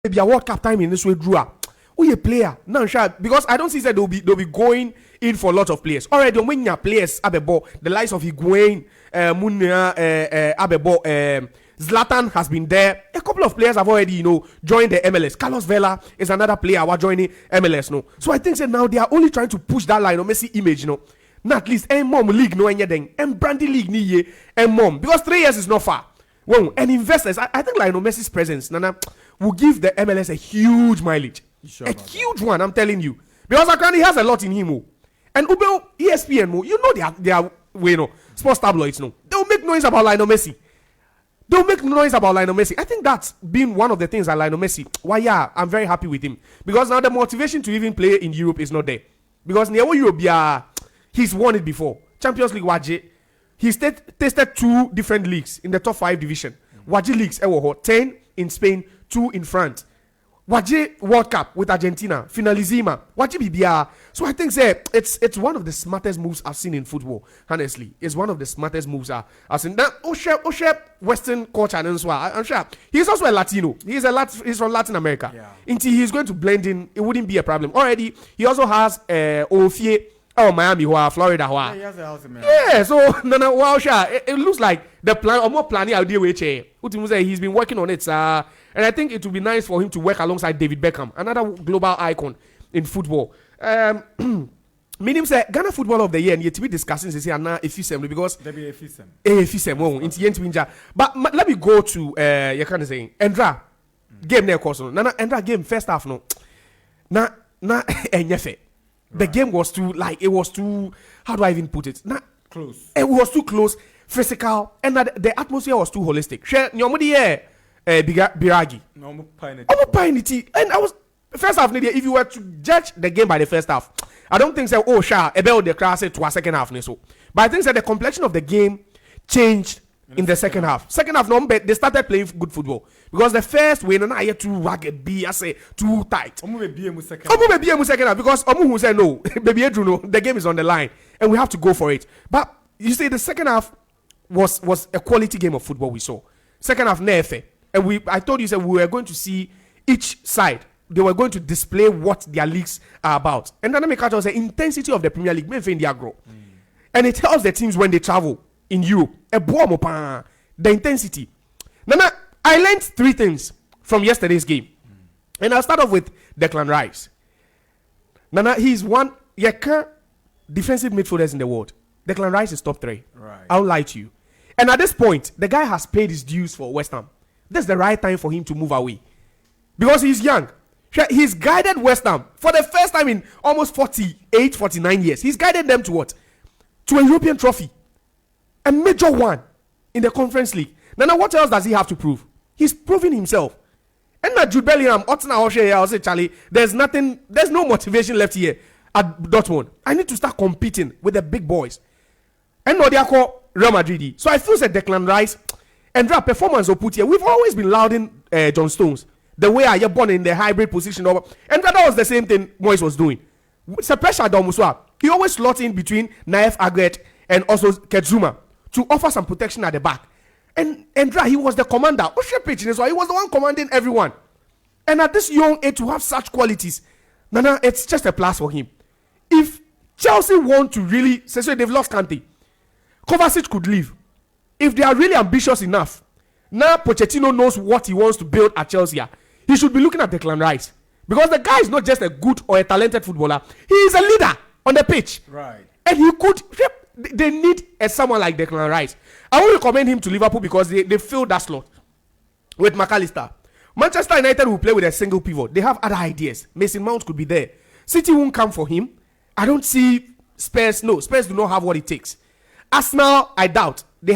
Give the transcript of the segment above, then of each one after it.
be a World Cup time in this way, Drew. Who a player? No, sure. Because I don't see that they'll be going in for a lot of players. Already, when your players Abebo, the likes of Higuain, Munia, Abebo, Zlatan has been there. A couple of players have already, joined the MLS. Carlos Vela is another player who are joining MLS, no. So I think that now they are only trying to push that Lionel Messi image, Not at least a mom league, no anything, and Brandy League, ni and mom, because 3 years is not far. Well, and investors, I think Lionel Messi's presence, Nana, will give the MLS a huge mileage. Sure a huge one, I'm telling you. Because Akani has a lot in him. And Ubel, ESPN, they are sports tabloids, they'll make noise about Lionel Messi. I think that's been one of the things that Lionel Messi, I'm very happy with him. Because now the motivation to even play in Europe is not there. Because near Europe, he's won it before. Champions League, Waje. He's tasted 2 different leagues in the top 5 division. Waje leagues, 10 in Spain, 2 in France. Waje World Cup with Argentina, Finalissima, Waje BBR. So I think it's one of the smartest moves I've seen in football. Honestly, it's one of the smartest moves I've seen. Now, Oshe Western culture and so I'm sure he's also a Latino. He's from Latin America. Yeah. Until he's going to blend in, it wouldn't be a problem. Already, he also has Ofie. Miami, Florida, Yeah, he has a house in Miami. yeah. So it looks like the plan or more planning idea which he's been working on it, and I think it would be nice for him to work alongside David Beckham, another global icon in football. Meaning say Ghana Football of the Year and yet to be discussing this here now efficient because There be efficient. But let me go to you kind of saying Endra game there course Nana Endra game first half no na enyefe. The game was too how do I even put it? Close. It was too close, physical, and the atmosphere was too holistic. Biragi. No, pine And I was first half. If you were to judge the game by the first half, I don't think so. About the class to a second half. So, but I think that the complexion of the game changed in the second half. Second half, they started playing good football because the first win, I had too rugged, too tight. Second half because who said no, baby the game is on the line and we have to go for it. But you see, the second half was a quality game of football we saw. Second half, nefe, and I told you that we were going to see each side. They were going to display what their leagues are about. And then I was the intensity of the Premier League, and it helps the teams when they travel in Europe. The intensity. Nana, I learned 3 things from yesterday's game. And I'll start off with Declan Rice. Nana, he's one defensive midfielders in the world. Declan Rice is top 3. Right. I'll lie to you. And at this point, the guy has paid his dues for West Ham. That's the right time for him to move away. Because he's young. He's guided West Ham for the first time in almost 48, 49 years. He's guided them to what? To a European trophy. A major one in the Conference League. Now, what else does he have to prove? He's proving himself. And now Jude Bellingham, I'll say, Charlie, there's no motivation left here at Dortmund. I need to start competing with the big boys. And now they are called Real Madrid. So I feel that Declan Rice and their performance of put here, we've always been lauding John Stones. The way I born in the hybrid position. And that was the same thing Moyes was doing. It's a pressure Muswa. He always slot in between Naef Agret and also Kedzuma to offer some protection at the back. And Endra, he was the commander. So he was the one commanding everyone. And at this young age to have such qualities, Nana, it's just a plus for him. If Chelsea want to really say so they've lost Kante, Kovacic could leave. If they are really ambitious enough, now Pochettino knows what he wants to build at Chelsea. He should be looking at Declan Rice. Because the guy is not just a good or a talented footballer. He is a leader on the pitch. Right. And he could... They need someone like Declan Rice. I will recommend him to Liverpool because they filled that slot with McAllister. Manchester United will play with a single pivot. They have other ideas. Mason Mount could be there. City won't come for him. I don't see Spurs. No, Spurs do not have what it takes. Arsenal, I doubt. They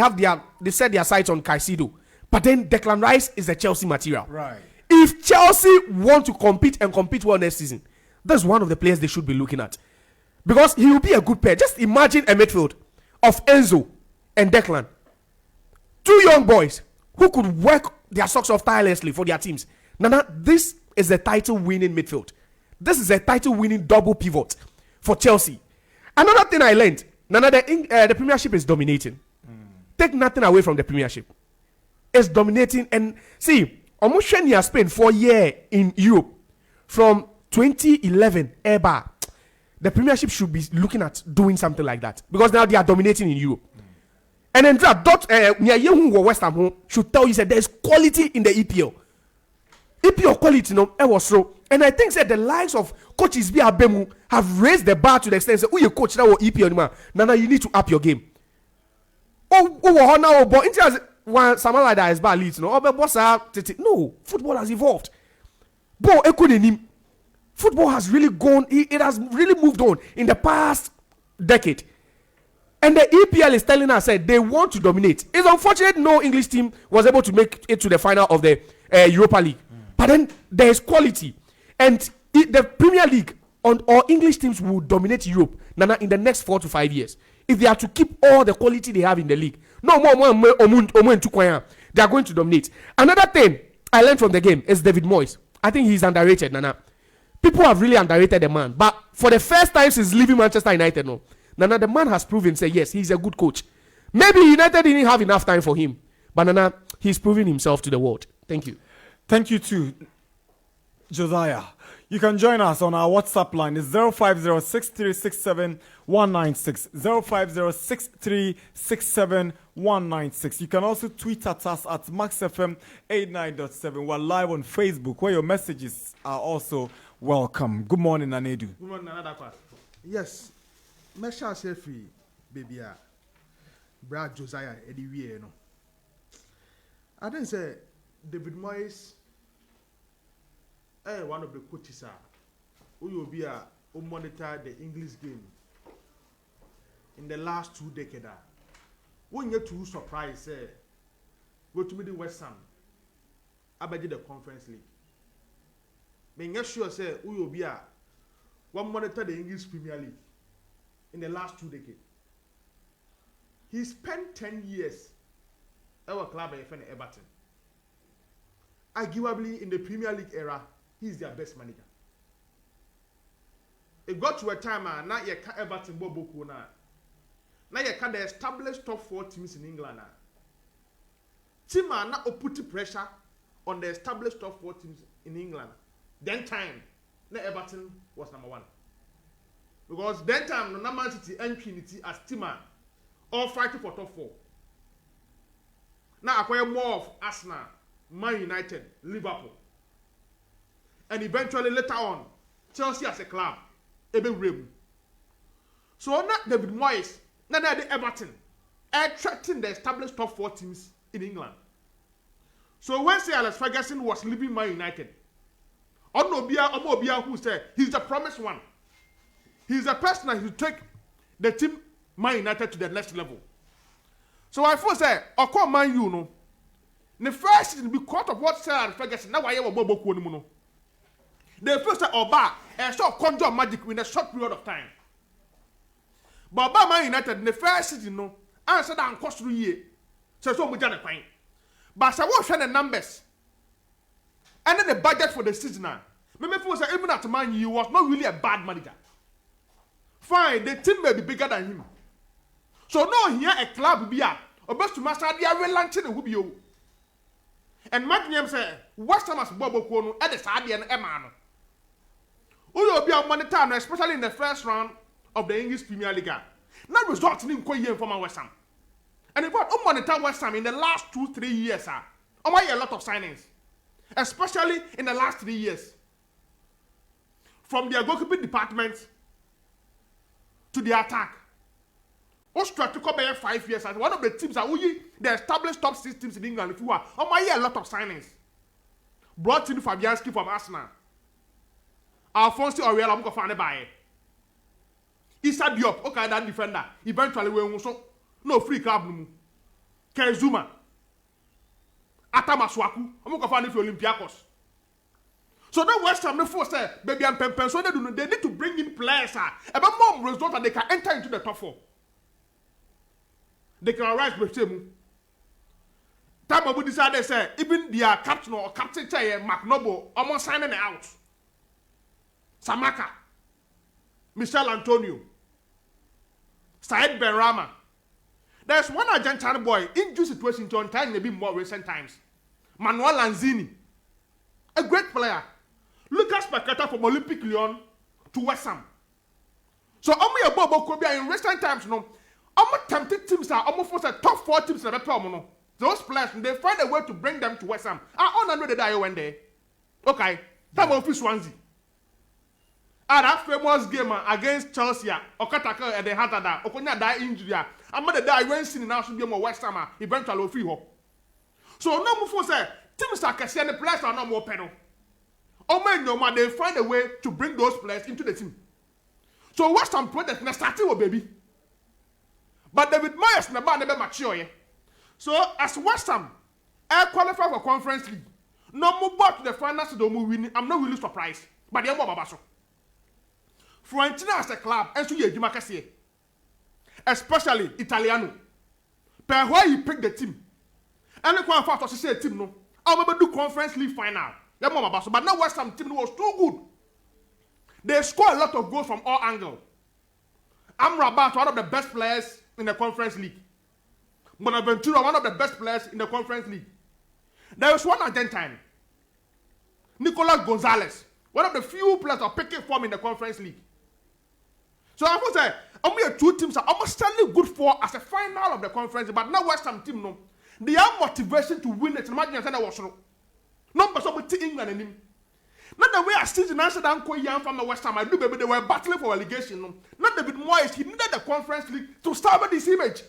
set their sights on Caicedo. But then Declan Rice is a Chelsea material. Right. If Chelsea want to compete and compete well next season, that's one of the players they should be looking at. Because he will be a good pair. Just imagine a midfield of Enzo and Declan. 2 young boys who could work their socks off tirelessly for their teams. Nana, this is a title-winning midfield. This is a title-winning double pivot for Chelsea. Another thing I learned, Nana, the Premiership is dominating. Take nothing away from the Premiership. It's dominating. And see, almost Shania Spain for a year in Europe from 2011 ever. The Premiership should be looking at doing something like that because now they are dominating in Europe. And then West Ham should tell you that there's quality in the EPL. EPL quality, no, it was so. And I think that the likes of coaches B Abemu have raised the bar to the extent that you coach now EPL, Nana, you need to up your game. Now, but in one someone like that is bad leads, no, no, football has evolved. Football has really gone, it has really moved on in the past decade. And the EPL is telling us that they want to dominate. It's unfortunate no English team was able to make it to the final of the Europa League. But then there is quality. And the Premier League or English teams will dominate Europe Nana, in the next 4 to 5 years. If they are to keep all the quality they have in the league. No more, they are going to dominate. Another thing I learned from the game is David Moyes. I think he's underrated, Nana. People have really underrated the man. But for the first time since leaving Manchester United, no. Nana, the man has proven, say, yes, he's a good coach. Maybe United didn't have enough time for him. But Nana, he's proving himself to the world. Thank you. Thank you too, Josiah. You can join us on our WhatsApp line. It's 0506367 196. 0506367 196. You can also tweet at us at MaxFM89.7. We're live on Facebook where your messages are also welcome. Good morning, Nanedu. Good morning, Nana Darkwa. Yes. Mesha Sefi, baby, Brad Josiah, Eddie Wie, no. I didn't say David Moyes, one of the coaches, who will be who monitor the English game in the last 2 decades. When you're too surprised, go to me the West Ham, Abaji the Conference League. Make sure say who will be one monitor the English Premier League. In the last 2 decades, he spent 10 years at our club at Everton. Arguably, in the Premier League era, he's their best manager. It got to a time now you can't Everton Boboku now you can the established top 4 teams in England now. Team are now put pressure on the established top 4 teams in England. Then time, now Everton was number 1. Because then time, no Man City and Trinity as team all fighting for top 4. Now acquire more of Arsenal, Man United, Liverpool. And eventually later on, Chelsea as a club, so not David Moyes, not the Everton, attracting the established top 4 teams in England. So when Sir Alex Ferguson was leaving Man United, Obia who said he's the promised one. He's the person that will take the team Man United to the next level. So I first say, I call Man U no. The first season because of what Sir Alex Ferguson now I have a bobo no. The first say Oba and so conjure magic in a short period of time. But Oba Man United in the first season no, answer that cost 3 years. So much on the point. But I will share the numbers. And then the budget for the season now. Maybe for say even at Man U was not really a bad manager. Fine, the team may be bigger than him. So no here a club be or best to master they are relaunching who be you. And Magnum say West Ham as Bobo Kono at the Sadi and Emano. Who will be a monitor, especially in the first round of the English Premier League. Now resulting in Quaye from West Ham. And about monitor West Ham in the last 2-3 years, a lot of signings. Especially in the last 3 years. From their goalkeeping department to the attack. Austria took up 5 years as one of the teams that we the established top 6 teams in England. If you are, a lot of signings. Brought in Fabianski from Arsenal. Alphonse Auriel, I'm going to buy. Issa Diop, okay, that defender. Eventually, we will no free club. Kezuma. Atama Swaku, I'm going to find for Olympiacos. So the West Ham, the force say, baby and Pempen, so they need to bring in players, about more results that they can enter into the top 4. They can arise with them. Time of decided, say, even their captain or captain, McNoble, almost signing out. Samaka, Michel Antonio, Said Benrahma. There's one Argentine boy in due situation to time maybe more recent times. Manuel Lanzini, a great player. Lucas Paqueta from Olympic Lyon to West Ham. So only a Bobo could be in recent times, no. Almost tempted teams are almost for the top 4 teams in the no. Those players, they find a way to bring them to West Ham. I don't know the die one day. Okay, time of Swansea. That famous game against Chelsea, Okataka and the Hazard, Okonya die injury. I'm going to die when seen in our game of West Ham, eventually free ho. So no more for say, teams are casting the players are no more penal. Oh man, no man, they find a way to bring those players into the team. So West Ham project na starting baby. But David Moyes na ba never mature. So as West Ham, I qualify for Conference League. No more but to the finals to win. I'm not really surprised. But they're more babaso. Fiorentina as a club, and so you especially Italiano. Per why you pick the team. And the one factor to say a team no. I'll maybe do Conference League final. They're more babaso. But now West Ham team was too good. They score a lot of goals from all angles. Amrabat, one of the best players in the Conference League. Bonaventura, one of the best players in the Conference League. There was one Argentine, Nicolas Gonzalez, one of the few players of picking form in the Conference League. So I would say, only 2 teams are almost certainly good for as a final of the Conference League, but now West Ham team, no. They have motivation to win it. Imagine that was no. Numbers of England and him. Not the way I see the answer that Quaye from the West Ham. I do baby they were battling for relegation. No. Not David Moyes. He needed the Conference League to start this image.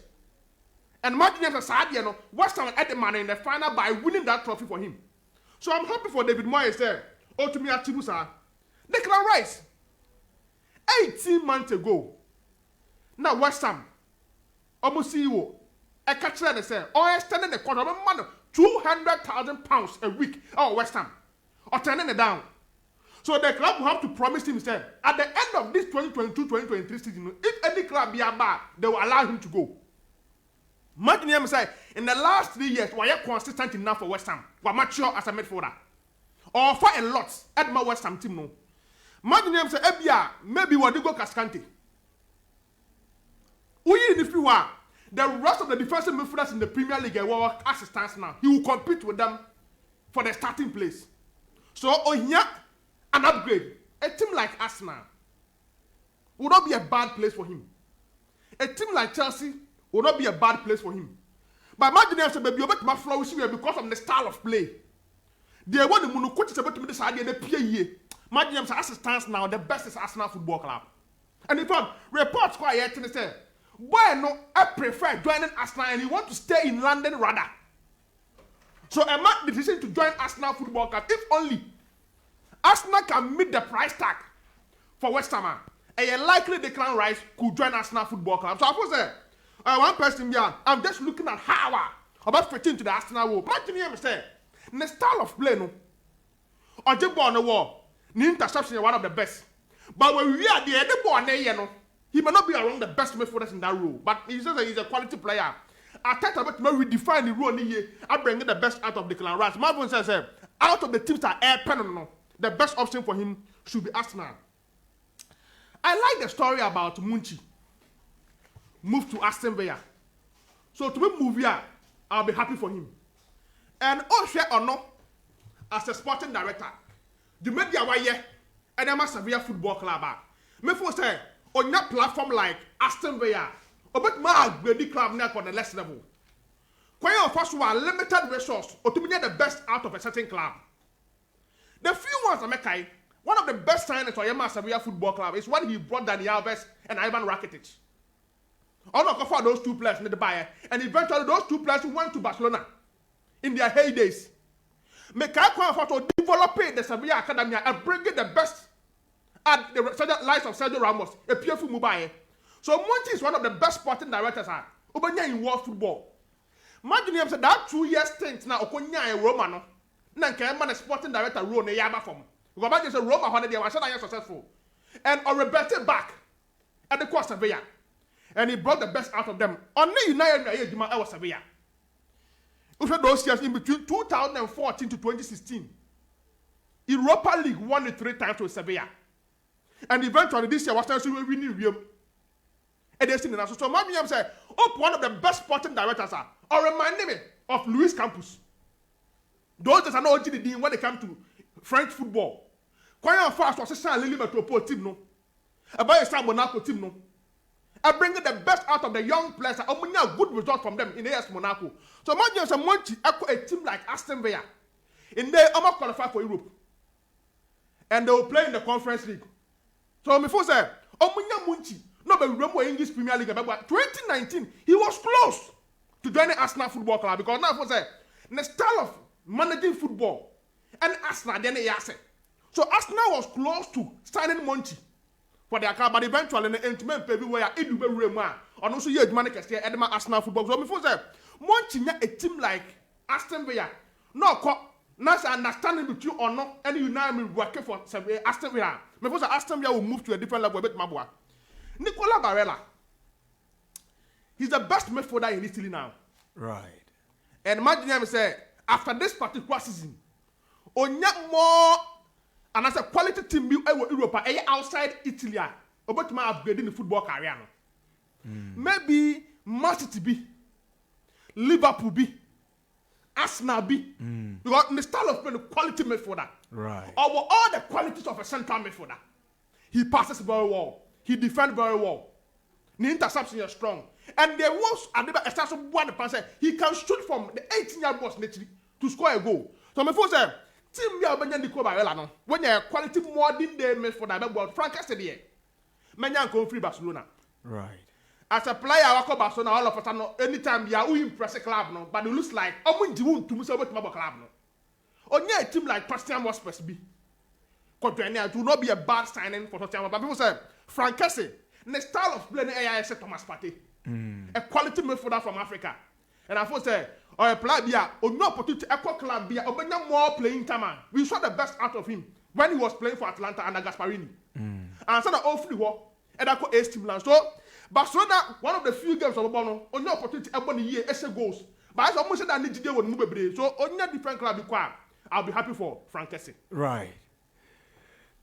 And imagine as a you know, West Ham had the man in the final by winning that trophy for him. So I'm happy for David Moyes there. Oh, to me at Tibusa. Declan Rice. 18 months ago. Now West Ham. Almost CEO. I catch that and say, oh, I stand in the corner of a man £200,000 a week. Oh, West Ham. Or turning it down. So the club will have to promise himself at the end of this 2022-2023 season, if any club be bad, they will allow him to go. Imagine him say, in the last 3 years, were you consistent enough for West Ham? Were mature as a midfielder? Or for a lot at my West Ham team no. Imagine him say, Ebia, maybe we go Cascante. If you are, the rest of the defensive midfielders in the Premier League are assistants now. He will compete with them for the starting place. So, an upgrade. A team like Arsenal would not be a bad place for him. A team like Chelsea would not be a bad place for him. But imagine him say, baby, you bet my flourish here because of the style of play. They want the monocoach is about to be decided the PA. Imagine him say, as it stands now, the best is Arsenal Football Club. And in fact, reports Quaye and say, boy, no, I prefer joining Arsenal and he want to stay in London rather. So I made the decision to join Arsenal Football Club if only Arsenal can meet the price tag for West Ham. And likely Declan Rice could join Arsenal Football Club. So I was there. One person here, I'm just looking at how about fitting to the Arsenal wall. Imagine him say, the style of play, no. Or the ball on the wall, the interception is one of the best. But when we are there, the ball on the he may not be among the best midfielders in that role, but he says that he's a quality player. I thought about maybe redefine the role here. I bring the best out of Declan Rice. Marvin says, out of the teams that are pen, the best option for him should be Arsenal. I like the story about Munchi. Move to Aston Villa. So to be move here, I'll be happy for him. And share or no, as a sporting director, the media were here, and I'm a Sevilla Football Club. Me for say on your platform like Aston Villa, but my baby club now on the less level. Quaye of us who are limited resource or to get the best out of a certain club. The few ones I make, one of the best signings for Yama Sevilla Football Club is when he brought Dani Alves and Ivan Rakitic. I don't know for those 2 players in the buyer, and eventually those 2 players went to Barcelona in their heydays. Make I to develop the Sevilla Academy and bring in the best at the likes of Sergio Ramos, a PFU Mubaye. So Monty is one of the best sporting directors in world football. Imagine him say that 2 years stint now Okonya and Romano. Nanka man a sporting director role ne yaba from. Because imagine say Roma how they were successful. And Roberto back at the course of Sevilla. And he brought the best out of them. Only United was Sevilla. Over those years in between 2014 to 2016, Europa League won it 3 times with Sevilla. And eventually this year was winning Rio. And they still in so Mami say, one of the best sporting directors are reminding me of Luis Campos. Those that are not OGD when they come to French football. Quaye fast was a Lily Metropole team no. About a Monaco team no. I bring the best out of the young players. I bring a good result from them in the AS Monaco. So imagine some Monchi a team like Aston Villa. In there, I'm not qualified for Europe. And they will play in the Conference League. So before say, Omunya Monchi, no, but remember English Premier League. But 2019, he was close to joining Arsenal Football Club because now for say the style of managing football and Arsenal then he has it. So Arsenal was close to signing Monchi for their club, but eventually the intimate baby where it will be remar. And also you money can stay at Arsenal Football. So before say Monchi a team like Aston Villa, no not understanding between or not any unanimous working for Aston Villa. Before say Aston Villa will move to a different level. Bit Mabua. Nicola Barella. He's the best midfielder in Italy now. Right. And imagine him say after this particular season, onya more and as a quality team be Europe outside Italy. About my upgrading the football career. Maybe Man City be, Liverpool be, Arsenal be. Because in the style of playing, the quality midfielder. Right. Over all the qualities of a central midfielder. He passes very well. He defends very well. The interception is strong. And there was a start of one person. He can shoot from the 18-yard box to score a goal. So my phone said, team we are being the Barella no. When you quality more than they made for that world, Frank said here. Many come free Barcelona. Right. As a player, I walk Barcelona all of a sudden. Anytime you are impress a club no, but it looks like I'm going to move about my club no. Only a team like Christian was supposed to be. It will not be a bad signing for Tottenham. But people say Frank Kessie, the style of playing AI is Thomas Partey. A quality midfielder from Africa. And I thought say, or a player be or no opportunity equal club be or more playing time. We saw the best out of him when he was playing for Atlanta under Gasparini. And so the all free war and I call a stimulant. So Barcelona, one of the few games of Bono, on no opportunity every year essay goals. But I almost said I need to deal with Mube. So on a different club I'll be happy for Frank Kessie. Right.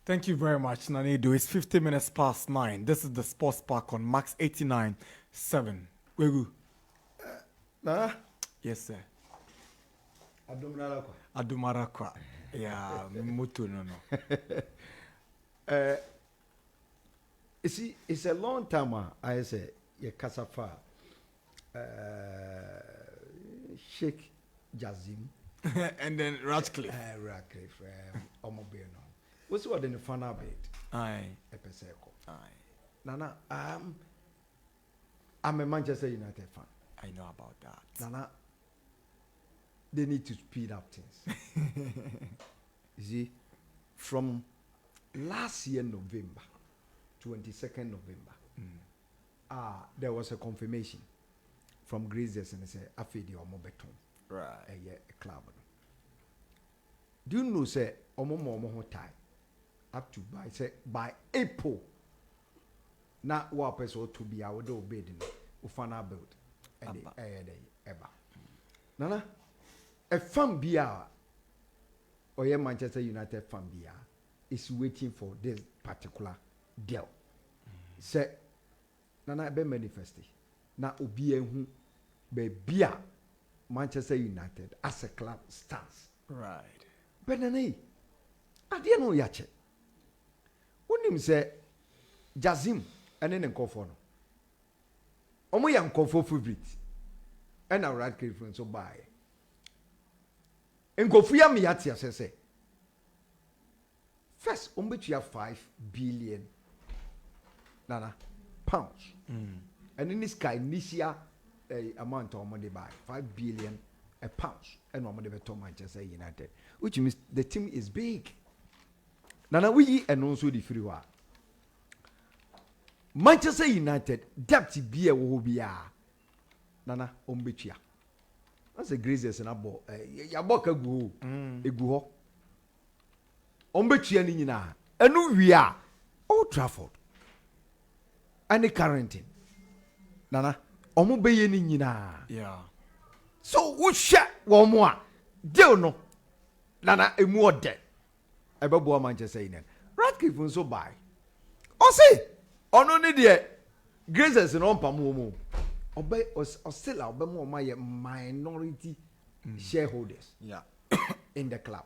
Thank you very much, Nanido. It's 50 minutes past 9. This is the Sports Park on Max 89.7. Wegu. Nana? Yes, sir. Adumarakwa. Adumarakwa. Yeah, Mutu no. It's a long time. I say, Kasafa, Sheikh Jazim, and then Ratcliffe. Ratcliffe, Omobeno. What's what in the fun of it? Aye. Epeseco. Aye. Nana, I'm a Manchester United fan. I know about that. Nana, they need to speed up things. You see, from last year November, 22nd November, there was a confirmation from Grizzlies and they said, I feel the Omobeton. Right. A club. Do you know, say, Omo tie up to by April? Now, what person to be our door bidding, Ufana build, and ever. Nana, a fan beer, or a Manchester United fan beer, is waiting for this particular deal. Say, Nana, be manifested. Now, Obi who be beer Manchester United as a club stands. Right. But Nana, I didn't know yache. When him say, Jazim, and then call for no. Omo yan call for favorite. And I write friends so buy. And go for ya me at say. First, bet you have 5 billion Nana pounds. And in this guy, initial amount of money buy 5 billion pounds. And one money to Manchester United, which means the team is big. Nana we and also the free war. Manchester United depth be a wobia. Nana ombetia. That's a Grizzlies and abo. Yaboka go. Egu ombetia ni nyina. Enu we are Old Trafford. And the quarantine. Nana omo beye ni nyina. Yeah. So who share one more? Deal no. Nana a more dead. Ebo Manchester United. Ratcliffe nso buy. O say ono ni de Grizzlies no pam mo. Obe o still obe mo my minority shareholders. Yeah. In the club.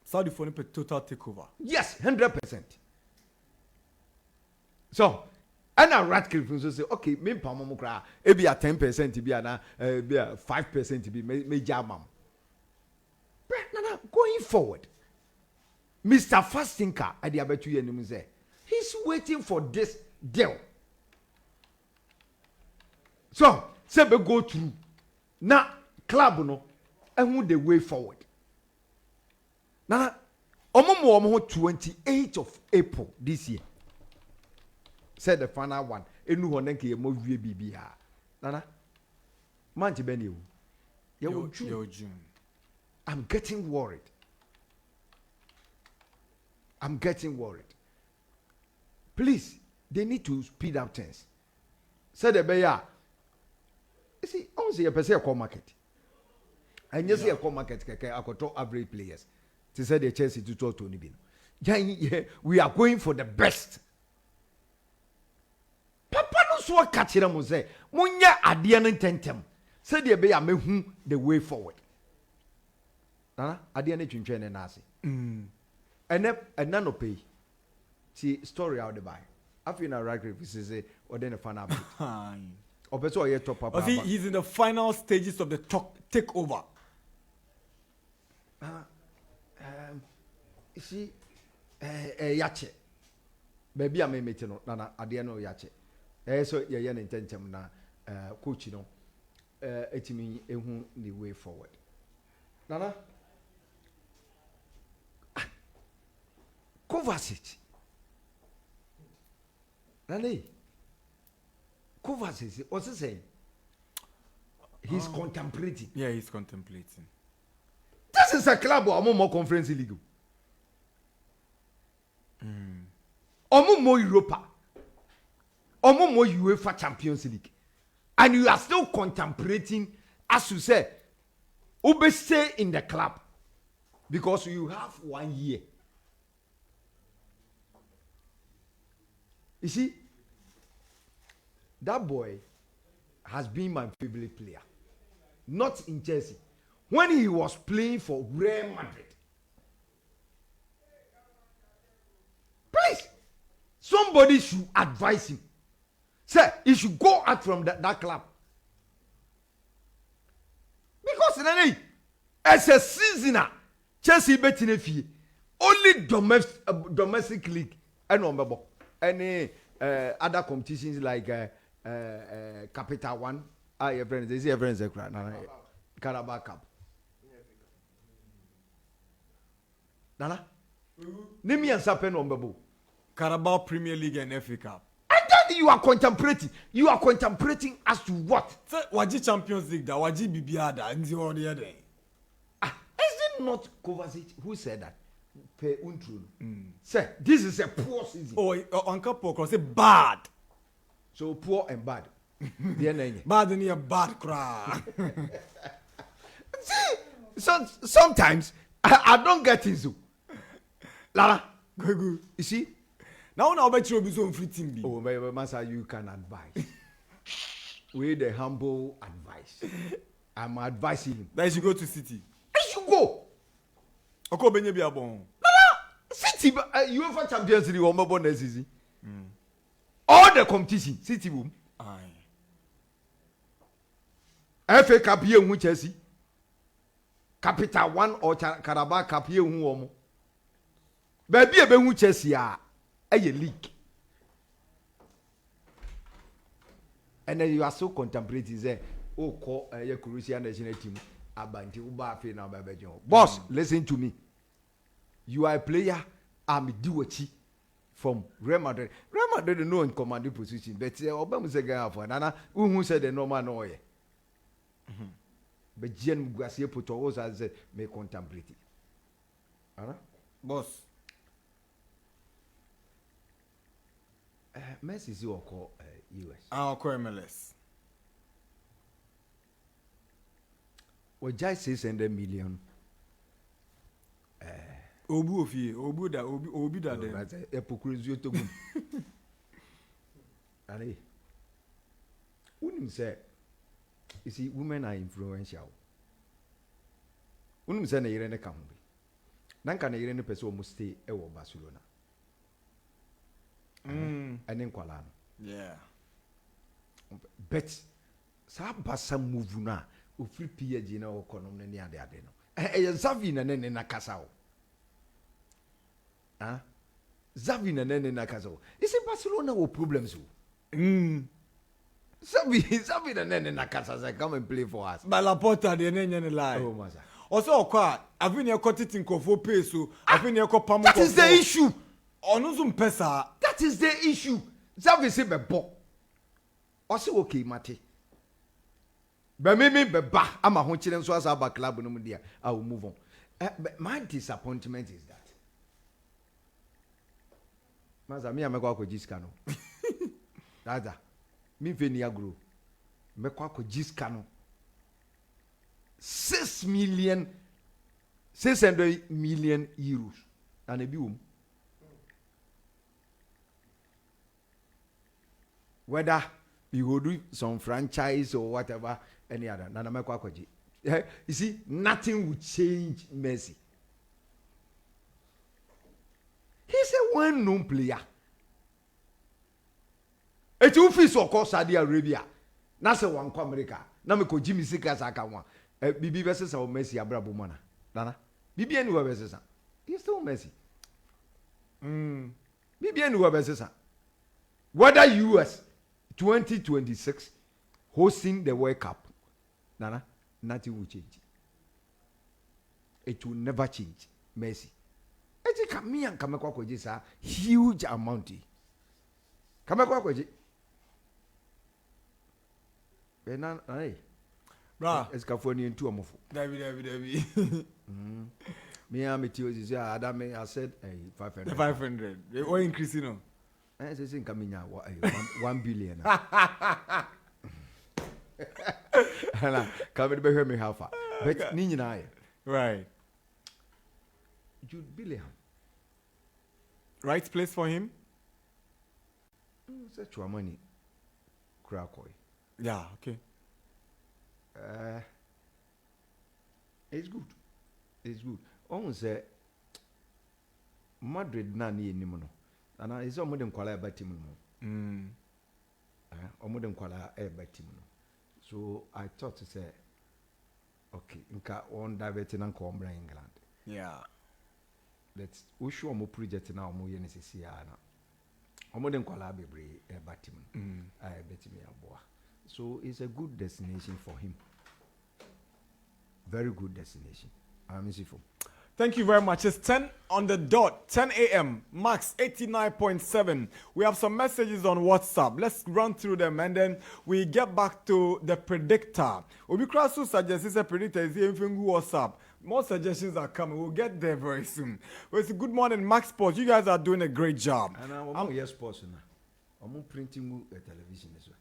Saudi for a total takeover. Yes, 100%. So, and a Radcliffe will say, okay, me pamamukra, maybe a 10% be a 5% be me jamam. Going forward, Mr. Fastinka at the Abetu and say, he's waiting for this deal. So, Sebe go through. Now, club no, and who the way forward. Now, Omo 28th of April this year. Said the final one. Enu honenke ye mo wie bibia. Nana. Manti beni o. Yo June. I'm getting worried. Please, they need to speed up things. Said the beya. You see, I want to say a person call market. And you see a call market I control average players. To say the Chelsea to talk to Nibin. We are going for the best. Papa no so catch them say, Munya adian intentem. Say the be amehu the way forward. Nana, adian twintwen na ase. And none of pay. See story out the buy. After na Radcliffe say or then a fan up. Or better or top up. He's in the final stages of the takeover. See, yache. Baby, I may meet no, Nana, adiano yache. So you're an intention na coach, you know, it mean the way forward. Nana, Kovacic. Nana, Kovacic, what's he saying? He's contemplating. Yeah, he's contemplating. This is a club or more conference league. Or more Europa. Or more UEFA Champions League. And you are still contemplating, as you say, Ube stay in the club. Because you have 1 year. You see, that boy has been my favorite player. Not in Chelsea. When he was playing for Real Madrid. Please, somebody should advise him. Sir, he should go out from that club. Because as a seasoner, Chelsea betting a fee. Only domestic league. And any other competitions like Capital One. Your friends, is your friends Carabao Cup. Nana? Name me and Sapen on Babu. Carabao Premier League and FA Cup. And then you are contemplating. You are contemplating as to what? So, Waji Champions League, da Waji Bibiada, and the other day. Is it not Kovacic who said that? Pe untru. Say, this is a poor season. Oh, Uncle Poko say bad. So poor and bad. Bad and a bad cry. See, sometimes I don't get into. Lara, Good. you see? Now I bet you'll be so free team. Oh, my master, you can advise. With the humble advice. I'm advising him. That you should go to City. I should go. Oko benye bi abon. City, UEFA Champions League, one more next season. All the competition, City boom. FA Cup here in Chelsea. Capital One or Carabao Cup here in Womo. Baby, a be Chelsea a league. And then you are so contemplating, say, oh, call a Croatian national team. Abanti uba fe na babejo. Boss, listen to me. You are a player. I'm a duochi from Real Madrid. Real Madrid no in commanding position, but Obama say guy for Nana who said the normal no ye. But Jen Guasie put always as may contemplate. Anna? Boss. Messi is your call US. I'll call MLS. Well, just 600 million. Obu da dem. That's a hypocrisy to go. Allez. Unim say, you see, women are influential. Unim say na yere ne ka ho bi. nanka na yere ne pese o mu stay e wo Barcelona ene nkwala no Yeah. bet sa basa move na o free PSG na o kono ne ne ade no Xavi na ne na kasa o Xavi na ne na kasa o isi Barcelona wo problems o Xavi na ne na kasa say come and play for us But Laporta de ne lie. oh masa Also okwa avini ekotiti nkofo pay so avini ekopamu. that is the issue. Onu zum pesa. That is the issue. Xavi say be bo. Ose okay mate. Be me be ba ama ho kire nso asa ba club no mu dia. I will move on. My disappointment is that. Maza me amekwa akwaji sika no. Dada. Me fe ni agro. Mekwa akwaji sika no. 600 million euros. And e bi wo. Whether you go do some franchise or whatever, any other. Nana Mekwa Kwaji. You see, nothing will change Messi. He's a well-known player. It's office of course Saudi Arabia. Nasa one America. Na me ko Jimmy Sika Saka one. Bibi versus our Messi Abrabo Mana. Nana. Bibi anywhere versus. He's still Messi. Bibi anywhere versus. Whether US 2026 hosting the World Cup, Nana, nothing will change. It will never change. Messi. Eti kami and Kamekwa Kwaji sa huge amount. Kamekwa Kwaji. Benan, hey. Bra. Escafoni into a mofo. David. Me and Metio say Adame I said 500. 500. What increase no? I say coming 1 billion. Hala, come be hear me how far. But ni nyina aye. Right. Jude Bellingham. Right place for him? Such money. Quaye. Yeah, okay. It's good. It's good. Almost say Madrid na ni enimu no. Ana is omode nkwala eba team no. Omode nkwala eba team no. So I thought to say okay, nka on divert na nka ombra England. Yeah. Let's we show omo project na omo ye nesisi ya na. Omode nkwala bebre eba team no. Eba team ya boa. So it's a good destination for him. Very good destination. Thank you very much. It's 10 on the dot, 10 a.m. Max 89.7. We have some messages on WhatsApp. Let's run through them and then we get back to the predictor. Obi Krasu suggests a predictor is even WhatsApp. More suggestions are coming. We'll get there very soon. Well, good morning, Max Sports. You guys are doing a great job. And I'm yes, sports now. I'm printing a television as well.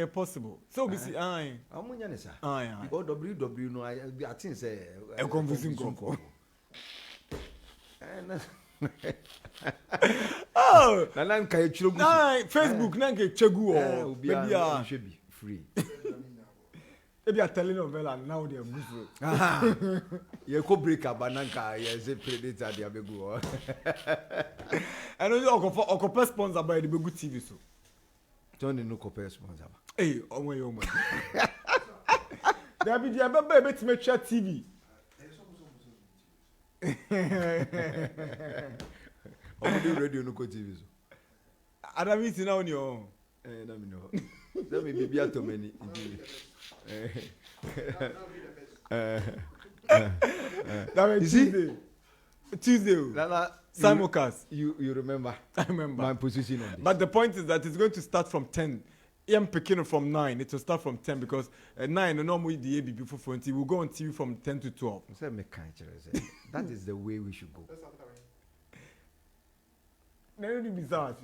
Possible. So we see. I'm on sir. Because WW no, I think say a confusing conco. Oh, Nana kai chiro. Facebook na ke chegu o. Maybe should be free. Maybe a telenovela now they are good. You go break up bananka yes a predator they abegu. And also oko sponsor by the Begu TV so. Don't no compare sponsor. Hey, oh my. There be the baby to make sure TV. I'm radio no TV so. I don't mean now on your own. Let me know. Let me be at many. That is Tuesday. Nana, simulcast. You remember? I remember my position on this. But the point is that it's going to start from 10. I'm picking from 9. It will start from 10 because 9 normally the AB before 20. We'll go on TV from 10 to 12. That is the way we should go. Never be bizarre.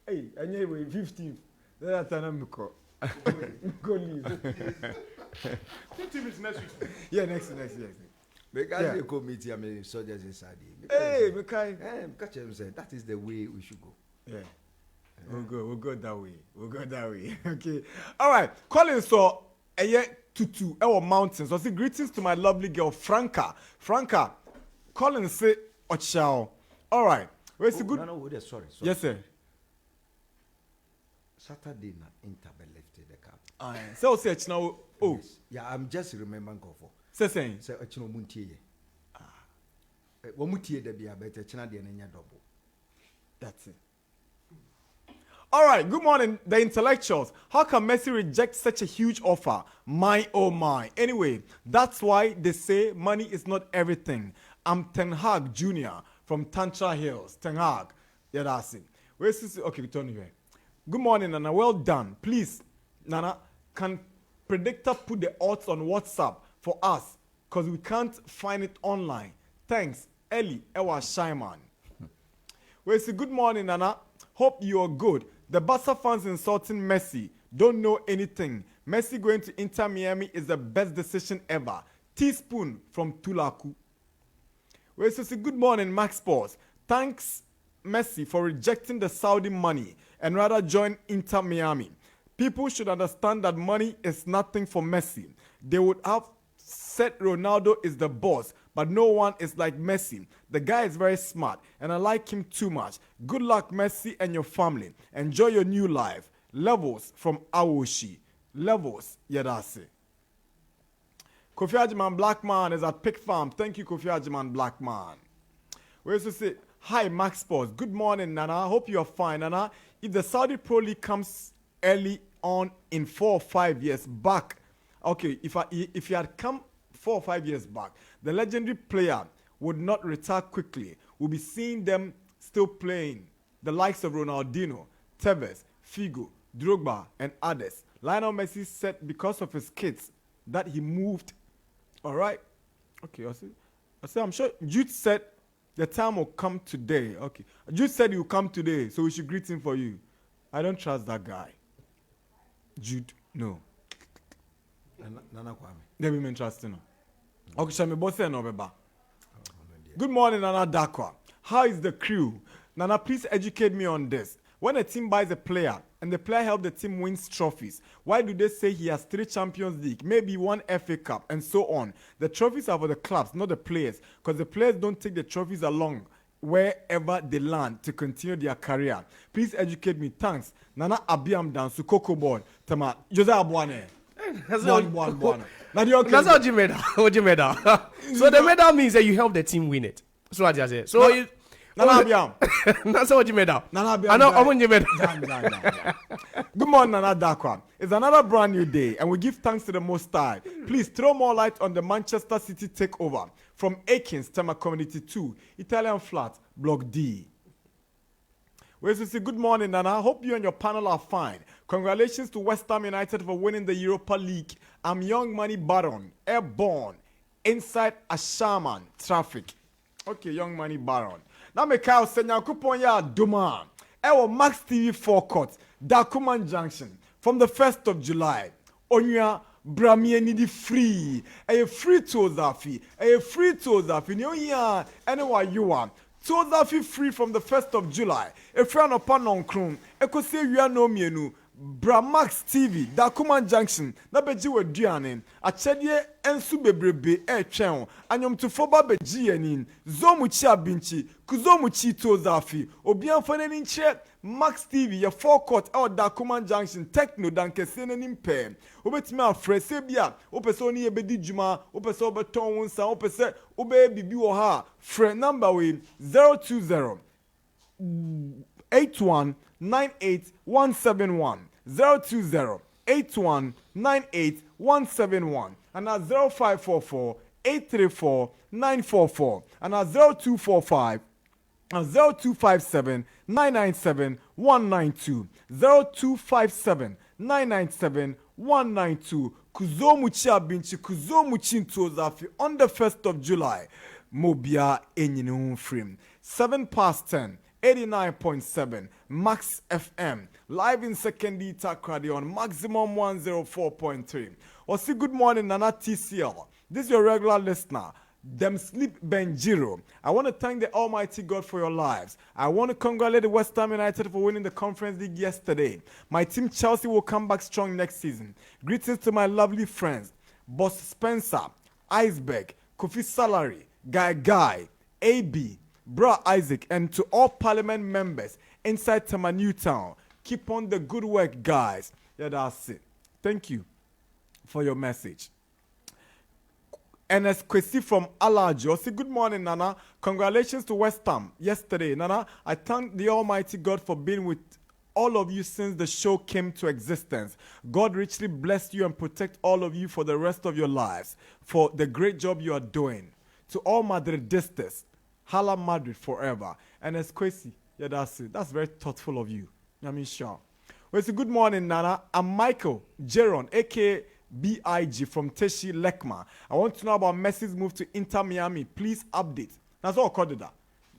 Hey, anyway, 15. That's an go leave. 15 is next week. Yeah, next. Because you committee, I mean, soldiers inside. Hey, Mekai. Catch him say that is the way we should go. Yeah. We'll go that way. Okay. All right. Colin saw a year to our mountains. So say greetings to my lovely girl Franca. Franca, Colin say Ochao. All right. Where's the good? No, sorry. Yes, sir. Saturday na Inter left the cup. So say now. Oh. Yes. Yeah, I'm just remembering for. Say saying. Say Ochino Muntie. Wamutie de bia better China de nenya double. That's it. All right, good morning, the intellectuals. How can Messi reject such a huge offer? My oh my. Anyway, that's why they say money is not everything. I'm Ten Hag Jr. from Tantra Hills. Ten Hag. Yeah, that's it. Where's this? Okay, we turn here. Good morning, Nana. Well done. Please, Nana, can Predictor put the odds on WhatsApp for us? Because we can't find it online. Thanks, Ellie Ewa Shaiman. Where's the good morning, Nana? Hope you are good. The Barca fans insulting Messi don't know anything. Messi going to Inter Miami is the best decision ever. Teaspoon from Tulaku. Well, so say good morning, Max Sports. Thanks, Messi, for rejecting the Saudi money and rather join Inter Miami. People should understand that money is nothing for Messi. They would have said Ronaldo is the boss, but no one is like Messi. The guy is very smart, and I like him too much. Good luck, Messi, and your family. Enjoy your new life. Levels from Awoshi. Levels, Yadase. Kofi Ajiman Blackman is at Pick Farm. Thank you, Kofi Ajiman Blackman. We also say, hi, Max Sports. Good morning, Nana. I hope you are fine, Nana. If the Saudi Pro League comes early on in 4 or 5 years back, okay, if he had come 4 or 5 years back, the legendary player would not retire quickly. We'll be seeing them still playing. The likes of Ronaldinho, Tevez, Figo, Drogba, and others. Lionel Messi said because of his kids that he moved. All right. Okay, I see. I'm sure Jude said the time will come today. Okay. Jude said he will come today, so we should greet him for you. I don't trust that guy. Jude, no. Nana Kwame. They will trust him. Okay, shall me both say no, Beba? Good morning, Nana Darkwa. How is the crew? Nana, please educate me on this. When a team buys a player and the player helps the team win trophies, why do they say he has 3 Champions League, maybe 1 FA Cup, and so on? The trophies are for the clubs, not the players, because the players don't take the trophies along wherever they land to continue their career. Please educate me. Thanks. Nana Abiam Dan Sukoko Board. Tama Josiah Bwane. That's what you made. What you made. So the medal means that you help the team win it. That's what I said. So Nana Abiam. That's what you made out. Nana Abiam. I know. I'm you made. Good morning, Nana Darkwa. It's another brand new day, and we give thanks to the Most High. Please throw more light on the Manchester City takeover from Akins, Tema Community 2, Italian Flat, Block D. We say good morning, Nana. I hope you and your panel are fine. Congratulations to West Ham United for winning the Europa League. I'm Young Money Baron, airborne, inside Ashaman, traffic. Okay, Young Money Baron. Now me Kyle Senya Kupon ya Duma. Ewo Max TV forecourt, Dakuman Junction, from the 1st of July. Onya Bramie nidi free. Free Tozafi. Free Tozafi. Nyonya anywhere you are. Tozafi free from the 1st of July. If you're not on Chrome, Eko say you are no mienu. Bramax TV, Dakuman Junction, na beji we duane, achedie ensu bebrebe twɛn, anyom to foba beji anin, zomu chi abinchi, kuzomu chi tozafi, obianfa nani nche, Max TV, ya forecourt Dakuman Junction, techno dan kese nani mpe, obetimi afre sebia, opese oni yebedi juma, opese obeton wonsa, opese obe bibi wo ha, fre number we 020 8198171 020-8198-171 and at 0544-834-944 and at 0245 and 0257-997-192 0257-997-192 Kuzomuchi Abinchi Kuzomuchi Ntozafi on the 1st of July Mobia Enyinu Frame 7:10 89.7 Max FM live in second D Takradi on maximum 104.3. Or see good morning Nana TCL. This is your regular listener. Them Sleep Benjiro. I want to thank the Almighty God for your lives. I want to congratulate the West Ham United for winning the Conference League yesterday. My team Chelsea will come back strong next season. Greetings to my lovely friends, Boss Spencer, Iceberg, Kofi Salary, Guy, AB, Bra Isaac, and to all parliament members inside Tama Newtown. Keep on the good work, guys. Yeah, that's it. Thank you for your message. Ernest Kwesi from Alajo. Say, good morning, Nana. Congratulations to West Ham yesterday. Nana, I thank the Almighty God for being with all of you since the show came to existence. God richly bless you and protect all of you for the rest of your lives for the great job you are doing. To all Madridistas, Hala Madrid forever. Ernest Kwesi. Yeah, that's it. That's very thoughtful of you. I mean, sure. Well, it's a good morning, Nana. I'm Michael Jeron, a.k.a. BIG from Teshi Lekma. I want to know about Messi's move to Inter Miami. Please update. That's all I called that.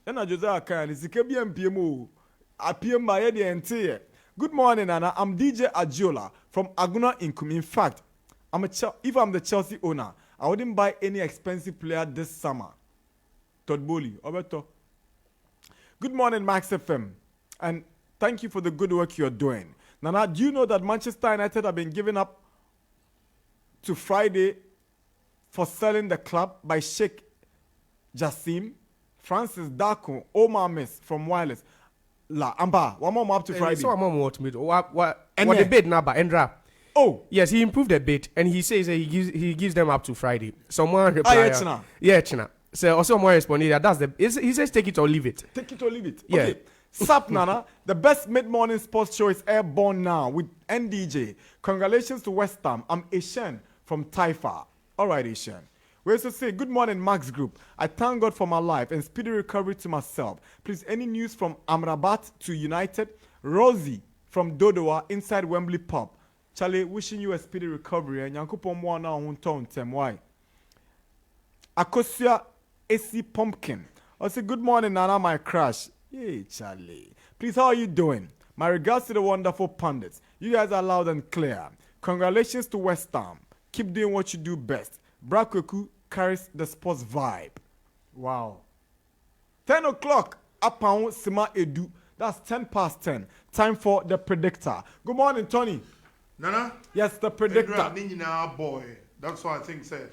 Then I Josiah can. It's a KBM PMO. Good morning, Nana. I'm DJ Adiola from Aguna Inkum. In fact, if I'm the Chelsea owner, I wouldn't buy any expensive player this summer. Todd Bowley. Obeto. Good morning, Max FM. And thank you for the good work you're doing. Nana, do you know that Manchester United have been given up to Friday for selling the club by Sheikh Jassim, Francis Darko, Omar Miss from Wireless? La Amba, one more up to Friday. So one more to me. What the bid now, but Endra. Oh, yes, he improved the bid, and he says he gives them up to Friday. Someone replied. Yeah, China. So also someone responded that that's the. He says take it or leave it. Take it or leave it. Yeah. Okay. Sup, Nana. The best mid-morning sports show is airborne now with NDJ. Congratulations to West Ham. I'm Ishan from Taifa. All right, Ishan. We also say, good morning, Max Group. I thank God for my life and speedy recovery to myself. Please, any news from Amrabat to United? Rosie from Dodowa inside Wembley Pub. Charlie, wishing you a speedy recovery. And Yankupon Mwana on Tem. Why? Akosia AC Pumpkin. I say, good morning, Nana, my crush. Hey, Charlie. Please, how are you doing? My regards to the wonderful pundits. You guys are loud and clear. Congratulations to West Ham. Keep doing what you do best. Brakweku carries the sports vibe. Wow. 10 o'clock. Upon Sima Edu. That's 10 past 10. Time for the predictor. Good morning, Tony. Nana? Yes, the predictor. Boy. That's why I think, say,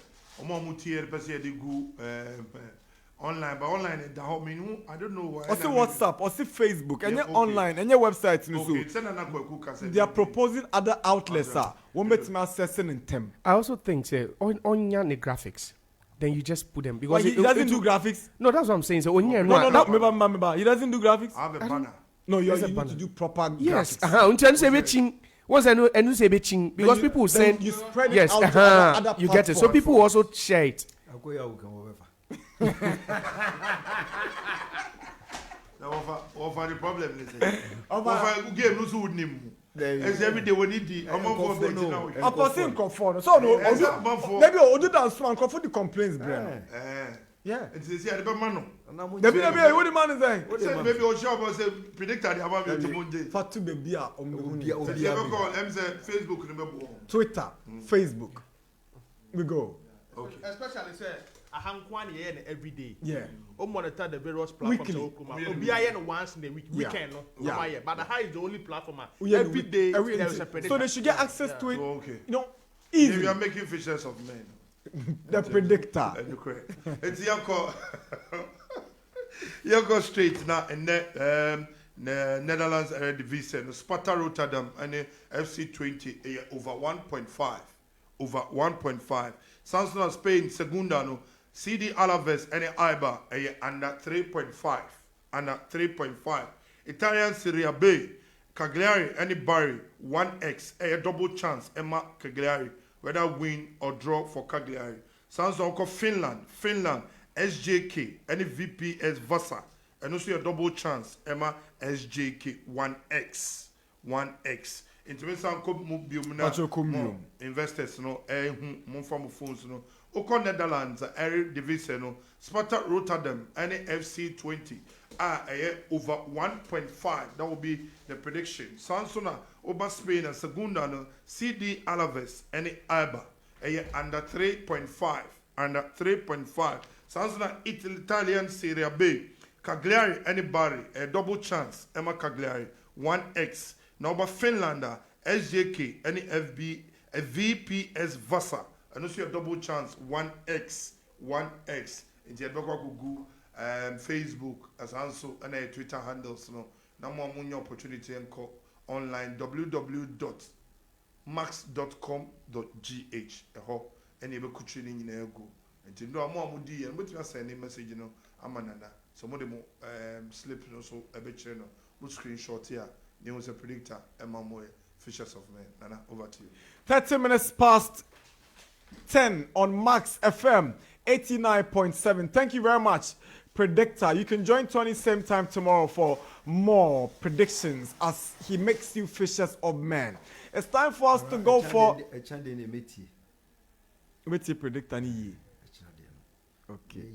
online, but online I don't know why. Also WhatsApp, also Facebook, and your online, and your website. Okay. They are proposing other outlets. One bit me accessing in them. I also think say on your graphics, then you just put them because he doesn't do graphics. No, that's what I'm saying. So on your no. Remember, he doesn't do graphics. I have a banner. No, you need to do proper graphics. Yes. Until say betching. Once I know and say betching because people send you spread it yes, out to other you get it. So people also share it. Over the problem is over game no so nim. Every day we need the so no maybe odu dance man for the complaints bro. Yeah. It is here the man no. What the man is saying? Maybe o shop say predictor the about to Monday. Fatu baby a Facebook remember. Twitter, Facebook. We go. Okay. Especially say a hankwani every day. Yeah. Monitor the various platforms. Obi ayen once in the weekend. Yeah. But the high is the only platform. Every day there is a predictor. So they should get access to it. Okay. You know, easy. We are making fishes of men. The predictor. It's Yako straight now in the Netherlands division. Sparta Rotterdam and FC 20 over 1.5. Over 1.5. Samsung Spain Segunda no CD Alaves and Iba under 3.5. Under 3.5. Italian Serie B Cagliari and Bari 1x a double chance Emma Cagliari whether win or draw for Cagliari. Samsung Finland SJK and VPS Vasa and also a double chance Emma SJK 1x 1x. Intervention come investors no from phones no Oko Netherlands division no Sparta Rotterdam and FC 20 over 1.5. That will be the prediction. Sansona over Spain and Segunda no CD Alaves and Iba under 3.5 under 3.5. Sansona Italian Serie B Cagliari and Bari a double chance Emma Cagliari 1x. Now, but Finlander, SJK, any FB, a VPS Vasa, and also a double chance 1x. In the Edbaka Gugu, Facebook as also and Twitter handles no na mo amunyo opportunity enko online www.max.com.gh eho ene be kutri ni nyina ego nti ndo amo amudi ye mutuna send message no amanana so mo de mo slip no so ebe kire no mo screenshot here ne was a predictor emamoye Fishes of Men. Nana, over to you. 30 minutes past 10 on Max FM 89.7. Thank you very much, Predictor. You can join Tony same time tomorrow for more predictions as he makes you Fishes of Men. It's time for us to go for... Predictor. Okay.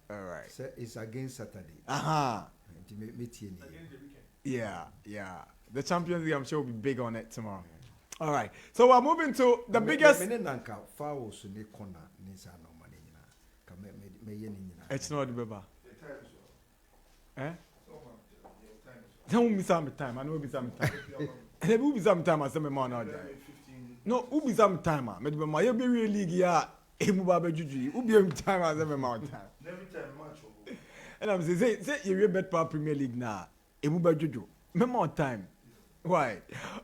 All right. It's against Saturday. Uh-huh. Yeah. The Champions League, I'm sure, will be big on it tomorrow. All right. So we're moving to the biggest... It's not the Beba. Eh? Don't miss some time. I know be some time. And will be some time. I say my man out there. No, will be some time. Maybe my baby league ya. Emubabe Juju. Will be some time. I say my man time. Every time match. And I'm saying, say you bet for Premier League now. Emubabe Juju. My man time. Why?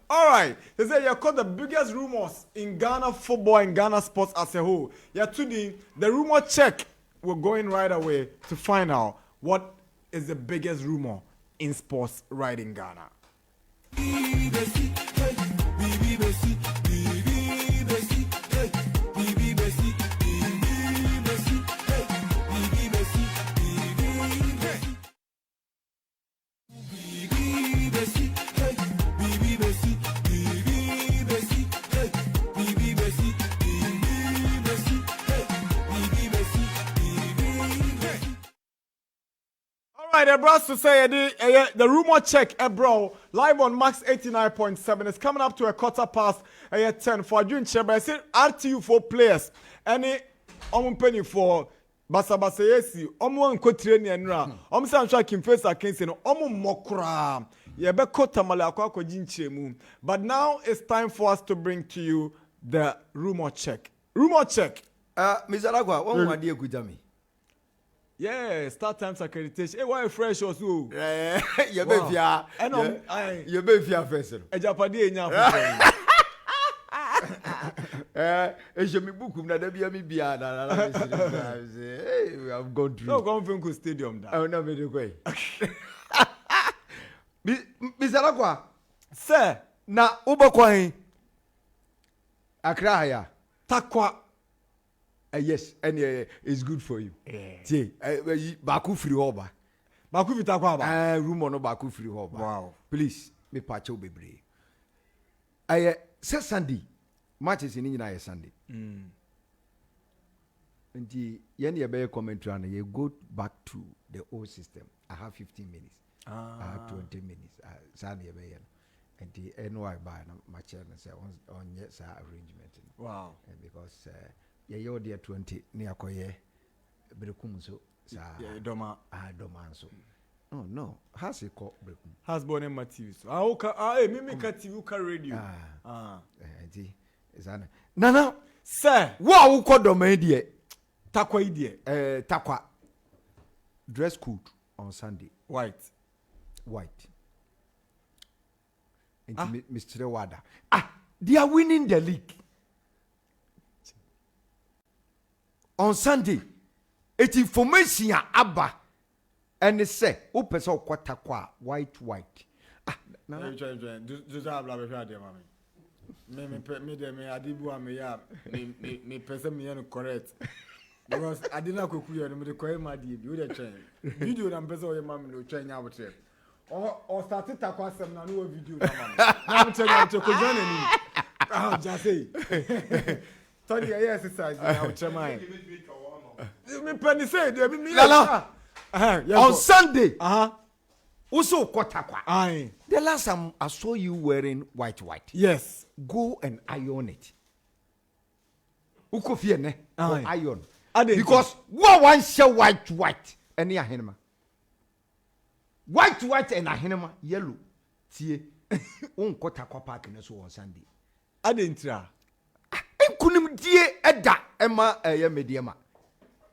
All right. They say you caught the biggest rumors in Ghana football and Ghana sports as a whole. Yeah, today the rumor check. We're going right away to find out what is the biggest rumor in sports right in Ghana. The Brass Society, the rumor check, bro, live on Max 89.7. It's coming up to a quarter past 10 for June Cheba. I said RTU for players. Any penny for Basa Yesi, Kotreni and Ra, Sancha Kim Face against Mokra. But now it's time for us to bring to you the rumor check. Rumor check. Mr. Darkwa, what one idea good me? Yeah, start times accreditation. Hey, why fresh or so? You be fear. You be fear first. Ejapade enya. Je me book na da bia me bia na. Hey, we have gone through. No come from stadium da. Oh no me dey go. Mr. Darkwa, sir, na ubakwan Accra ya. Takwa. Yes, and it's good for you. See, Baku free hoba. Baku vitakwa ba. Rumor no Baku free hoba. Wow. Please, me pacho bebre. Say Sunday, matches in India Sunday. And the yen commentary and you go back to the old system. I have 15 minutes. I have 20 minutes. Sunday and the NY by my channel say on yes arrangement. Wow. Because you dear 20 near Quaye, Brekum so. Yeah, Doma. Doma so. Oh no, has it called Brekum? Has born in Matthews. Mimic TV radio. Nana, sir, what will call domain dear? Takwa idea. Takwa. Dress code on Sunday. White. Mr. Wada. They are winning the league. On Sunday, it information abba and they say, "Open so kwatakwa white." Josiah bla bla de mami. Me adibu am ya me person me no correct. Because I didn't go kuya no me ko ma di bi o de train. Video na person o ye mami no train ya botre. Or started takwa sem na no video na mami. Na me train to ko join ani. Josiah. Tony, exercise now, Chamai. Me penny say, on Sunday, also Kotakwa. The last time I saw you wearing white. Yes. Go and iron it. Ukofiene iron. Because one share white and ya henema. White and a henema yellow. See, Kotakwa park in on Sunday. I didn't try. Kunim die eda ema mediama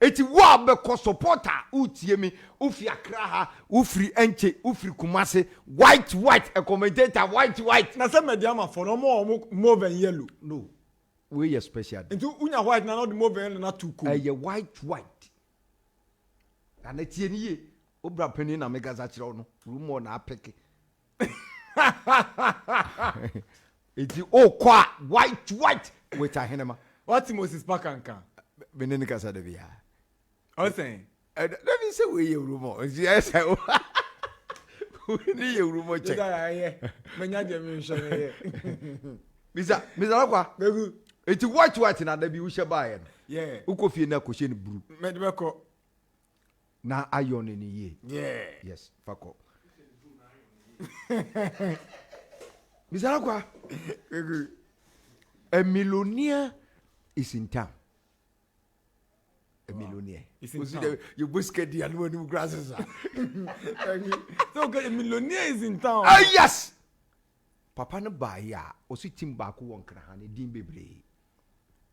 eti wa beko supporter utie mi ufi Accra ha ufri enche ufri Kumase white a commentator white Na say mediama for no more mauve and yellow. no we are special Into unya white na not the mauve and not too cool. ye white and etie ni ye obra penny na mega za kire no rumor na apeke eti kwa white with a henema What Moses Pakanka? benene kasa de bia I was saying. let me say we rumor yes we need a rumor check Menya dem nshon Mr. Darkwa Begu. eti white na da bi wo hye baaye no Yeah. ukofie na kohye ne buru Medbeko. na iron ni ye Yeah. yes fako Mr. Darkwa a millionaire is in town. A millionaire. Is in town. You busket the animal grasses. So okay, a millionaire is in town. Ah yes. Papa no buy ya. Osi team back won kra ne din bebre.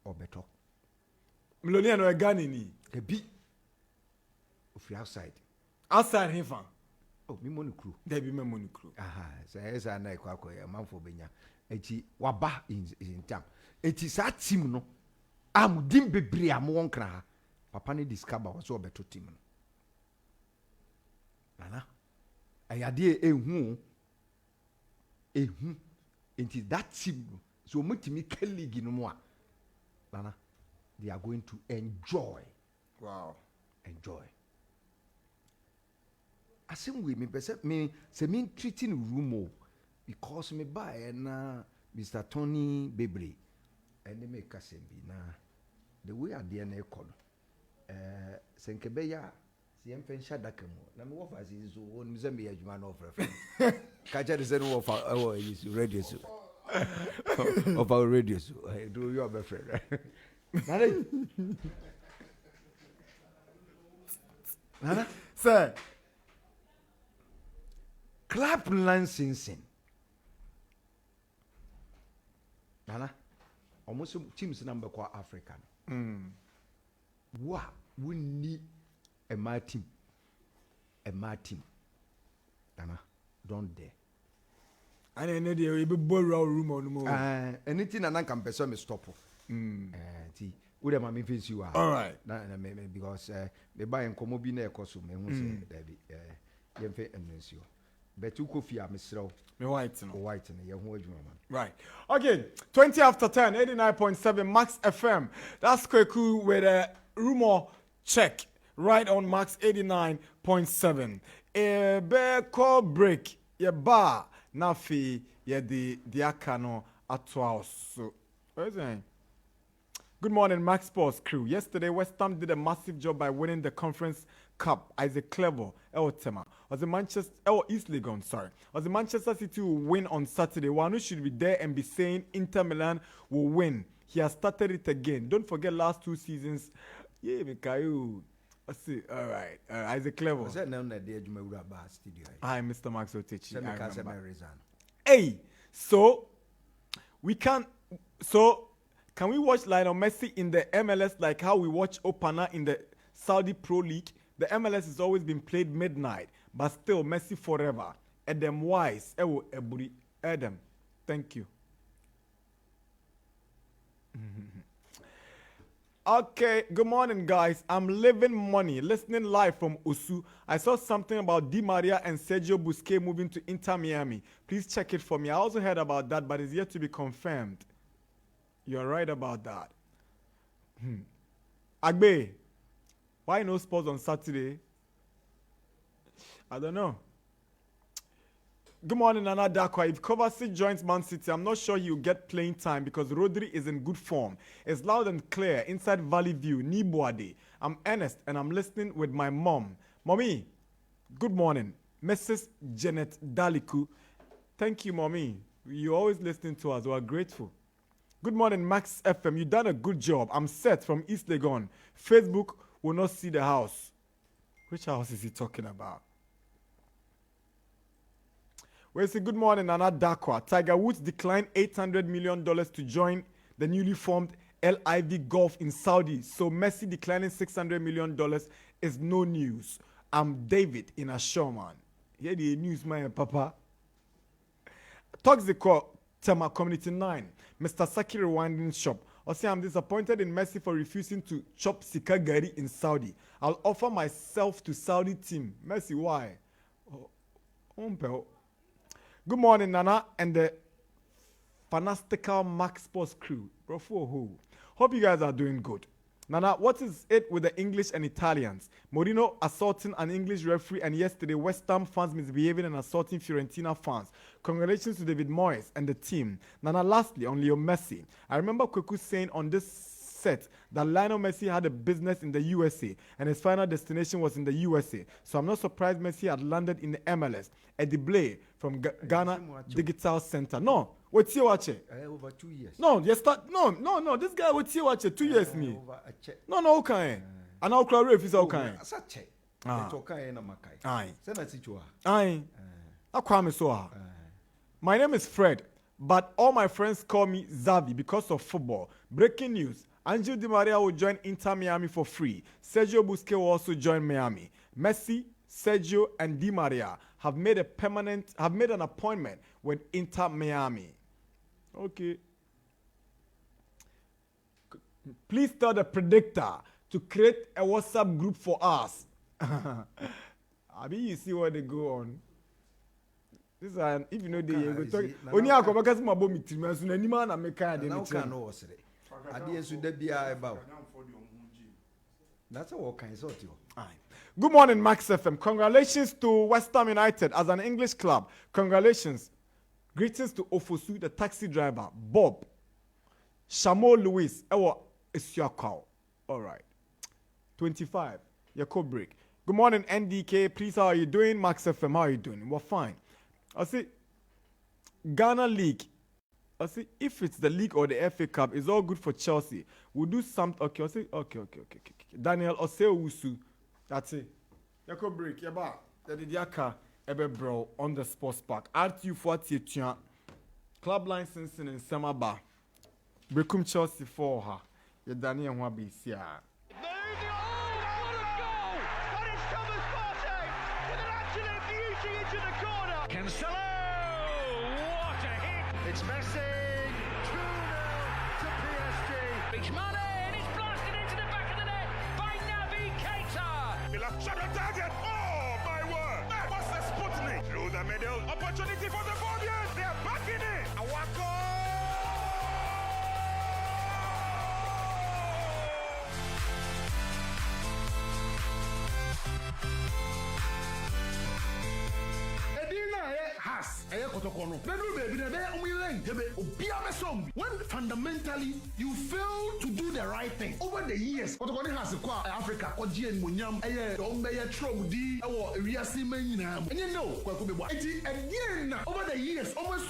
Obeto. Millionaire no a Ghana ni. The be of outside. Outside him fan. Oh, me money crew. There be me money crew. Aha, so esa na kwa ya man for benya. Eti waba in town. Eti sa team no. Am din bebre am won kra. Papa ne discover was obeto team no. Nana. Ayade ehu into that team so mutimi ka league no mo a Nana they are going to enjoy asim we me pese me se me treating room because me buy na Mr. Tony Bebre and me ka se bi na the way ade na ekọ no senkebe ya si emfen shadaka mu na me wo fa si so won me me adwuma na ofre kaja de se no wo fa radio so of our radio so do you have friend Nana Sir, clap licensing Nana almost teams number kwa African wa we need a my team Nana don't dare I know they be borrow room on more. anything and I can person me stop see we dem am face you All right. because me buy nkomo bi na ekoso me hu say that be yem fe enunsi o but you kofi am srew Me white no. white na ye hu adwuma man Right. Okay. 20 after 10, 89.7 Max FM. That's Kweku with a rumor check right on Max 89.7. A bear call break. Ye bar nafi ye the akano atwa so. What is it? Good morning, Max Sports crew. Yesterday, West Ham did a massive job by winning the Conference Cup. Isaac Clever, Tema. Was the East Legon, sorry. Was the Manchester City will win on Saturday. One who should be there and be saying Inter Milan will win. He has started it again. Don't forget last 2 seasons. Yeah, Mikayu. I see. All right. Isaac Clever. was that now na dey adwuma wura ba studio Hi, Mr. Max Otechi. say me I ka say me remember. resign Hey, so we can can we watch Lionel Messi in the MLS like how we watch Opana in the Saudi Pro League? The MLS has always been played midnight, but still Messi forever. Adam Wise, Ewo Eburi, Adam. Thank you. Okay, good morning, guys. I'm living money, listening live from Usu. I saw something about Di Maria and Sergio Busquets moving to Inter Miami. Please check it for me. I also heard about that, but it's yet to be confirmed. You're right about that. Agbe, why no sports on Saturday? I don't know. Good morning, Nana Darkwa. If Kovacic joins Man City, I'm not sure he'll get playing time because Rodri is in good form. It's loud and clear inside Valley View, Nibuade. I'm Ernest and I'm listening with my mom. Mommy, good morning. Mrs. Janet Daliku. Thank you, Mommy. You're always listening to us. We're grateful. Good morning, Max FM. You've done a good job. I'm Seth from East Legon. Facebook will not see the house. Which house is he talking about? Well, say good morning, Nana Darkwa. Tiger Woods declined $800 million to join the newly formed LIV Golf in Saudi. So Messi declining $600 million is no news. I'm David in Ashoman. Here the news, my papa. Toxic Tema Community 9. Mr. Saki Rewinding Shop. I say I'm disappointed in Messi for refusing to chop Sika Gari in Saudi. I'll offer myself to Saudi team. Messi, why? Good morning, Nana and the fantastical Max Sports crew. Hope you guys are doing good. Nana, what is it with the English and Italians? Mourinho assaulting an English referee, and yesterday West Ham fans misbehaving and assaulting Fiorentina fans. Congratulations to David Moyes and the team. Nana, lastly, on Leo Messi. I remember Kweku saying on this set that Lionel Messi had a business in the USA and his final destination was in the USA. So I'm not surprised Messi had landed in the MLS. Eddie Blay from Ghana Digital Center. No. What's your watch? Over 2 years. No, you start. No. This guy what's your watch? 2 years me. No, okay. And I'll cry if it's okay. Such a okay na makai. Aye. Sena sichua. Aye. Akwame so. My name is Fred, but all my friends call me Zavi because of football. Breaking news. Angel Di Maria will join Inter Miami for free. Sergio Busquets will also join Miami. Messi, Sergio, and Di Maria have made an appointment with Inter Miami. Okay. Please tell the predictor to create a WhatsApp group for us. I mean, you see what they go on. This is if you know the you go talk. Only I come because my bomb meeting. So any man I make kind of meeting. That's all kinds of you. Good morning, Max FM. Congratulations to West Ham United as an English club. Congratulations. Greetings to Ofosu, the taxi driver, Bob, Shamo Louis, Ewa Isiakau. All right. 25. Yakubu break. Good morning, NDK. Please, how are you doing? Max FM, how are you doing? We're fine. I see Ghana League. I see if it's the league or the FA Cup, it's all good for Chelsea. We'll do something. Okay, I see. Okay. Daniel Osewusu. That's it. Yakubu break. Yaba. The Diaka Ebe bro on the sports park. RTU 48 Club licensing in Samaba. Brekum Chelsea for her. Ya Daniel Wabi Sia. Cancelo! What a hit! It's Messi! 2-0 to PSG. Reach Mane and it's blasted into the back of the net by Naby Keita. Milan shot on target. Oh my word! What's the Sputnik? Through the middle. Opportunity for the Guardians. They are back in it. Awako! When fundamentally you fail to do the right thing over the years, has Africa or and you know, again over the years, almost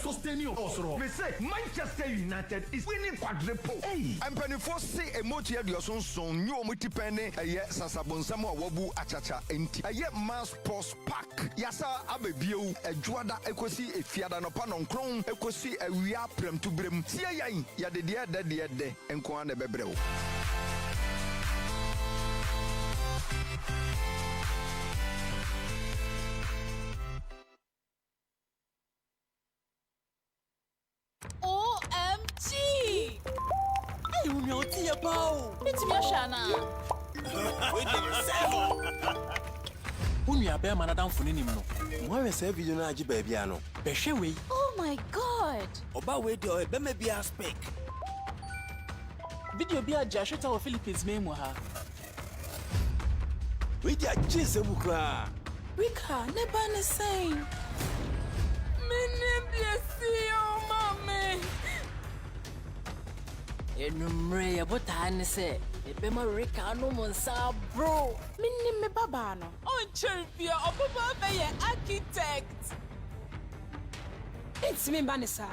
sustaining also. We say Manchester United is winning quadruple. Hey, I'm penny for say a motia your son, you multipenne, a yet Sasabon Samoa Wabu Achacha, and a yet mass post pack. Yasa Abebio, a Juada Ecosi, a Fiada no Panon Cron, Ecosi, a Riaprem to Brim, Sia ya the dear de, and Kwan Bebrel. OMG! Hey, you know, Tia Bow. It's me, Shana. Unya man down for any no. Why is every video na baby ano? Beshewe. Oh my god. Oba we do be me be speak. Video be a Jashota of Philippines memo ha. We dia chise bukra. Rika, never the same. Me bless mommy. Enumre abotane se. Ebema Rika no monsa bro. Me baba no. On champion oboba be architect. It's me banisa.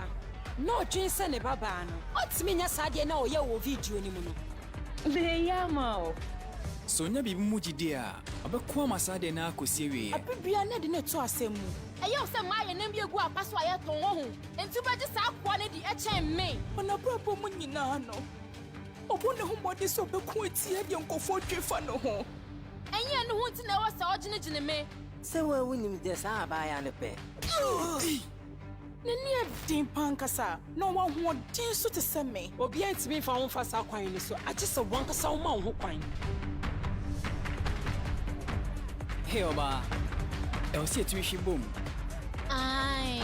No jinse ne baba no. What's me nya sade na oye wo video ni mu no. Me yama o. Sonya bi mu gide a Abekwa masade na akosie we. Abibia na de ne to asemu. Eyo se ma ye na bi egu apaso aye ton wo ho. Enti ba je sa akwa ne di echen me. Ona brabo mu nyina no. Obo ne ho body so beku etie de nkofo twefa no ho. Enye no ho nti na wo se ogyene me. Se we winim de sa ba ya ne pe. Nani adin pankasa no wa ho din so te se me. Obi antimi fa ho fa sa kwan ni so agye se wankasa wo ma ho kwan. Hey oba. Elsie etwi bom. Ai.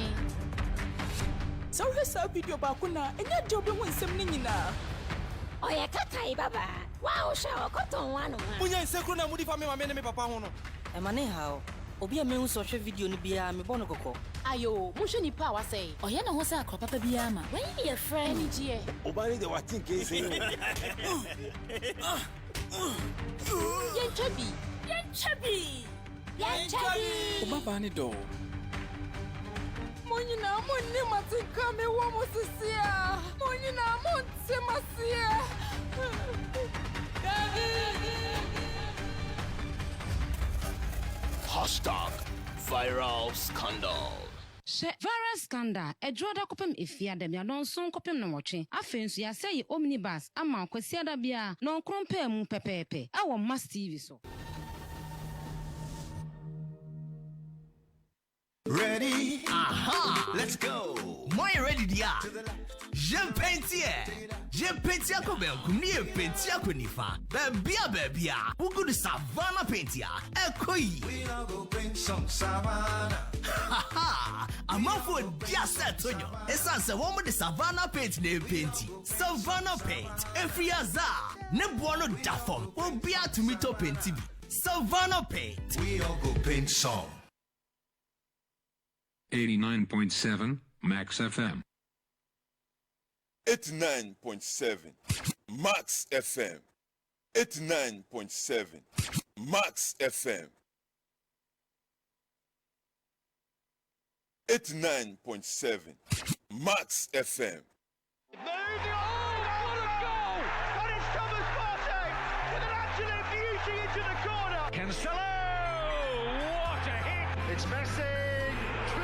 So hesa video ba ko na enya de obi ho nsem ni nyina. Oye kakai baba. Wa o sha okoton wa no. Munya nsekru na mudi fa me mama ne me papa ho no. E ma ne ha o. Obi a me hu so hwe video ni bia me bono kokko. Ayo, mo hwe nipa wa sei. Oye na ho sa akro papa bia ma. When your friend ni gie. Obani de what think is here. Yenchabi. Obaba ni do. Monyina mo ni matinka me wo mo sisia. Monyina mo ntemasia. #viral scandal. Viral scandal. Edroda kopem efiada bia don son kopem na wotwe. Afensu ya say omnibus ama kwasiada bia non krompa mu pepepe. Awo Mass TV so. Ready? Aha! Let's go! My ready dia. Je pentia ko bel kumni pentia ko nifa. Bebia. We go to Savannah pentia. Ekoyi. We now go bring some Savannah. Ha! Amafo dia setonyo. Esanse wo mo de Savannah paint na penti. Savannah paint. Efriaza. Ne bono dafom. Obi atumito penti bi. Savannah paint. We all go paint some. 89.7 Max FM. 89.7 Max FM. 89.7 Max FM. 89.7 Max FM. Moving on! What a goal! But it's Thomas Partey with an absolute beauty into the corner. Cancelo! What a hit! It's Messi! 2-0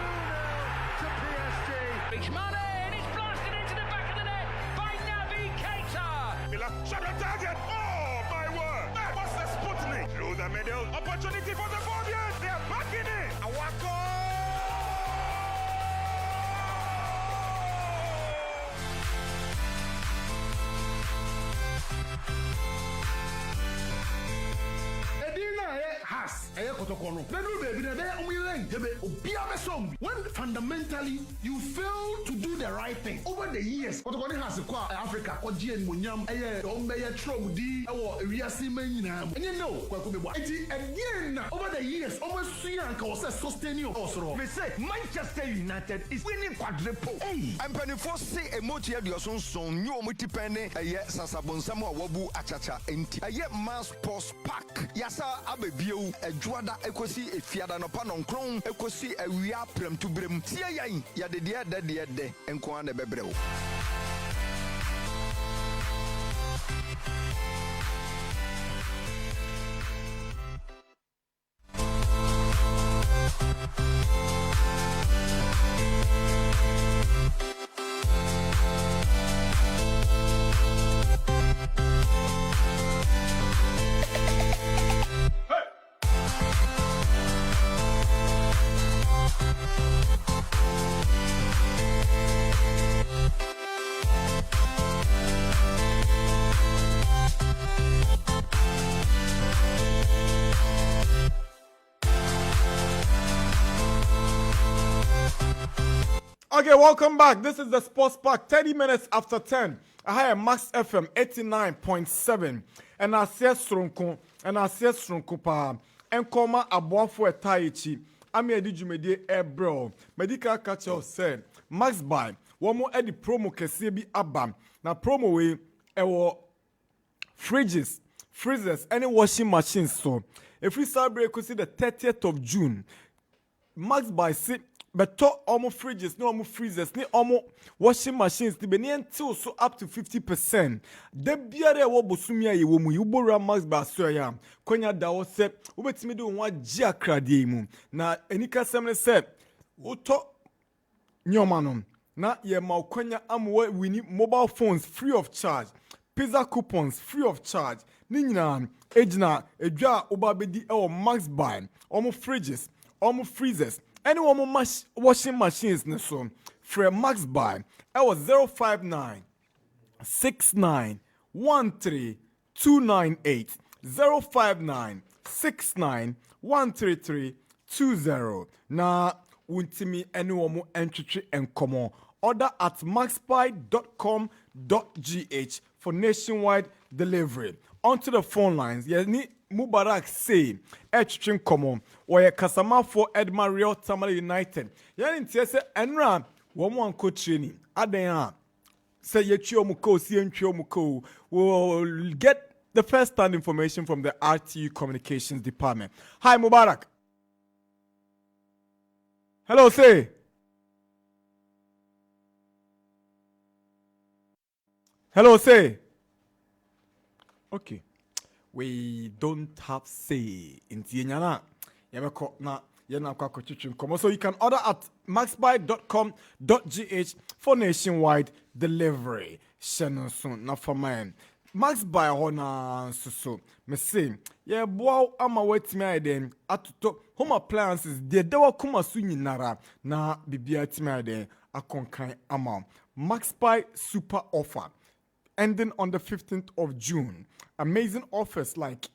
to PSG. It's Mane and it's blasted into the back of the net by Naby Keita. Miller shot on target. Oh my word! Man, what's the Sputnik? Through the middle. Opportunity for the Fabians. They're back in it. Awako! When fundamentally you fail to do the right thing over the years, has Africa, and you know, again over the years, almost sustain you. We say Manchester United is winning quadruple. Hey, I'm penny for say a motia dioson son new multipene a yet Sasabonsamo Wabu Achacha enti a yet mass post pack. Yasa Abebio, a Juada Ecosi, a Fiada no Panon Cron, Ecosi, a Ria Prem to Brim, Tia ya de dia de and Kwan Bebrel. Okay, welcome back. This is the Sports Park, 30 minutes after 10. I have Max FM 89.7. And I say Strunko pa. And koma aboafo etaichi. Ami edi jumedie ebro. Medical catcher said, Max buy. One more edi promo kese bi aba. Na promo we ewo fridges, freezers, any washing machines so. If we celebrate, we see the 30th of June. Max buy beto almost fridges, no almost freezers, ni almost washing machines, the benian till so up to 50%. The biare wo bosumia ye wo mu yubora max basoya. Konya da wo se ubetimi do nwa gia krade mu. Na enika semne se uto nyomanom. Na ye ma konya amwe we need mobile phones free of charge. Pizza coupons free of charge. Ni nyina ejina edwa obabedi e max buy. Almost fridges, almost freezers. Any more washing machines so for max buy I was 059 69 13 298 059 69 133 20. Na untimi any more entry and common order at maxbuy.com.gh for nationwide delivery. Onto the phone lines. Yes, Mubarak say Etchin Common or a Kasama for Edmar Real Tamale United. Yan Tessa Enra, one coach training. Adena say Yechio Muko, Sienchio Muko will get the first hand information from the RTU Communications Department. Hi Mubarak. Hello, say. Hello, say. Okay. We don't have say in Tianyana. Yamako na Yanaka Kochuchun. So you can order at maxbuy.com.gh for nationwide delivery. Shannon soon, not for mine. Maxbuy hona so. Me say, yeah, boy, I'm away to me then. Atuto home appliances. The dewa kuma sunyi nara na bibia to me then. A conkai amount. Maxbuy super offer ending on the 15th of June. Amazing offers like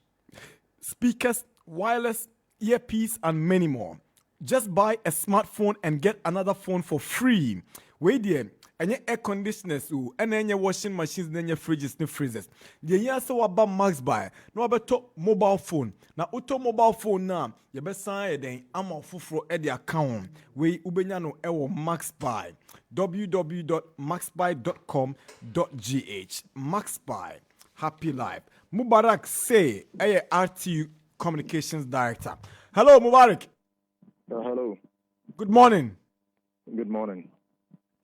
speakers, wireless, earpiece, and many more. Just buy a smartphone and get another phone for free. Wait there. And air conditioners, and then your washing machines, then your fridges, and freezers. The year so about Max buy. No about mobile phone. Now, auto mobile phone now. You best sign then. I'm on for the account. We ubenyano ewo Max buy. www.maxbuy.com.gh. Max buy. Happy life. Mubarak say, RTU Communications Director. Hello, Mubarak. Hello. Good morning. Good morning.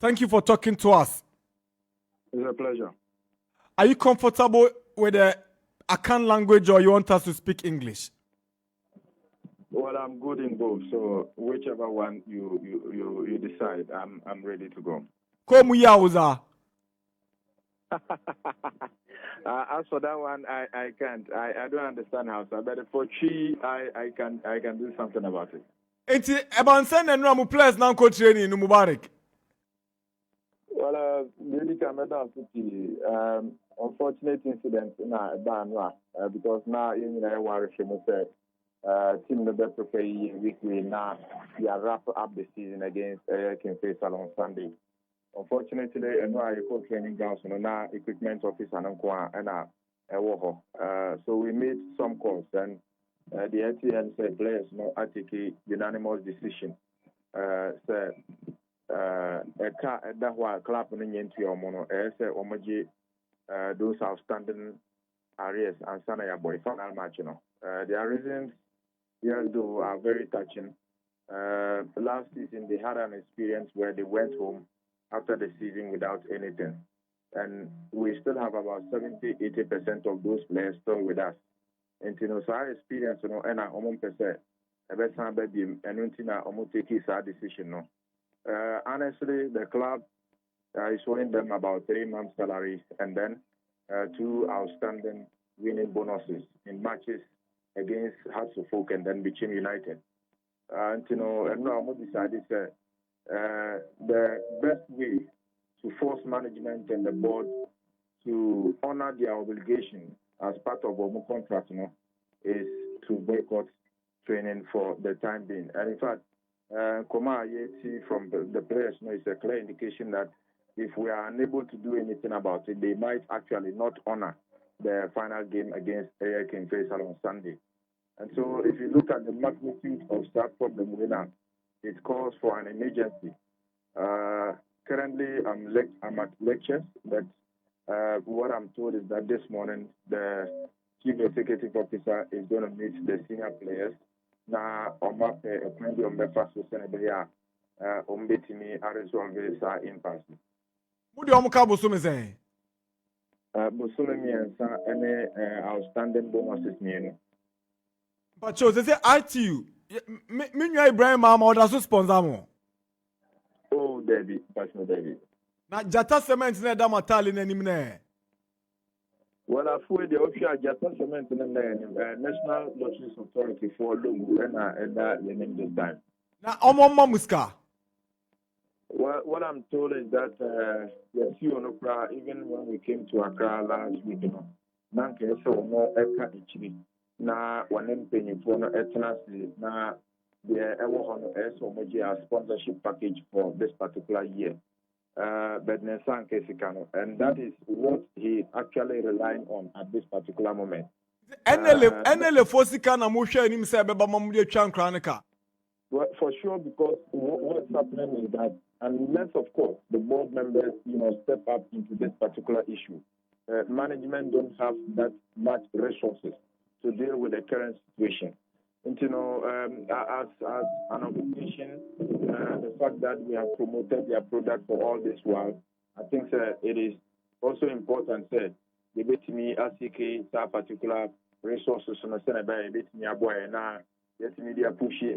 Thank you for talking to us. It's a pleasure. Are you comfortable with the Akan language or you want us to speak English? Well, I'm good in both, so whichever one you decide, I'm ready to go. Como yauza? As for that one, I can't. I don't understand Hausa, but for Chi, I can do something about it. Enti ebansen enra mu players nan ko training no Mubarak. Well, Lady Kameda City, unfortunate incident na Banwa because now you know worry from say team no better play weekly now we are wrap up the season against King Faisal on Sunday. Unfortunately, I call training grounds now equipment office and so we made some calls and the ATN said players no take a unanimous decision. Said that while club into your mono those outstanding areas and Sanaya boy final match, you know. Their reasons yes though are very touching. Last season they had an experience where they went home after the season without anything. And we still have about 70-80% of those players still with us. And you know, so our experience, you know, and our own percent, every time baby, and until I almost take his decision, no. Honestly, the club is owing them about 3 months' salaries and then 2 outstanding winning bonuses in matches against Hearts of Oak and then Bichim United. And you know, and now I'm decided the best way to force management and the board to honor their obligation as part of our contract, you know, is to boycott training for the time being. And in fact, Koma Yeti from the players, you know, is a clear indication that if we are unable to do anything about it, they might actually not honor the final game against King Faisal on Sunday. And so if you look at the magnitude of that problem winner, it calls for an emergency. Currently, I'm at lectures, but what I'm told is that this morning the chief executive officer is going to meet the senior players. Now, on my plenty of breakfast with Senegal, umbetimi resolve sa impasse. Mudi omuka bosume say. Bosume miensa any outstanding bonuses mienu. But chose say ITU. Me nwa Ibrahim Mama order so sponsor mo. Oh, David, personal David. Na Jata Cement na da matali na nim na. Well, I feel the official Jata Cement na National Lottery Authority for Lungu and that the name this time. Na omo muska. Well, what I'm told is that the CEO even when we came to Accra last week, you know, Nanke so no eka ichiri na wanem penny for no eternity na the ever hono so much sponsorship package for this particular year. But Nesanke Sikano, and that is what he actually relying on at this particular moment. NL Fosika na musha ni msebe ba mamude chankraneka. Well, for sure, because what's happening is that unless, of course, the board members, step up into this particular issue, management don't have that much resources to deal with the current situation. And, as an organization, the fact that we have promoted their product for all this while, I think it is also important that the BTMI ACK that particular resources on the Senate by BTMI Aboy now let media push it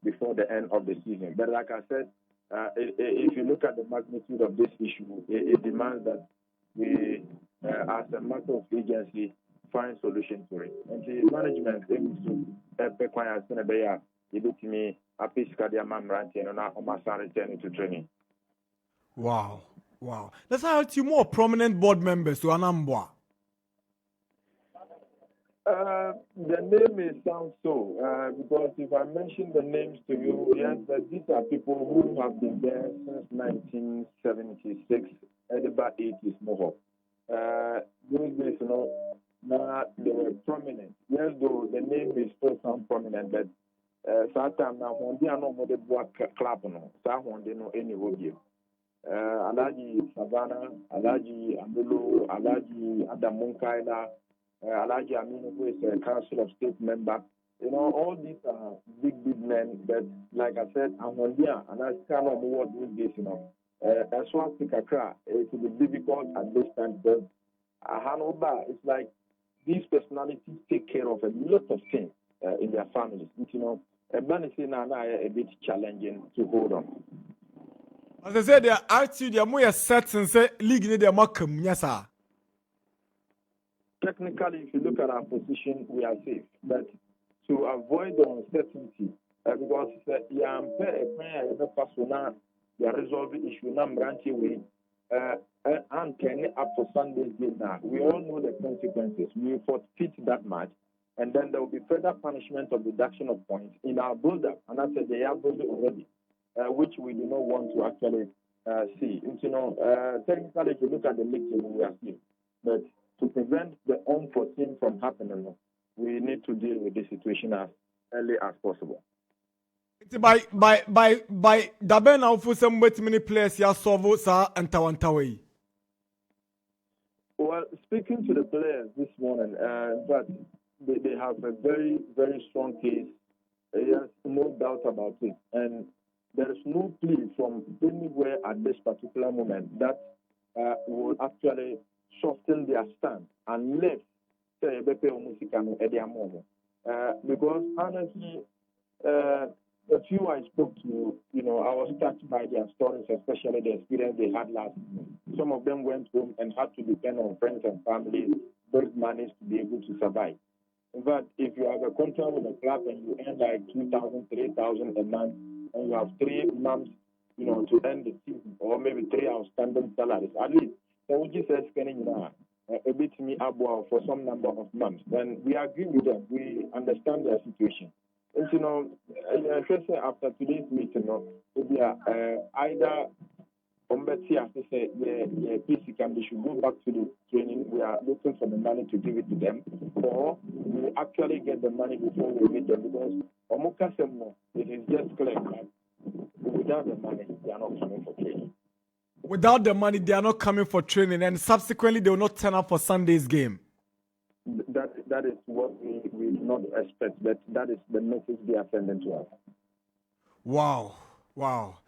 before the end of the season. But like I said, if you look at the magnitude of this issue, it demands that we, as a matter of agency, find solution to it. And the management aims to require Senebeya, Ibitimi, Apiska, the Mamranti, and Omasa returning to training. Wow. Let's have two more prominent board members to Anambwa. The name may sound so, because if I mention the names to you, yes, that these are people who have been there since 1976, at about 80s more. Those days, now they were prominent. Yes, though the name is still sound prominent, but sometimes now when they are not more the work club, when they know any review. Alaji Savannah, Alaji Amulu, Alaji Adam Munkaila, Alaji Aminu, who is a Council of State member. All these are big men, but like I said, I'm on there, and I kind of what doing this, as well as Kakra, it will be difficult at this time, but Hanover, it's like these personalities take care of a lot of things in their families. A man is a bit challenging to hold on. As I said, they are actually they are more set and say league in the Markham, yes, sir. Technically, if you look at our position, we are safe. But to avoid the uncertainty, because you are a person you are resolving issue number and turn up for Sunday's game now. We all know the consequences. We forfeit that match, and then there will be further punishment of reduction of points in our build-up. And I said they are building already, which we do not want to actually see. And, technically, if you look at the league table, we are safe. But to prevent the unforeseen from happening, we need to deal with this situation as early as possible. By Daben now for some many players ya solve sa and Tawantaway. Well, speaking to the players this morning, but they have a very, very strong case. There's no doubt about it. And there is no plea from anywhere at this particular moment that will actually soften their stand unless say because honestly, the few I spoke to, I was touched by their stories, especially the experience they had last year. Some of them went home and had to depend on friends and family, those monies to be able to survive. But if you have a contract with a club and you earn like 2,000, 3,000 a month, and you have 3 months, to end the season, or maybe 3 outstanding salaries, at least, so we just spending a bit me up for some number of months. Then we agree with them. We understand their situation. And especially after today's meeting, we are either they should go back to the training. We are looking for the money to give it to them, or we actually get the money before we meet them, because it is just clear that without the money, they are not coming for training. Without the money, they are not coming for training, and subsequently, they will not turn up for Sunday's game. That is what we do not expect, but that is the message they are sending to us. Wow. Wow.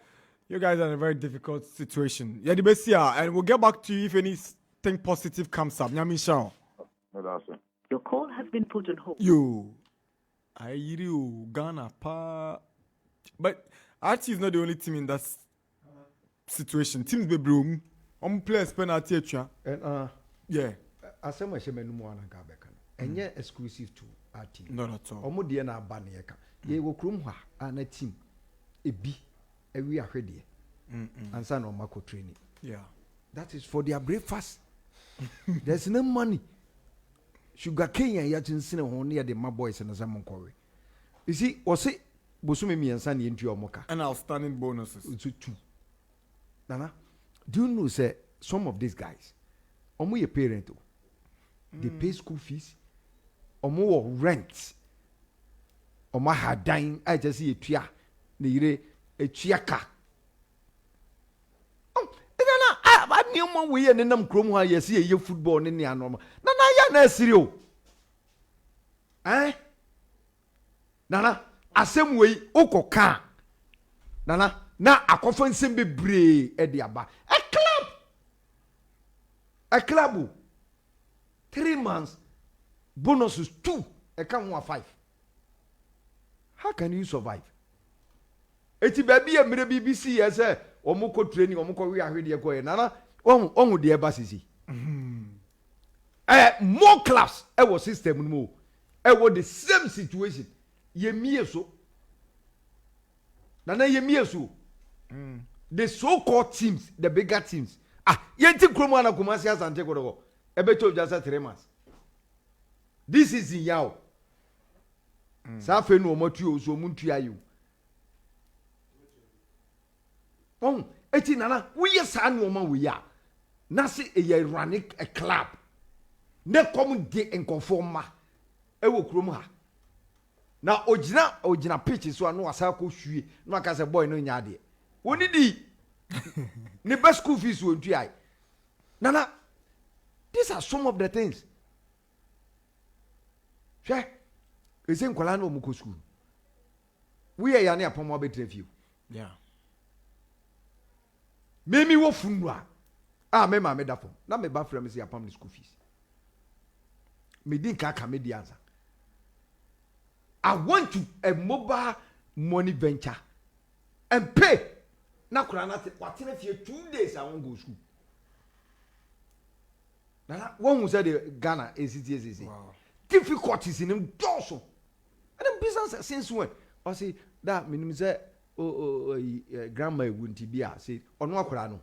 You guys are in a very difficult situation. Yeah, the best here, and we'll get back to you if anything positive comes up. Nyamisha. Your call has been put on hold. Yo. I hear you, Ghana, pa. But RT is not the only team in that situation. Teams be broom. Players penalty and yeah. As much as many more than Gabeka. And yet exclusive to our team. Not at all. Omodia na Baniaka. Ye will crum and a team. A B. A we are ready. And son of Marco training. Yeah. That is for their breakfast. There's no money. Sugar cane and yatin sin on near the my boys and Zaman Corey. You see, or say Bosumi and Sunny into your mocha. And outstanding bonuses. To two. Nana, do you know, say, some of these guys, omo your parent, they pay school fees, omo rent, omo had dying, I just see a tria, near a chiaka. I knew my way and then I'm chrome you see your football in the normal. Nana, ya serio. Eh? Nana, a same way, oko ka. Nana, na a conference be brave at the aba. A club. 3 months. Bonuses 2. A come 1 5. How can you survive? Eti baby a mere BBC as a omoko training omoko we are ready go nana on the embassy. More clubs our system no. Was the same situation. Ye me so. Nana ye me so. The so-called teams, the bigger teams. Yenti kromo na Kumasi asante ko. Ebeto just 3 months. This is in yaw. Sa fe no omotu so muntu ayu. Eti nana we yes anu oma we ya. Na se e running a club. Ne come de enconforma. E wo kromo ha. Na ogina pitch so anu asa ko hwie. No aka se boy no nya de. Woni di ne best school fees won tu ai. Nana, these are some of the things. Sure. Is in Kolano Muko school. We are yani upon my better view. Yeah. Mimi wo funwa. Me ma me da fo. Na me ba fra me say upon the school fees. Me din ka me di answer. I want to a mobile money venture and pay. Na kura na te watena fie 2 days I won't go school. Nana, one who said Ghana is wow. Difficulties in him also. And then business since when? I say that means grandma wouldn't be say on one crano.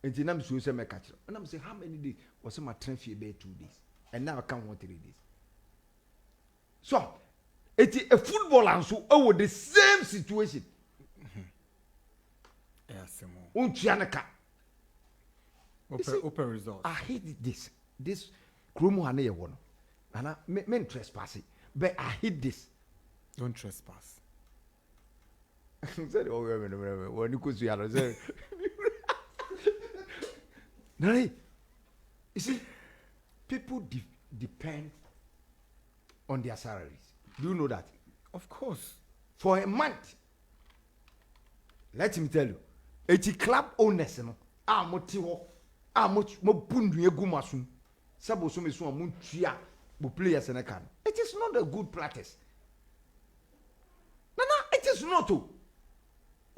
And then I'm so say my catcher. And I'm saying how many days was my train fee be 2 days. And now I can't want 3 days. So it's a football and so over the same situation. Yes, Unchianaka. Open results. I hate this. This Chromo Hane one. And I men trespassing. But I hate this. Don't trespass. Said, oh, when you could see how say. Nani, you see, people depend on their salaries. Do you know that? Of course. For a month, let me tell you, it's club owners, no. Motivo. Mo bundu egu masum. Sabo so me so amun tua bo players na kan. It is not a good practice. Nana, it is not.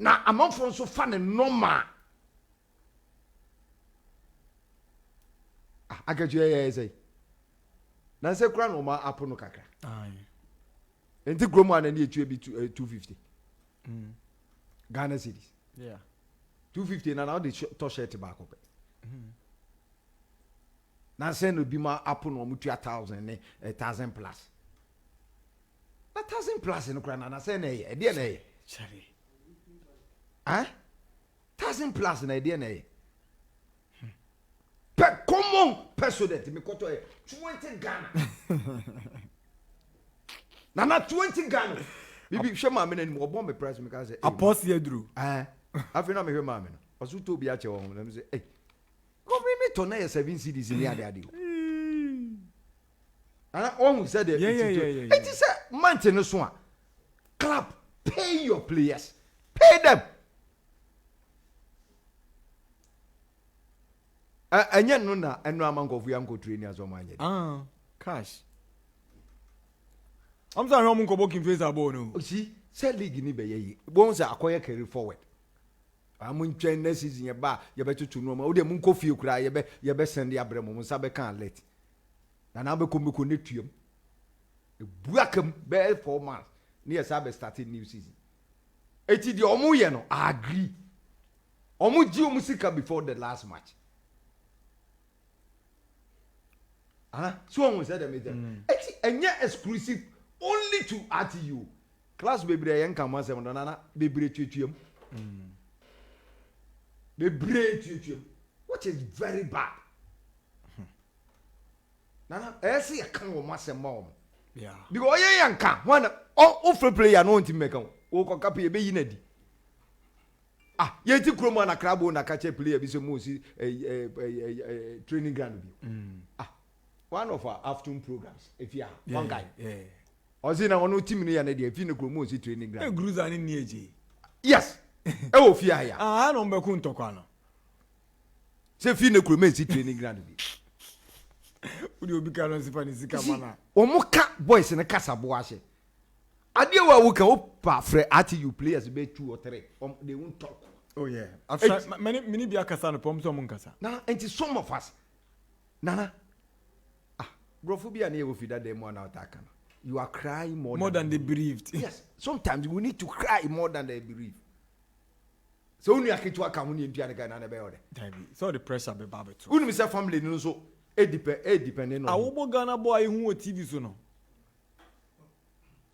Na amafo so fa ne normal. Agaju say. Na say kra no ma apono kakra. Enti gromo an na etu bi 250. Ghana cedis. Yeah. 250 na now the touch shirt back up. Now send be my apple no mutu 1,000 plus. 1,000 plus in Ukraine na say na e dey na e. Chari. 1,000 plus na e dey na e. Per common person that me koto 20 Ghana. Na 20 Ghana. Bibi hwe ma me na mo bomb price me ka say. Apos ye duru. Afi na me hwe ma me no. Osu to bi a che wo ho na me say, "Hey, go bring me to na 7 cedis in here ade." And one who said it is a mountain so club pay your players. Pay Pay them. And yet, no, and no amount of young trainers on my cash. I'm sorry, I'm going to face a bono. See, say league in Ibe, once I acquire carry forward. I'm in train next season, your bar, you better to know my Munko feel cry, you better send the Abramo, Sabe can't let. And I'll become a connectium. Welcome, bear 4 months. Near Sabe starting new season. It's the Omuyano, I agree. Omuji Musika before the last match. So on said a major. And yet exclusive only to RTU. Class baby, I can't once and Nana, baby, tutum. Baby, tutum. Which is very bad. Nana, I see a can of mass and mom. Yeah. Because I young can one offer player no to make a walk up a baby in yet you come on a crab on a catch a player, be so moosey a training ground. One of our afternoon programs, if you are one guy. Yeah. Or is it a one team in the if you know training ground? Gruza in Nieji. Yes. Oh, Fia. I don't know Kuntokano. Say, Fino Crumesi training ground. Would you be carrying Sikamana? Or more cat boys in a casa boise. I dear what we can hope for at you players be 2 or 3. They won't talk. Oh, yeah. I've tried many Biakasan Pomso Munkasa. Now, and it's some of us. Nana. Brophobia never feed that them 1 hour. You are crying more than they bereaved. Yes, sometimes we need to cry more than they bereave. So only I can to account in Piana and about it. So the pressure be Babby too. Only Mr. Family no so depending on. I will Ghana boy who TV soon.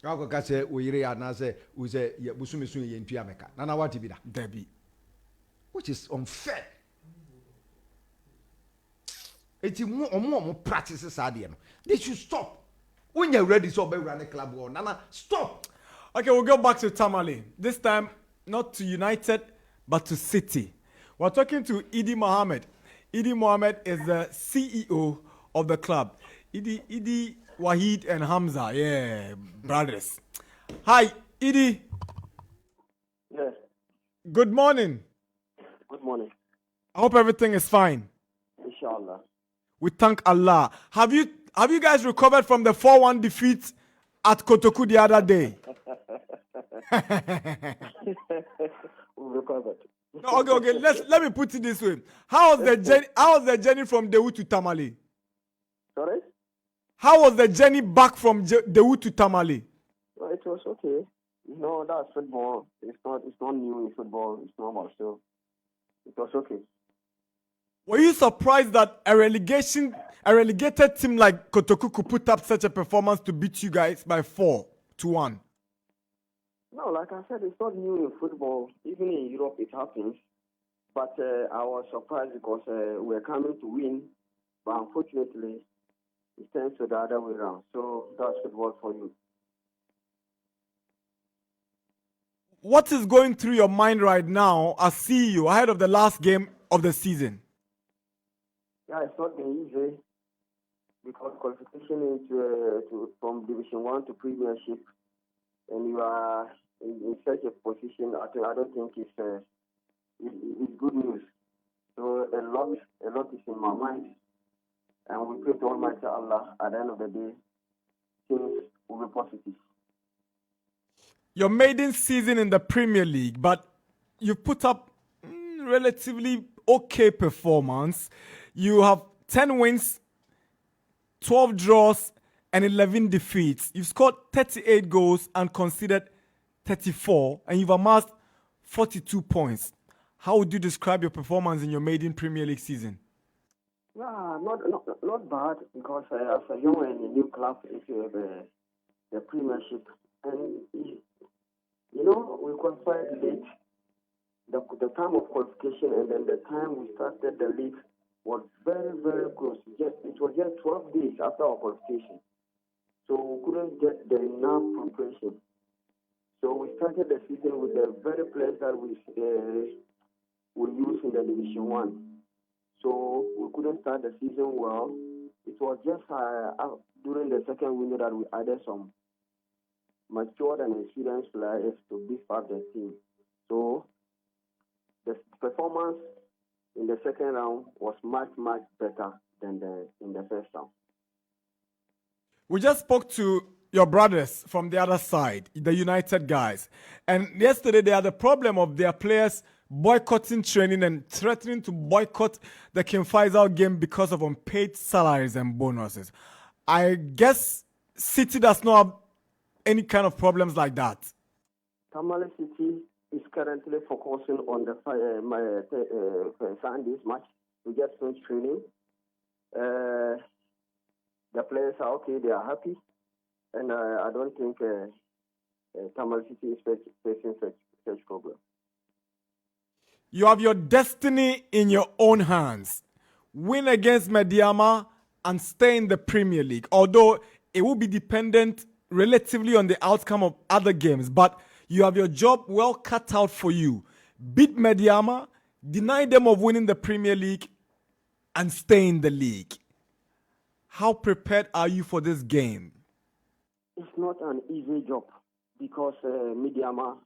I can say we say we say Busumi soon in Piameka. Nana what to be that? Debbie. Which is unfair. It's more practices are there. They should stop. When you're ready, so be run a club or Nana, stop. Okay, we'll go back to Tamale. This time, not to United, but to City. We're talking to Idi Mohammed. Idi Mohammed is the CEO of the club. Idi, Wahid, and Hamza. Yeah, brothers. Hi, Idi. Yes. Good morning. Good morning. I hope everything is fine. Inshallah. We thank Allah. Have you guys recovered from the 4-1 defeat at Kotoku the other day? We recovered. Okay. Let me put it this way. How was the journey from Dewu to Tamale? Sorry? How was the journey back from Dewu to Tamale? Well, it was okay. You know, that's football. It's not new in football. It's normal. So it was okay. Were you surprised that a relegated team like Kotoku could put up such a performance to beat you guys by 4-1? No, like I said, it's not new in football. Even in Europe, it happens. But I was surprised because we're coming to win. But unfortunately, it tends to the other way around. So that's football for you. What is going through your mind right now as CEO ahead of the last game of the season? Yeah, it's not been easy because qualification from Division 1 to Premiership, and you are in such a position. I don't think it's good news. So a lot is in my mind, and we pray to Almighty Allah. At the end of the day, things will be positive. Your maiden season in the Premier League, but you put up relatively okay performance. You have 10 wins, 12 draws, and 11 defeats. You've scored 38 goals and conceded 34, and you've amassed 42 points. How would you describe your performance in your maiden Premier League season? Yeah, not bad, because as a young and a new club into the Premiership, and you know, we qualified late. The time of qualification and then the time we started the league was very, very close. It was just 12 days after our qualification. So we couldn't get the enough preparation. So we started the season with the very players that we used in the Division 1. So we couldn't start the season well. It was just during the second window that we added some matured and experienced players to beef up the team. So the performance in the second round was much better than in the first round. We just spoke to your brothers from the other side, the United guys. And yesterday they had the problem of their players boycotting training and threatening to boycott the King Faisal game because of unpaid salaries and bonuses. I guess City does not have any kind of problems like that. Tamale City is currently focusing on the Sunday's match to get some training. The players are okay, they are happy. And I don't think Tamale City is facing such problem. You have your destiny in your own hands. Win against Mediama and stay in the Premier League. Although it will be dependent relatively on the outcome of other games. But you have your job well cut out for you. Beat Mediama, deny them of winning the Premier League, and stay in the league. How prepared are you for this game? It's not an easy job because Mediama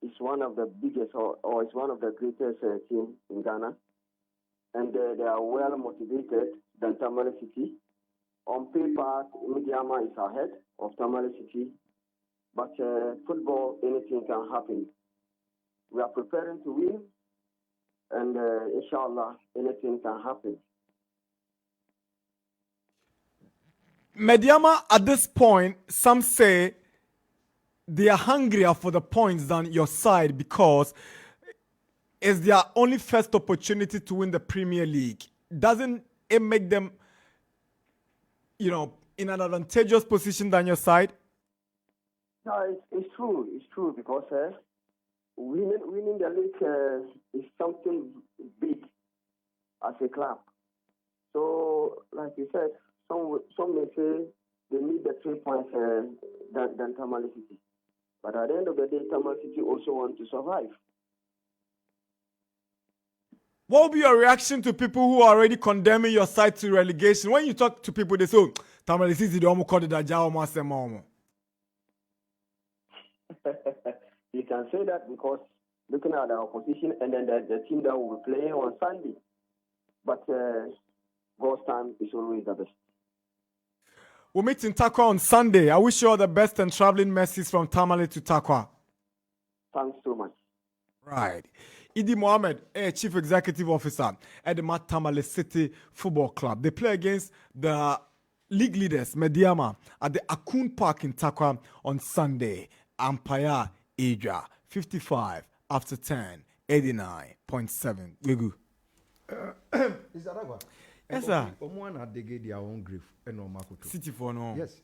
is one of the biggest or is one of the greatest teams in Ghana. And they are well motivated than Tamale City. On paper, Mediama is ahead of Tamale City. But football, anything can happen. We are preparing to win. And inshallah, anything can happen. Mediama, at this point, some say they are hungrier for the points than your side because it's their only first opportunity to win the Premier League. Doesn't it make them, in an advantageous position than your side? No, it's true. It's true because winning the league is something big as a club. So, like you said, some may say they need the 3 points than Tamale City. But at the end of the day, Tamale City also want to survive. What will be your reaction to people who are already condemning your side to relegation? When you talk to people, they say, oh, Tamale City, they almost called it a Jao. You can say that because looking at the opposition and then the team that will be playing on Sunday. But God's time is always the best. We'll meet in Takwa on Sunday. I wish you all the best and traveling mercies from Tamale to Takwa. Thanks so much. Right. Idi Mohammed, Chief Executive Officer at the Tamale City Football Club. They play against the league leaders, Mediama, at the Akun Park in Takwa on Sunday. Ampaya Asia, 55 after 10, 89.7. Gugu. Is that right? Yes, sir. Someone had dig their own grave and no makuto. City for no. Yes,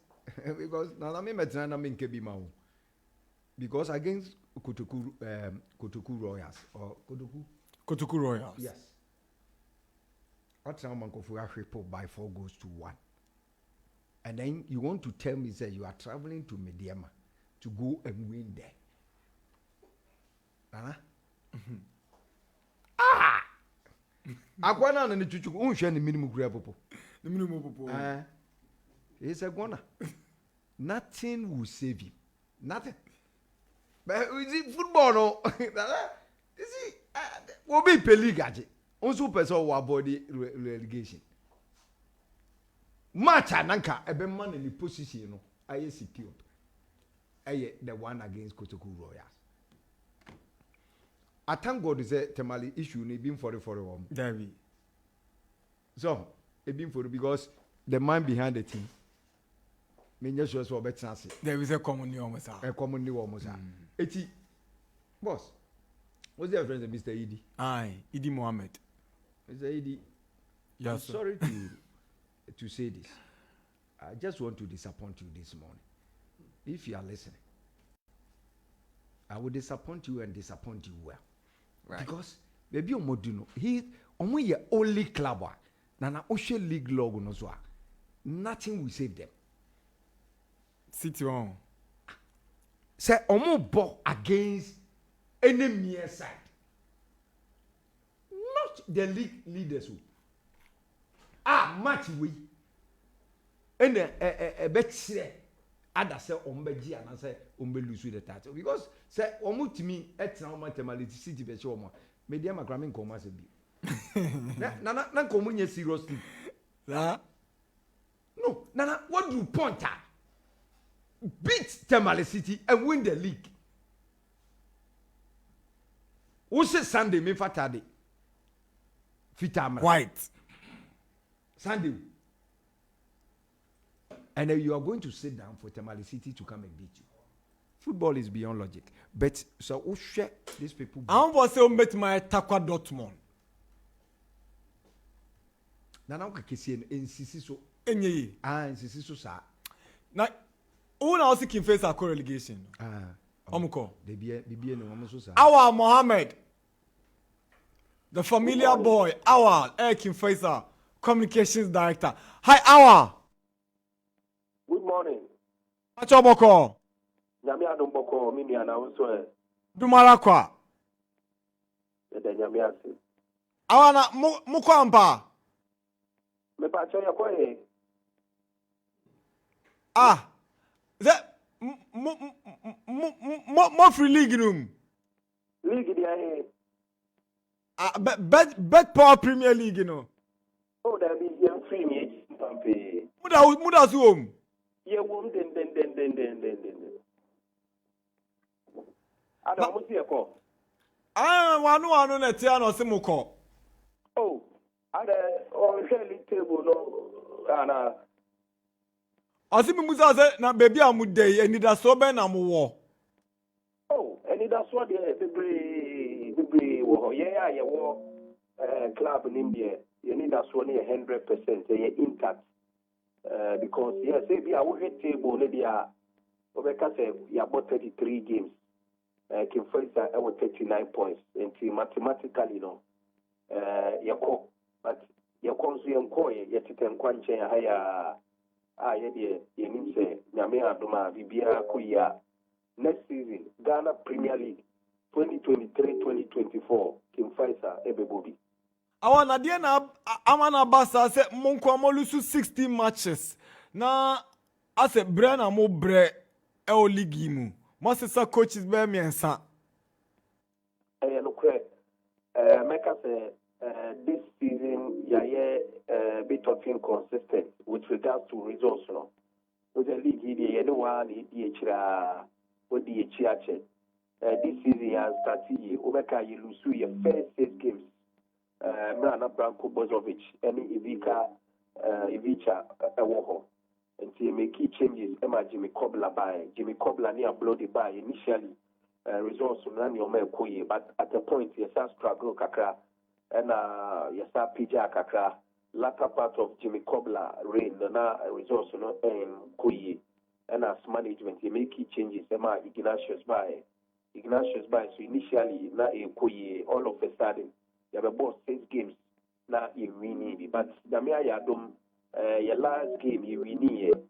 because now I mean metrana mean kebi mau. Because against Kotoku Royals or Kotoku Royals. Yes. What's now Mankofu report by 4 goals to 1. And then you want to tell me that you are traveling to Mediama to go and win there. Huh? Ah! Akwana na chuchu unhwe ne minimum kura popo. The minimum popo. It's a gonna. Nothing will save him. Nothing. But is it football no? Is it will be peligaji. Also person wa body relegation. Match ananka ebe man in the position no. Aye secure. Aye the one against Kotoku Royals. I thank God is a Tamale issue ni been for one. David. So, it been for because the man behind the team. Me just was for better chance. There is a common new almost. A common new almost. Eti, boss. What's your friend, Mr. Idi? Aye, Idi Mohammed. Mr. Idi, yes, I'm sir. sorry to say this. I just want to disappoint you this morning. If you are listening, I will disappoint you and disappoint you well. Right. Because baby Omoduno, he only only club na Ocean League logo no so. Nothing will save them. City on. Say omo ball against enemy side. Not the league leaders. Match we. And a bet Ada say ombeji and say lose the title because say omutimi etina mathematicity be show mo media makrame nkoma se bi na nkomu nye seriously no nana what do Ponta beat Tamale City and win the league who say Sunday me Saturday Fitamara White Sunday. And then you are going to sit down for Tamale City to come and beat you. Football is beyond logic. But so who share these people? I want to say bet my Takwa Dortmund. Nana ukakisi insisi so enye insisi so sa. Na who also can face a relegation. Omuko. They be no omo so sa. Our Mohammed. The familiar boy, our Air face communications director. Hi, our. Good morning. Achoboko. Nyame adomboko mini anawuso e. Dumarakwa. Ede nyame ase. Awana mukwamba. Me pa choya Quaye. The mo free league room. League dia Bet Power Premier League you know. Oh, there be free me pampe. Muda home. Ye wom den. Ada mo tie ko. Wanu na tia no se mo ko. Oh, ada on league table no ana. Asimi musa se na baby amude eni da so be na mo wo. Oh, eni da so de bebre wo ye wo club in India. You need that one 100% intact. Because yes, if you are at table, maybe you about 33 games. Kim Fraser, 39 points. And mathematically, you know, but you consume Quaye, yet you can quench a higher. You mean say, Yamea Duma, Vibia Kuya. Next season, Ghana Premier League 2023-2024, Kim Fraser, Ebebobi. Awana dia na amana basa se monko amolusu 60 matches na ase bre na mo bre e o league mu mo se sa coaches be miensa look make us this season a bit of inconsistent with regards to results no with the league here no one e chira what the chiache this season has started obeka you lose your first 6 games. Nana Branko Bozovic, any Ivica Ewoho, and he make key changes. Emma Jimmy Cobbler by Jimmy Cobbler near bloody by initially results from Nani Ome Quaye, but at the point, yes, I struggle Kakra and yes, I Pija Kakra, latter part of Jimmy Cobbler reign, Nana results from Quaye, and as management, he make key changes. Emma Ignatius by, so initially, na Quaye, all of a sudden. You have about 6 games now you win but Namia Yadum your last game you win you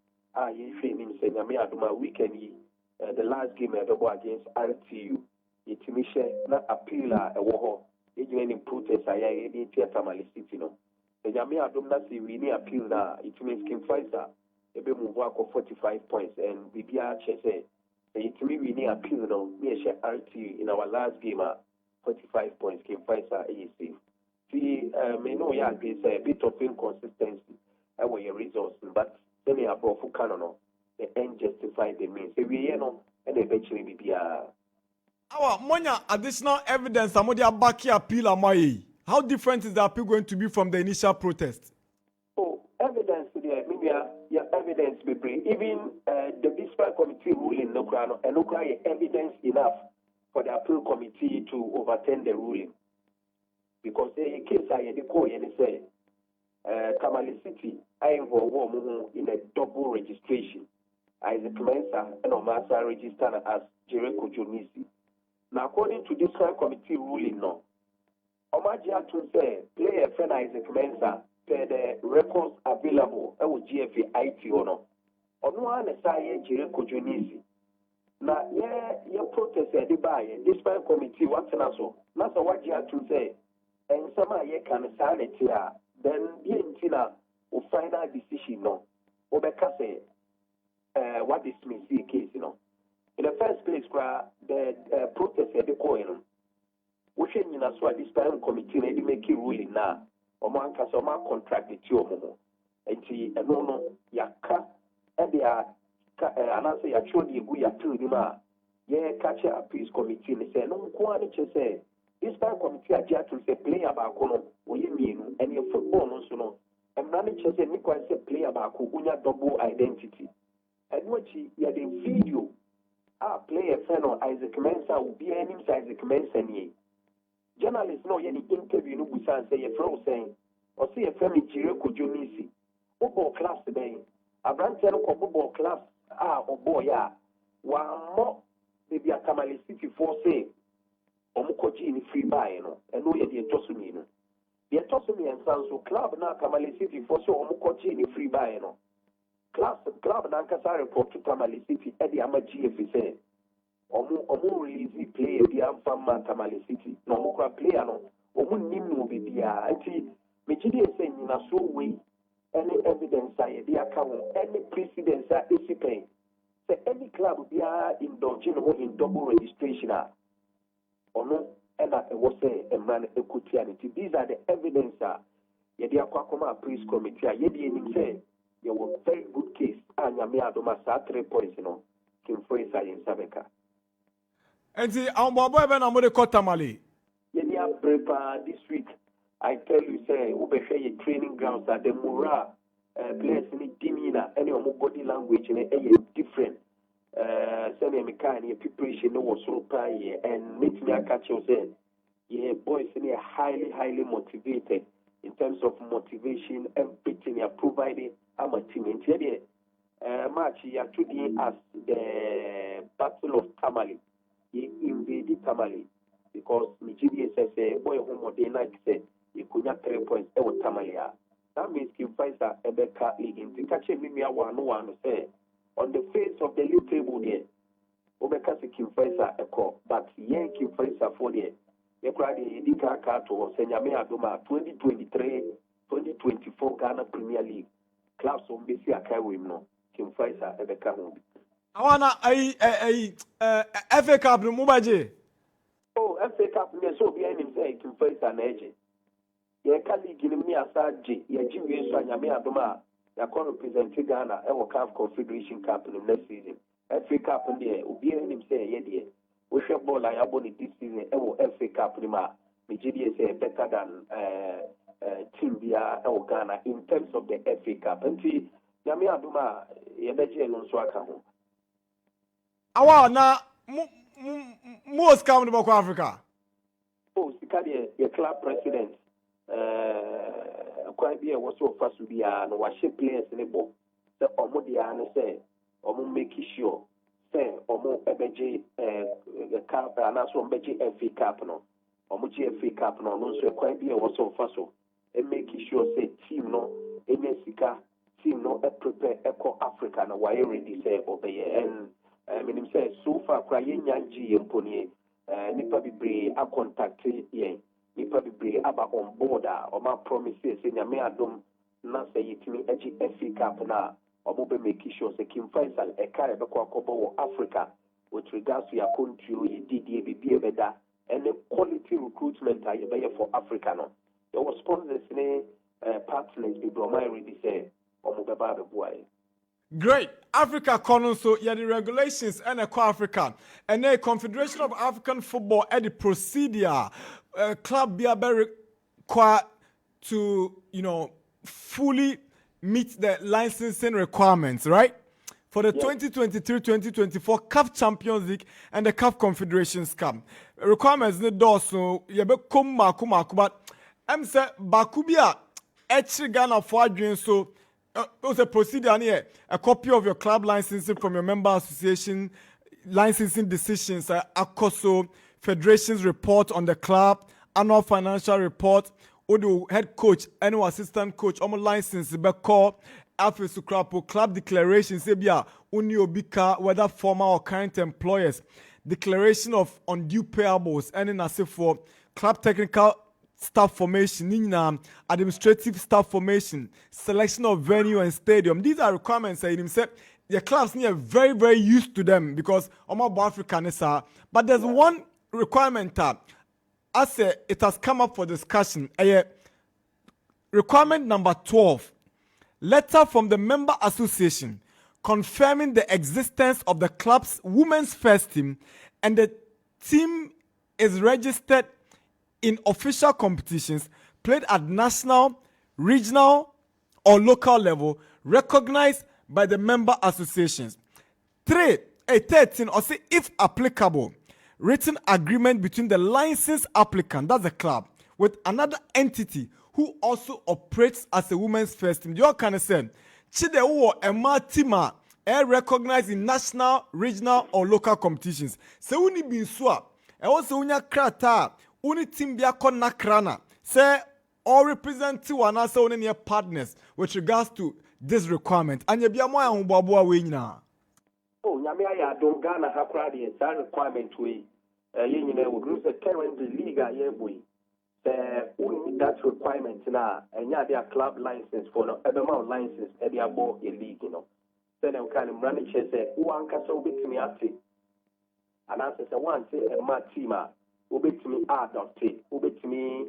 training say Namia Yadum weekend the last game I double against RTU it mission not appeal a war in protest I Tamale City no the Namia Yadum not see win appeal now it means Kim Pfizer a bit move work of 45 points and BBR say it win appeal no near RTU in our last game 45 points came Pfizer AEC. See, may know yeah, there's a bit of inconsistency with your results, but then you have brought for canon, the end justify the means. If we know, and eventually be our monya additional evidence, some of the back appeal amai. How different is the appeal going to be from the initial protest? Oh, evidence there, maybe your evidence be bring. Even the Bismarck committee ruling no crown and no cry evidence enough for the appeal committee to overturn the ruling. Because in case I had the Quaye and say, Tamale City, I involve in a double registration. Isaac Mensa and Omasa registered as Jericho Jonisi. Now, according to this committee ruling, no. Omajia to say, player friend Isaac Mensa, per the records available, with GFA IT or no. On one side, Jericho Jonisi. Now, yeah, protest the buy this committee, what's an also? That's what you have to say. And some can sign it here. Then the final decision, no. Obeka say, what dismiss the case, you know. In the first place, the protest at the coin, which in as well this time committee they make it ruling now. Oman Kasoma contract the two and see a no yaka and they are and I say actually we are two dima. Yeah, catch a peace committee and say no one say this time committee are just to say play about kono we mean and your football no no and manager say Nico say play about unya double identity. And what you had a video play a friend on Isaac Mensa will be any Isaac Mensa ye. Journalists know any interview no we say a friend saying or see a family Jiro Kujonisi. Football class today. A brand football class or boy one more maybe a Tamale City for say Omukoji in free buy no and no yet the Tosumi no. The Tosumi and Sanso club now Tamale City for so Omukoji in free buy no. Club Nankasa report to Tamale City at the Amaji FSA. Omu release player the Amfama Tamale City. No Mukra player no. Omu Nimu Bibia. Anti Mejidi saying in a so way any evidence I the account, any precedence I is say any club be indulging in double registration or no and that was a man equity. These are the evidence Yedi Aquacoma Priest Committee, Yedi say you were very good case and Yamia Doma 3 points, you know, Kim Fraser in Sabeka. And the Amboy Ben Amode Kotamali. Yedi prepare this week. I tell you, say, we share training grounds at the morale, players in demeanor, any of body language, and a different. Semi mechanic preparation was so high, and make me catch you say, yeah, boys, are highly motivated in terms of motivation, everything you are providing. I'm a team in Teddy. Match you today as the Battle of Tamale. You invaded Tamale because Nigeria says, boy, home day night said. You could not 3 points ever Tamalia. That means Kim Pfizer Ebeka League in catching me one say on the face of the league table there. Obeka Kim Pfizer Echo, but Yen Kim Pfizer for there. You cried the Edika Kato, Senyame Adoma 2023-2024 Ghana Premier League. Clubs on BC Akawim no. Kim Pfizer Ebeka home. I wanna FA Cup no Mubaje. Oh, FA Cup me so behind him say Kim Pfizer na eje. Ye kali gilimi asaje ye jiwe so anyame adoma ya kon represent Ghana e wo CAF Confederation Cup no next season. FA Cup there obi enim say ye there. We share ball ya body this season e wo FA Cup ni ma Nigeria say better than team bia e wo Ghana in terms of the FA Cup. Nti nyame adoma ye beje no so aka ho. Awa na most come to Boko Africa. Oh, sikadi ye club president Quaye was so fast to be no was players in the ball. The Omodia say, Omo make sure, say, Omo EBJ Cup and also BJ FA Cup no, Omoji FA Cup no, so Quaye was so fast and make sure say team no, Emesika team no, prepare Eco Africa no, why already say obey and meaning say so far Quaye Nyanji and Pony, Nipa Bibre a contact ye. Nipa Bibre aba on board or my promises in Yame Adom na say yitimi eji FA Cup na or be make sure say Kim Faisal e carry back Kobo Africa with regards to your country DDB better and the quality recruitment I be for Africa no. There was sponsors ne partners be Bromai already say or mo beba be boy. Great. Africa Conon, so yeah, the regulations and a Africa and a Confederation of African Football at the procedure club be very required to, you know, fully meet the licensing requirements, right? For the 2023-2024 CAF Champions League and the CAF Confederations Cup. Requirements the door so you be come but I'm say Bakubia actually Ghana for doing so. There's a procedure here. A copy of your club licensing from your member association, licensing decisions, ACOSO, federation's report on the club, annual financial report, or the head coach, annual assistant coach, license, call, club declarations, whether former or current employers, declaration of undue payables, and as for club technical staff formation, administrative staff formation, selection of venue and stadium. These are requirements that himself the clubs are very, very used to them because Omar African is but there's one requirement I say it has come up for discussion. Requirement number 12. Letter from the member association confirming the existence of the club's women's first team and the team is registered in official competitions played at national, regional, or local level recognized by the member associations. 13, or say if applicable, written agreement between the license applicant, that's the club, with another entity who also operates as a women's first team. You can say, Chide Uwo Emma Tima recognized in national, regional, or local competitions. So uni bin swap. Also unya krata uni team biako nakrana. Say all represent one also on your partners with regards to this requirement. And you be a more humble way now. Oh, Yamia don't Ghana have that requirement we. You know, we lose the current league boy. Only that requirement now, and yeah, their club license for no amount license, and they are more a league, you know. Then I'm kind of running chess, one castle bit to me at it. And as I say, one say a mad team, obey to me, adopted, obey to me,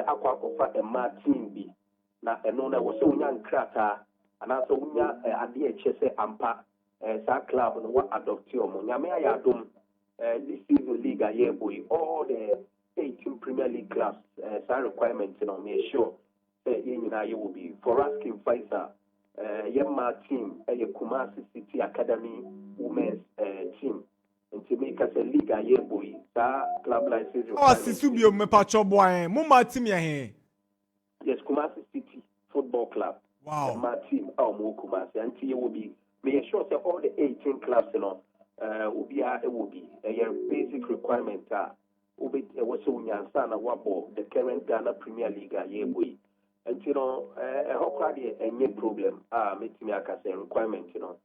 aqua a mad team be. Now, and no, there was so young crater, and also idea chess ampa, sa club, and what adopt your Yamia dum, this season league a year boy, all the 18 Premier League clubs, some requirements, you know, make sure that you will be. For asking Pfizer, Yemma team, a Kumasi City Academy women's team, and to make us a league a year boy, club license. Oh, Sisubio, me pacho boy, Mumma team here. Yes, Kumasi City Football Club. Wow. My team, Mo Kumasi, and you will be. Make sure that all the 18 clubs, you know, will be a basic requirement. The current Ghana Premier League and you know, any problem. Make me a requirement, you know,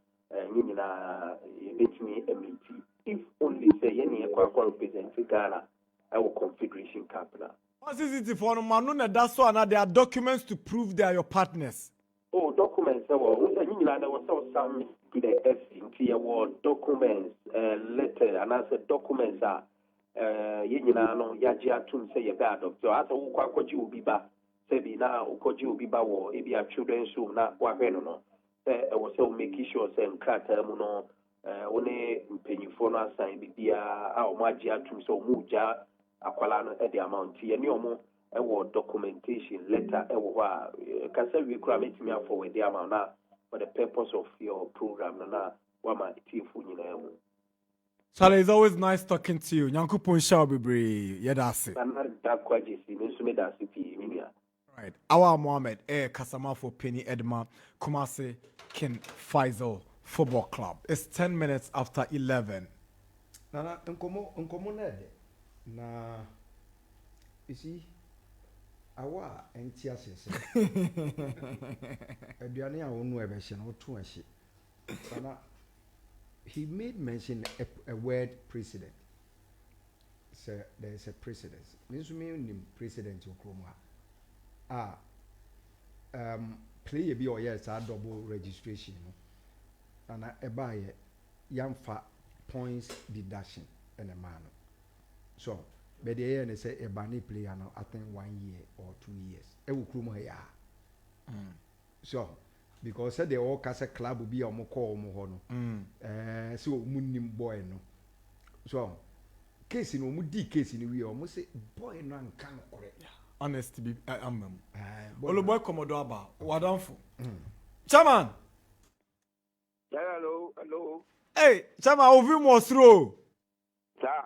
if only say any represent Ghana, our confederation capital. What is it for Manuna? That's why there are documents to prove they are your partners. Oh, documents. There was some to the S into documents, letter, and as documents are. No Yajia Tun say a bad doctor. As a Kwaji will be back, Sebi now, Koji will be back, or if you have children soon, not Waveno. I was so making sure some crater, only penny for us, and be our Majia Tun so Muja, Aqualano at the amount, and no more. Our documentation letter, can say we cram it me up for the amount now for the purpose of your program. Now, what my team for you. Charlie, it's always nice talking to you. Yakubu shall be brave. Yeah, that's it. Nana Darkwa Gyasi, right. Our Mohammed, Kasama for Penny Edma, Kumasi, King Faisal Football Club. It's 10 minutes after 11. Nana, unkomo nede. Na, you see, awa entiase se. Eduane a wonu ebehye na otu ahye. Nana, he made mention a word precedent. So there is a precedent. Means me precedent Oklahoma. Play a be or yes, a double registration. And a buy young fat points deduction and a man. So, but the end say a bunny player now, I think 1 year or 2 years. Oklahoma, yeah. So, because they all cast a club will be a moko mohono. So munim boy no. So case in mudi case in we almost say boy no can correct. Honest to be Olo boy Commodore Aba. Wadanfo. Chairman. Yeah, hello. Hey, Chairman, ovi mo sro. Sir.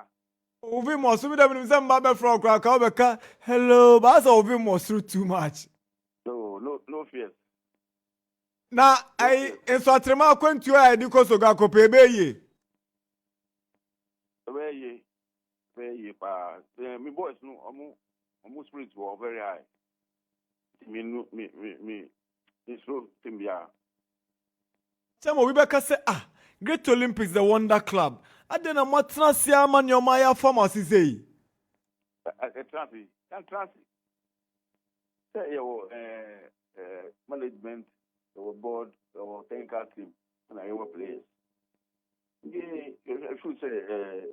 Ovi mo so me dem say mba from Krakau. Hello, but ovi mo sro too much. No fear. Na ai enso atrema akwantu a edi koso ga kope beye pa me boys no omo spirits were very high me slow timbia Chamo we be ka say Great Olympics the Wonder Club adena matna sia man your maya pharmacy say transi say your management our board, our technical team, and I were players. I should say,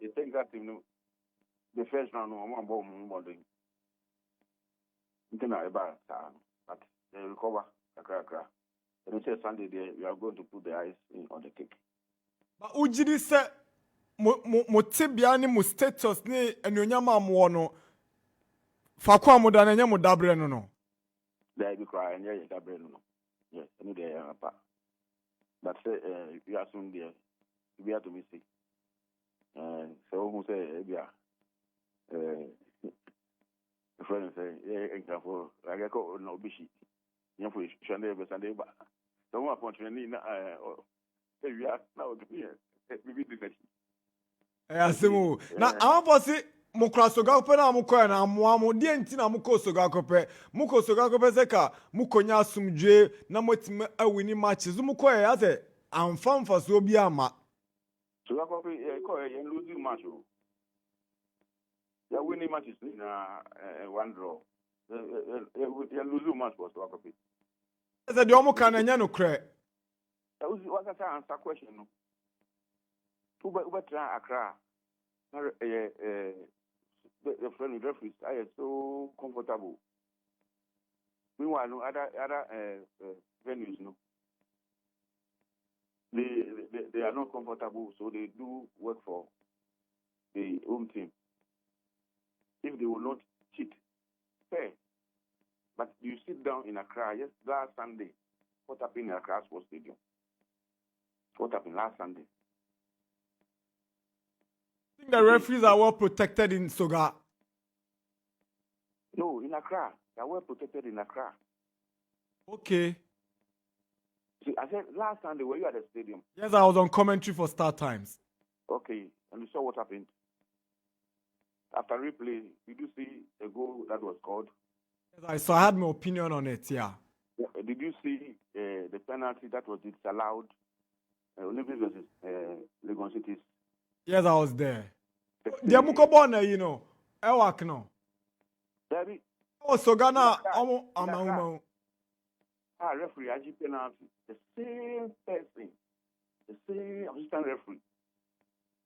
it takes that team, the first round, one bomb, one thing. You can have but they recover a cracker. And say Sunday, we are going to put the ice on the cake. But Ujidi said, Motibiani, mo status, ne, and your yama mono. Fakwa modana nyamo dabre no. They be crying, yeah, dabre no. Yes, I know they are apart. But say, you are soon there. We have to miss it. So who say, yeah, the friend say, yeah, for I get called no bishi. You for Sunday, but Sunday, but don't want to need we are now to be here. We be the Asimu. Na ambosi mukra soga kope na muko na amoamo die nti na muko soga kope. Muko soga kope seka mukonya asumdwe na motime awini matches. Muko ya say amfamfa so bi ama. So I copy a losing match. They are winning matches in one draw. They are losing match was to copy. Say the omo kan anya no kre. That was what I answer question. Uber try Accra. The friend with referees are so comfortable. Meanwhile, no other venues, no. They are not comfortable, so they do work for the home team. If they will not cheat, fair. But you sit down in Accra, yes, last Sunday, what happened in Accra Sports Stadium? What happened last Sunday? I think the referees are well protected in Soga. No, in Accra. They are well protected in Accra. Okay. See, I said last Sunday, were you at the stadium? Yes, I was on commentary for Star Times. Okay, and you saw what happened? After replay, did you see a goal that was scored? Yes, I saw. I had my opinion on it, yeah. Did you see the penalty that was disallowed? Olympics versus Legon Cities? Yes, I was there. The Mukobona, you know. I work now. Daddy. Oh, so Ghana, referee, IG penalty. The same person. The same assistant referee.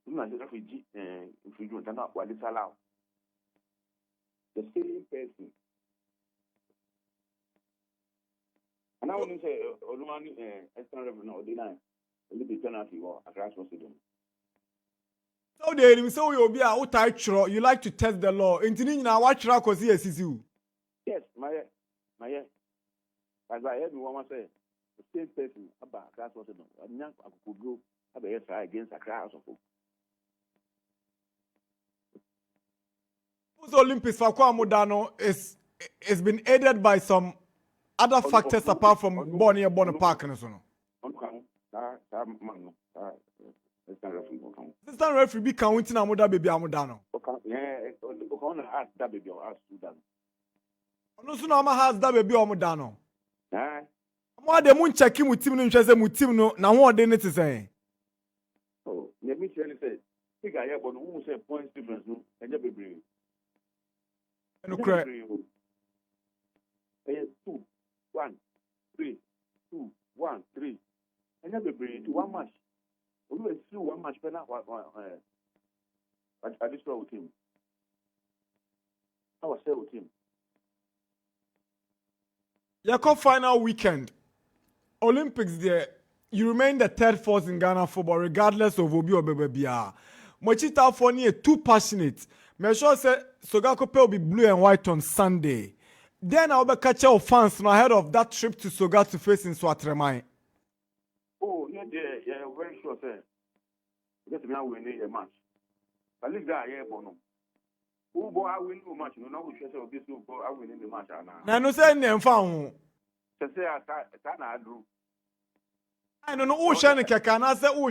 Even as the referee, if you don't know what is allowed. The same person. And I wouldn't say, Olumani, assistant referee, no, deny. A little bit penalty or a crash was it. So they so you be out tight. You like to test the law. Intini na watch ra kosi esisu. Yes, my. As I heard one say, the same person about class was no. Anya could go against a class of. Those Olympics for Kwamudano is been aided by some other factors apart from Bonnie Park and so on. Assistant referee be counting amuda baby amudano. Ask that baby or ask Sudan. No sooner has that baby amudano. More the moon checking with team no chese mu team no na ho de ne te say. Oh, let me tell you say, think I hear but who say points difference no, enje bebre. No correct. 2 1 3 2 1 3. Enje bebre to one match. Always through one match penalty. I just saw with him. I was there with him. Your final weekend, Olympics there, you remain the third force in Ghana football regardless of Obi or Bebebia. Mochita Foni too passionate. Me sure say Sogakope will be blue and white on Sunday. Then I'll be catch your fans now ahead of that trip to Soga to face in Swatremai. Oh, yeah, very sure, sir. Because we are winning a match. At least that, yeah, Bono. Who boy, I win a match. No, no, we should say this will go. I win the match. Now, no, say, name found. Say, I drew. I don't know who Shani can I say, who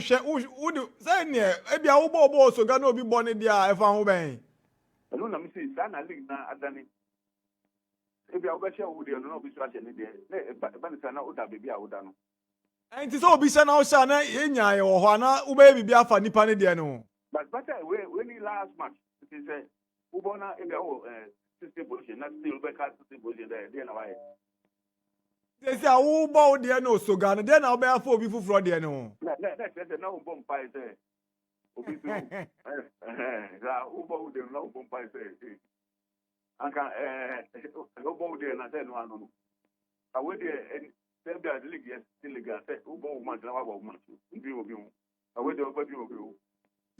do say, near, maybe I will bo so Gano be born in there if I'm obeying. I don't know, Mrs. Sana Link now, Adani. If you are better, would you not be stretching it? But it's not that baby, I would know. And it's all be sent out, Shana, in ya or Hana, who baby be a funny panny, dear no. But when he last match, it is a Ubona in the system position, not still back at system position there, then away. They say who bow there no so Ghana. Then I'll be a for before fraud there no. That's no bomb pie say. Obi so. Who bow there no bomb pie say. Anka who bow there na say no ano. I wait there and say the league yes still league say who bow man na wa man. Obi obi. I wait there obi obi.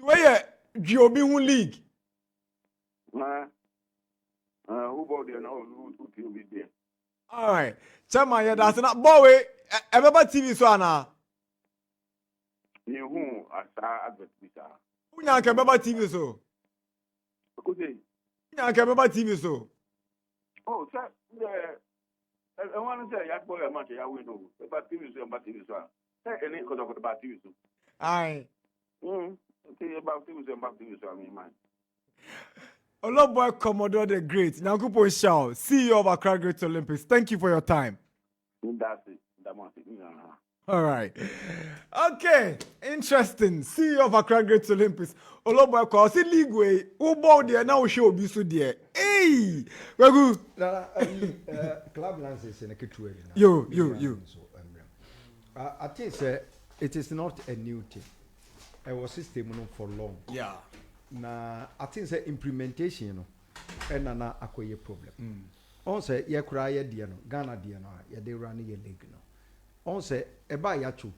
Where you Obi who league? Who bow there now who be there. All right. Chama ya that's not boy. Everybody TV so ana. You who asa advert bisa. Who nyanka everybody TV so? Because nyanka everybody TV so. Oh, sir, I want to say I boy a match I win no. But TV so. Say any cause of the bad TV so. Aye. Okay, about TV so I mean man. Hello, boy, Commodore the Great. Nyankupo Shao, CEO of Accra Great Olympics. Thank you for your time. That's it. All right. Okay. Interesting. CEO of Accra Great Olympics. Hello, boy, cause it league way. Who bought there now? Show be so there. Hey, we're good. Club lances in a kitchen. You. I think it is not a new thing. It was system for long. Yeah. Na I think the implementation no na akoye problem. On say ye kura ye die no Ghana die no ye dey run ye league no. On say eba ya chu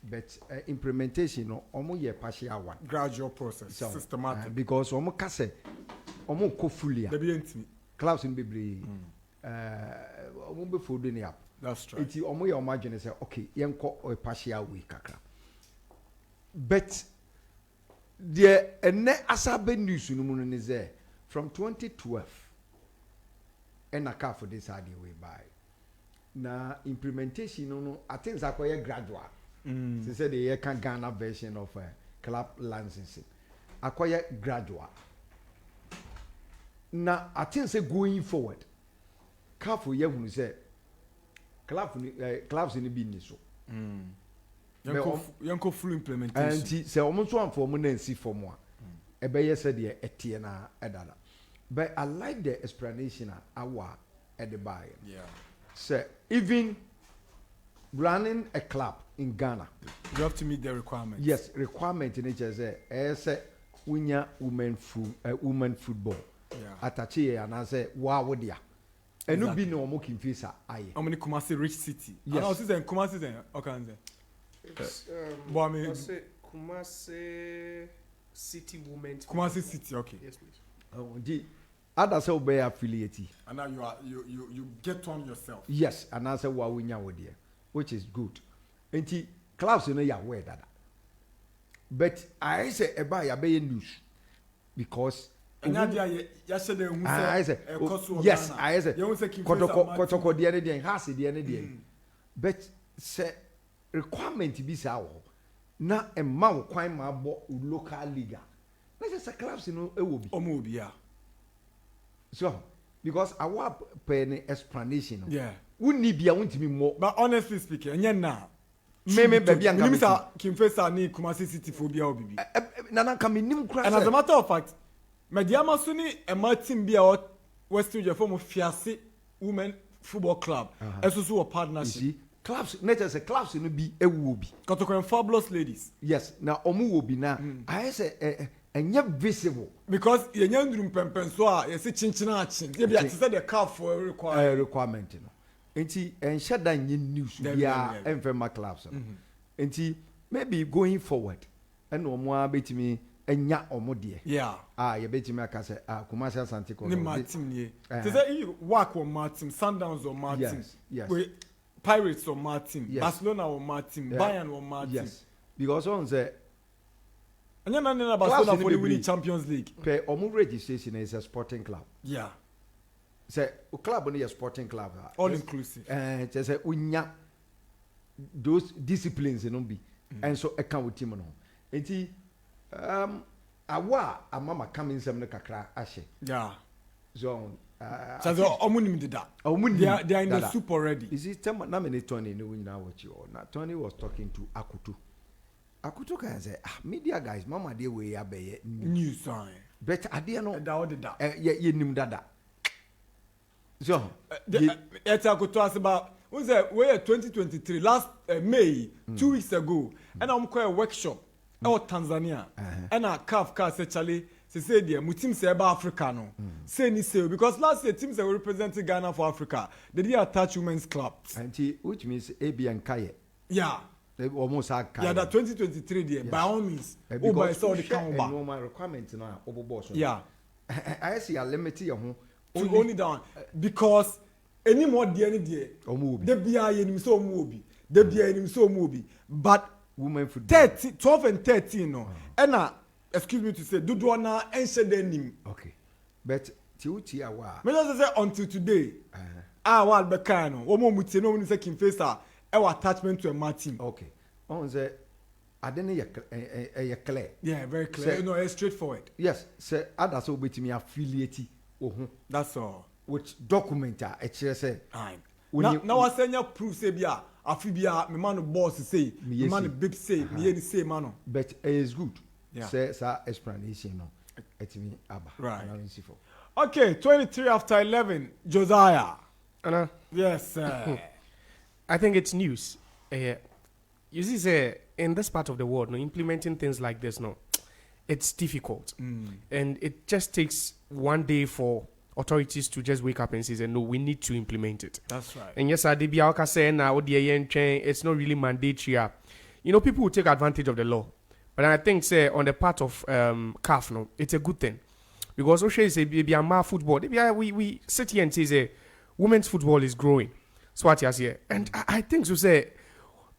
but implementation no omo ye partial one. Gradual process, systematic. Because omo ka say omo ko fully. Dey be ntimi. Clubs in bebre omo be fold ni up. That's right. Iti omo ye omo agene say okay yenko o partial way kakra. But the asabe news no mu is there from 2012 and a for this idea way by na implementation no I think that quite gradual. They said the can Ghana version of club licensing acquire gradual. Now I think say going forward careful you when say clubs in the business so Yanko full implementation. And say almost one for money and see for more. Ebe said the etiena edada. But I like the explanation at the buy. Yeah. So even running a club in Ghana, you have to meet the requirements. Yes, requirement in it is say winya women football. Yeah. Atachi and I say wow wodia. And no be no more Kimfisa aye. How many Kumasi rich city? Yes. And also then Kumasi then Okanze. Kumasi City Women. Kumasi City, okay. Yes, please. Oh, the other say be affiliate. And now you get on yourself. Yes, and I say wa winya wodia, which is good. Enti clubs no ya wear that. But I say eba ya be news because yes, I say kotoko the has the but say requirement be say na e ma wo kwan ma bo local league na say clubs no e wo bi omo bi ya so because our pen explanation yeah we need bia wontimi more but honestly speaking enya na me baby anga me sa Kimfesa ni Kumasi City phobia obibi nana ka me nim kra and as a matter of fact Mediama Suni a team be out West Studio form of Fiase Women Football Club. Also a partnership. Clubs, not just a clubs in be a wooby. Got fabulous ladies. Yes, now Omu will be now. I say and yet visible. Because your young room pempenswa, you see chinchina. You be said the car for a requirement. And shut down your news. Yeah, and for my clubs. And maybe going forward, and no more bet me. Enya omodie yeah you bet me aka say Kumasi Asante ko ni Martin ye they say you work on Martin Sundowns or Martin yes we Pirates or Martin Barcelona or Martin Bayern or Martin yes because on say anya na Barcelona for the winning Champions League per omu registration is a sporting club yeah say club only a sporting club all inclusive just say unya those disciplines no be and so account with team no enti awa amama coming some kakra ashe yeah so omunim did that they are in the soup already is it na me Tony no win now what you na Tony was talking to Akutu can say media guys mama dey way abeye news sign but ade no that ye nim dada so it's Akutu as about we say we 2023 last May 2 weeks ago, and I'm quite a workshop out Tanzania, and a calf car say Charlie. Say dear, my team say about Africa no. Say ni say because last year teams that were representing Ghana for Africa, they did attach women's clubs. Which means AB and Quaye. Yeah. They almost had Quaye. Yeah, that 2023 there. Yes. By all means. Because all the count back. Normal requirements now. Yeah. I see a limit here. Only down because any more dear any dear. They be a enemy so mobi. They be a enemy so mobi. But women football 12 and 13 no. And excuse me to say, do na ensure okay. But Tiutia wa. Me just say until today. Wa bekano. Omo mutie no say kin face a attachment to a martin. Okay. On say I didn't clear. Yeah, very clear. Say, no, it's straightforward. Yes, say others will be me affiliate. That's all. Which document say. Now I say proof say bia afibia me man boss say, me man bib say, me any say man. But it is good. Yeah. Say explanation no. Right. Okay, 23 after 11, Josiah. Anna. Yes, sir. I think it's news. You see, say in this part of the world, no, implementing things like this, no, it's difficult, and it just takes one day for authorities to just wake up and say, no, we need to implement it. That's right. And yes, I say now, it's not really mandatory. You know, people will take advantage of the law. But I think, say, on the part of CAF, no, it's a good thing. Because Oshe say, baby, I'm football. We sit here and say, women's football is growing. So what you say. And I think, so say,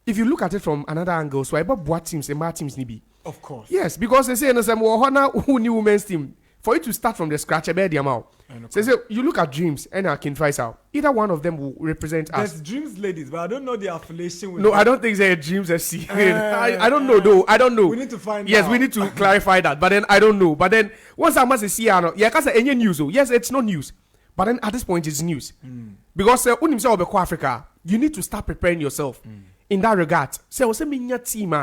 if you look at it from another angle, so I bought what teams and my teams nibi. Of course. Yes, because they say, who new women's team. For you to start from the scratch, I bet the amount. So you look at Dreams and King Faisal. Either one of them will represent us. There's Dreams ladies, but I don't know the affiliation with No, I don't think they're Dreams FC. I don't know though. I don't know. We need to find out. Yes, we need to clarify that. But then I don't know. But then once I must see, because any news, yes, it's not news. But then at this point, it's news. Because when you say Africa, you need to start preparing yourself in that regard. So, team,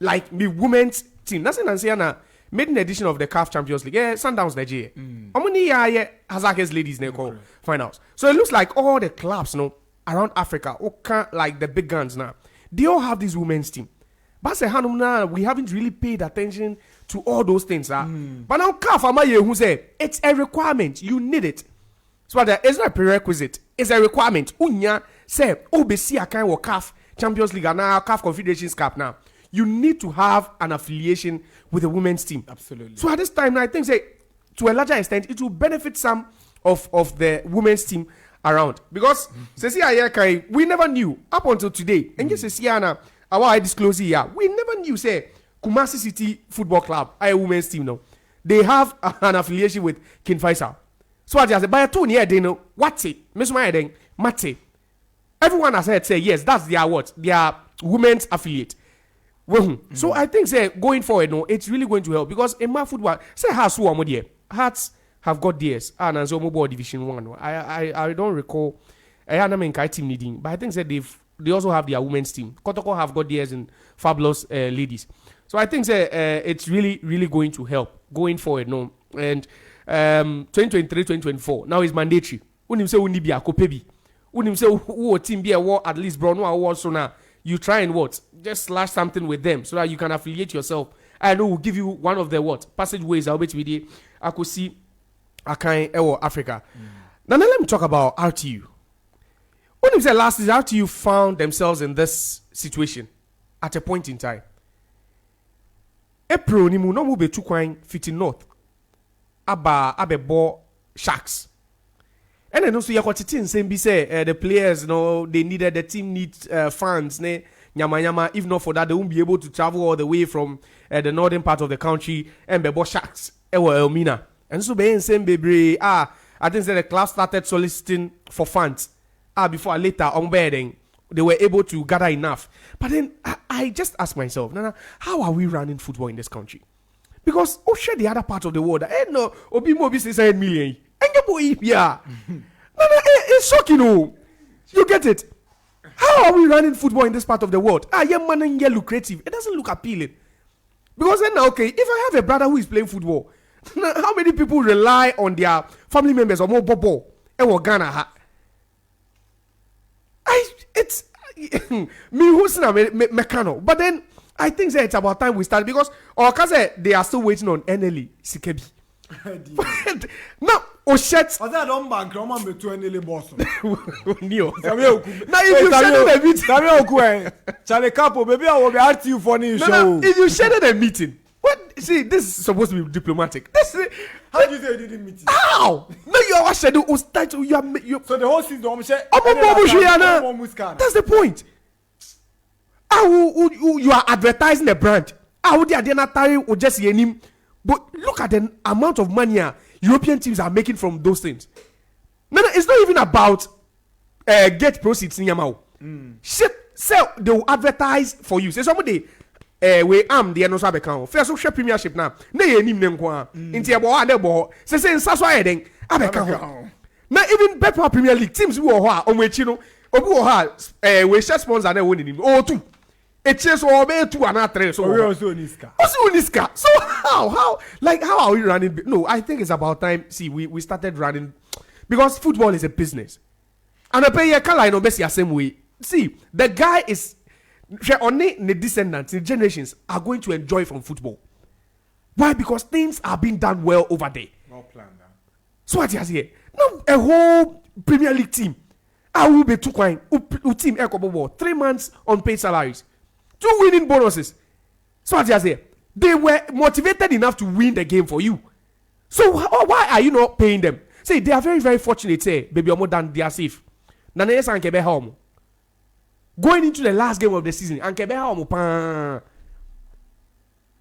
like me women's team. That's an answer. Made an edition of the CAF Champions League. Yeah, Sundowns Nigeria. How many Hazak's ladies call finals? So it looks like all the clubs, around Africa, like the big guns now, they all have this women's team. But we haven't really paid attention to all those things. But now CAF, who say it's a requirement. You need it. So it's not a prerequisite. It's a requirement. Unya say, see a kind of CAF Champions League and now CAF Confederations Cup now. You need to have an affiliation with the women's team. Absolutely. So at this time, I think, say, to a larger extent, it will benefit some of the women's team around. Because, we never knew up until today. And just say, I disclose here, we never knew, say, Kumasi City Football Club, a women's team now. They have an affiliation with King Faisal. So I just say, by a 2 year, they know what's it. Miss Mayadeng, Mate. Everyone has heard say, yes, that's their what? Their women's affiliate. So I think say going forward, it's really going to help because in my football, say Hearts have got theirs and so mobile Division 1. I don't recall I team leading, but I think that they also have their women's team. Kotoko have got theirs in fabulous ladies. So I think that it's really, really going to help going forward. And 2023-2024 now is mandatory. Unim say uni be a kopebi. Unim say who team be a war at least bro no award so now. You try and what? Just slash something with them so that you can affiliate yourself. I know we'll give you one of the what? Passageways I'll bet with you. I could see Africa. Now let me talk about RTU. When you say last is RTU found themselves in this situation at a point in time. April ni mu no mu be tu kwan fiti north. Abebo Sharks. And then also you got to say the players, they needed the team needs funds, nyama. If not for that, they won't be able to travel all the way from the northern part of the country and Bebo Sharks, Elmina. And so being same baby, I think that the club started soliciting for funds. Before or later on bedding, they were able to gather enough. But then I just ask myself, Nana, how are we running football in this country? Because the other part of the world, Obi Mobi 600 million. Yeah. It's shocking. You get it? How are we running football in this part of the world? Lucrative. It doesn't look appealing. Because then, okay, if I have a brother who is playing football, how many people rely on their family members or more bobo? Ghana. It's me who's na mechano. But then I think that it's about time we start because they are still waiting on NLE Sikebi. Now, Oshet. I don't bank. I'm on to NLE Boston. Now, if you schedule a meeting, Charlie Capo, baby, I will be at you for the show. If you schedule a meeting, what? See, this is supposed to be diplomatic. How do you say you didn't meet? How? No, your schedule was tight. You so the whole season, that's the point. You are advertising a brand. But look at the amount of money European teams are making from those things. No, it's not even about get proceeds in Yamau. Shit, sell, they will advertise for you. Say somebody we am the no sabe kan. First share premiership now. Na ye nim ne nko a. Nti e bo ade bo. Say nsaso ayeden abeka ho. Na even better Premier League teams we ho a omo echi no. Obi wo ha we share sponsor na woni nim. O two. Echi so obe 2 and 3 so. We also Uniska. So how are we running? No, I think it's about time. See, we started running because football is a business. And I pay Kala no best the same way. See, the guy is only the descendants, the generations are going to enjoy from football. Why? Because things are being done well over there. Well planned. So what you say? Now a whole Premier League team. I will be 2 coin. Team 3 months unpaid salaries. 2 winning bonuses. So what you say? They were motivated enough to win the game for you. So why are you not paying them? Say they are very, very fortunate. Say baby, more than they are safe. Nana and Kebe home. Going into the last game of the season, and Kebe home.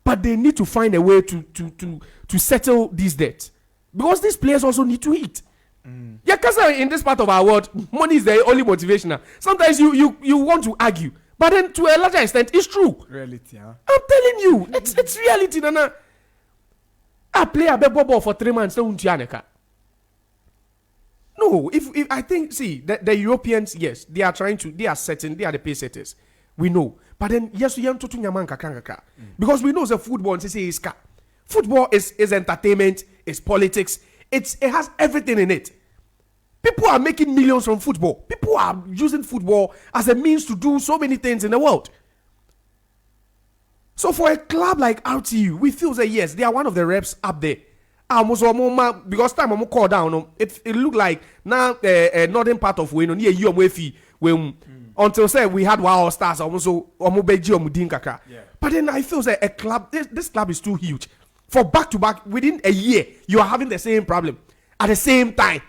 But they need to find a way to settle these debts because these players also need to eat. Yeah, because in this part of our world, money is the only motivation. Sometimes you want to argue. But then, to a larger extent, it's true. Reality, huh? I'm telling you, it's reality, Nana. I play a ball for 3 months, no, if I think, see, the Europeans, yes, they are setting, they are the pace setters. We know. But then, yes, we have to do because we know the football is football is entertainment, it's politics, it has everything in it. People are making millions from football. People are using football as a means to do so many things in the world. So for a club like RTU, we feel that yes, they are one of the reps up there. Because time I'm call down, it looked like now northern part of Wayne near you until say we had Wow Stars also But then I feel that a club, this club is too huge. For back to back within a year, you are having the same problem at the same time.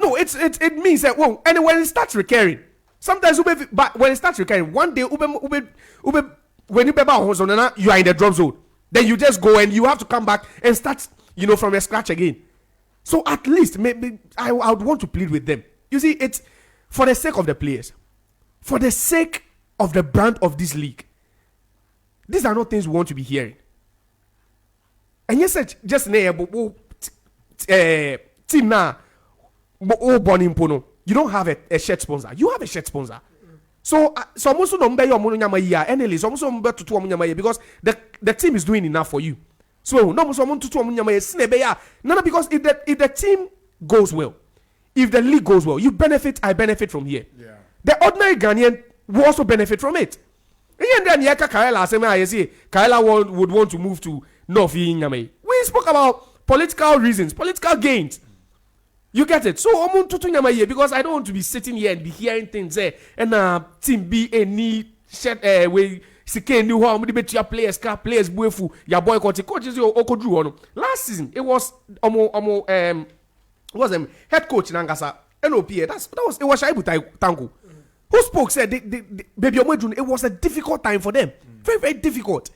No, it means that and when it starts recurring, sometimes but when it starts recurring, one day when you are in the drop zone, then you just go and you have to come back and start, from a scratch again. So at least maybe I would want to plead with them. You see, it's for the sake of the players, for the sake of the brand of this league. These are not things we want to be hearing. And yes, just team now. You don't have a shirt sponsor. You have a shirt sponsor. So because the team is doing enough for you. So no, because if the team goes well, if the league goes well, you benefit. I benefit from here. Yeah. The ordinary Ghanaian will also benefit from it. And then Kaila would want to move to North Nyamai. We spoke about political reasons, political gains. You get it? So because I don't want to be sitting here and be hearing things there and team B any shit we second new how many bet your players buefu your boycott coaches okodru last season it was was head coach Nangasa NOP it was Shaibu Tango who spoke said baby it was a difficult time for them, very, very difficult.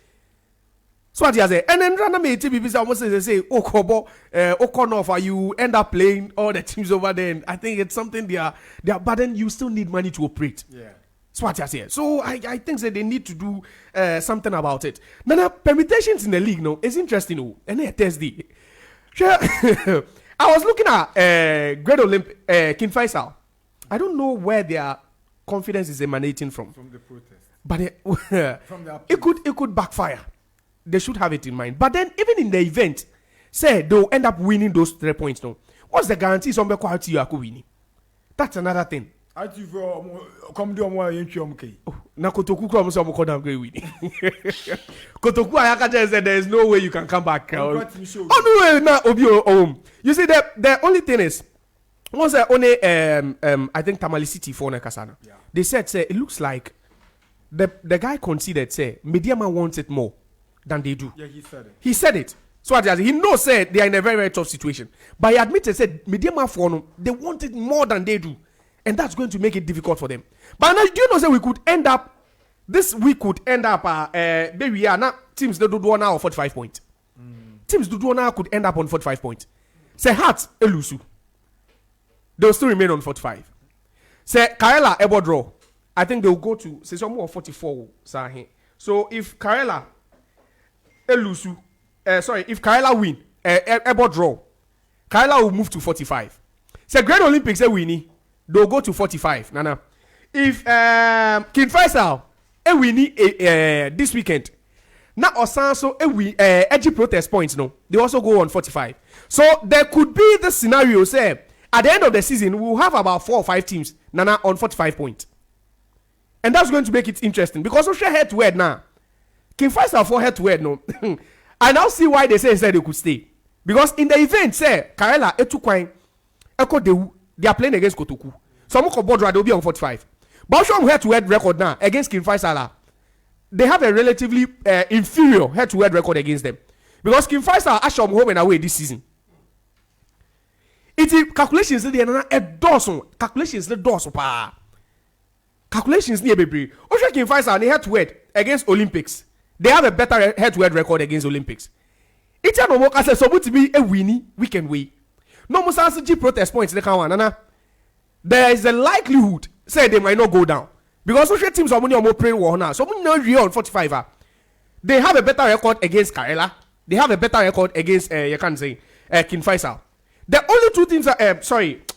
So what you say? And then random people almost say, "Oh, Kobo, Okonofa, you end up playing all the teams over there." And I think it's something they are. But then you still need money to operate. Yeah. So what you say? So I think that they need to do something about it. Now permutations in the league, no, it's interesting. Oh, and then Thursday, sure. I was looking at Great Olympic King Faisal. I don't know where their confidence is emanating from. From the protest. But from the it could backfire. They should have it in mind. But then, even in the event, say they'll end up winning those 3 points. No, what's the guarantee somebody quality Yakubu winning? That's another thing. I do come do more in Chomke. Na Kotoku come so mo down go win. Kotoku Ayaka just said there is no way you can come back. Oh no way na obi home. You see the only thing is once only I think Tamale City for Nekasana. Yeah. They said say it looks like the guy considered say Mediama wants it more than they do. Yeah, he said it. He said it. So he knows say they are in a very, very tough situation. But he admitted said Mediama for them, they want it more than they do. And that's going to make it difficult for them. But now, do you know, say we could end up, this week could end up, maybe yeah, now teams they do now 45 points. Teams do now could end up on 45 points. Say Hearts, Elusu. They'll still remain on 45. Say Kaela, Ebo draw. I think they'll go to, say some more 44. So if Kaela, Elusu, if Kaela win, Ebo draw, Kaela will move to 45. Say Great Olympics, winning. They'll go to 45. Nana. If King Faisal win this weekend, now Osanso edgy protest points, no, they also go on 45. So there could be the scenario, say, at the end of the season, we'll have about 4 or 5 teams, Nana, on 45 points. And that's going to make it interesting because we share head to head now. King Faisal for head to head, no. I now see why they say they could stay. Because in the event, say, Karela, Quaye, they are playing against Kotoku. Some Bodra, they'll be on 45. But show them head-to-head record now against King Faisal. They have a relatively inferior head-to-head record against them. Because King Faisal actually home and away this season. It is calculations they are a dozen. Calculations the dozen pa. Calculations near baby. Osha King Faisal they head-to-head against Olympics. They have a better head-to-head record against Olympics. It's a normal as a to be a winning weekend way. No more G protest points they can Nana. There is a likelihood say they might not go down because social teams are money or more playing war now. So we know on 45. They have a better record against Kaela. They have a better record against you can say King Faisal. The only two teams are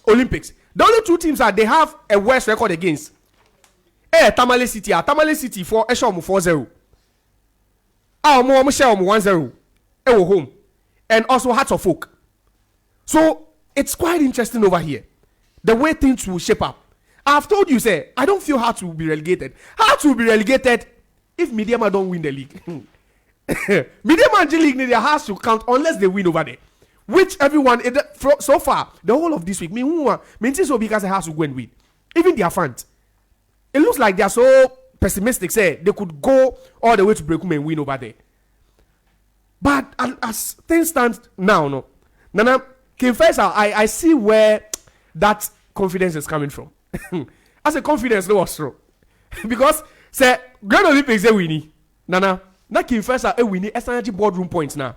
Olympics. The only two teams are they have a worse record against Tamale City. Tamale City for Eshom 4-0. Mo Michelle 1-0. Home and also Hearts of Oak. So it's quite interesting over here. The way things will shape up. I've told you, say, I don't feel Hearts will be relegated. Hearts will be relegated if Mediama don't win the league. Mediama and G League need their Hearts to count unless they win over there. Which everyone, so far, the whole of this week, means so because the Hearts will go and win. Even their fans. It looks like they are so pessimistic, say, they could go all the way to Brekum and win over there. But as things stand now, no. Nana, King Faisal, I see where that confidence is coming from. As a confidence, no was true. Because, say, Grand Olympics, they winning. Nana, na King Faisal, they winning SNG boardroom points now.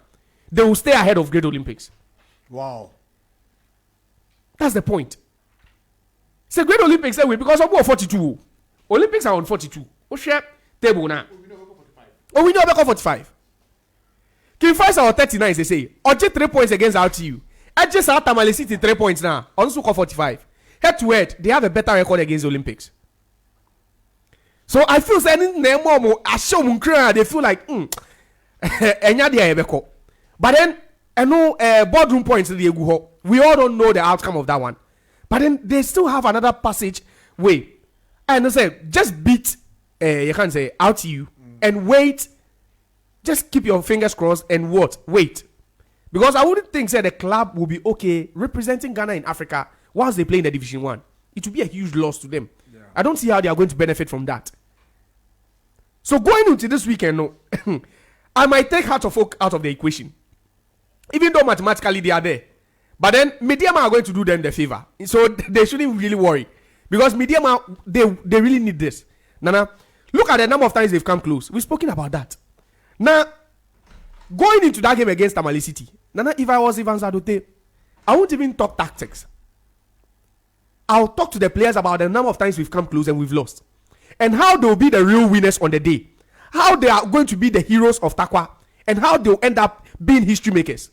They will stay ahead of Great Olympics. Wow. That's the point. Say, Great Olympics, they win because of 42. Olympics are on 42. Oh, share table now. Oh, we know about 45. King Faisal on 39, they say. Oje 3 points against RTU. Edges are Tamale City 3 points now. Also call 45. Head to head, they have a better record against the Olympics. So I feel saying they feel like but then I know boardroom points we all don't know the outcome of that one. But then they still have another passage way. And they say just beat you can't say out to you and wait. Just keep your fingers crossed and wait. Because I wouldn't think say the club will be okay representing Ghana in Africa whilst they play in the Division 1. It will be a huge loss to them. Yeah. I don't see how they are going to benefit from that. So going into this weekend, no, I might take Heart of Oak out of the equation. Even though mathematically they are there. But then Mediama are going to do them the favor. So they shouldn't really worry. Because Mediama, they really need this. Nana, look at the number of times they've come close. We've spoken about that. Now, going into that game against Tamale City, Nana, if I was Ivan Zadote, I won't even talk tactics. I'll talk to the players about the number of times we've come close and we've lost. And how they'll be the real winners on the day. How they are going to be the heroes of Takwa. And how they'll end up being history makers.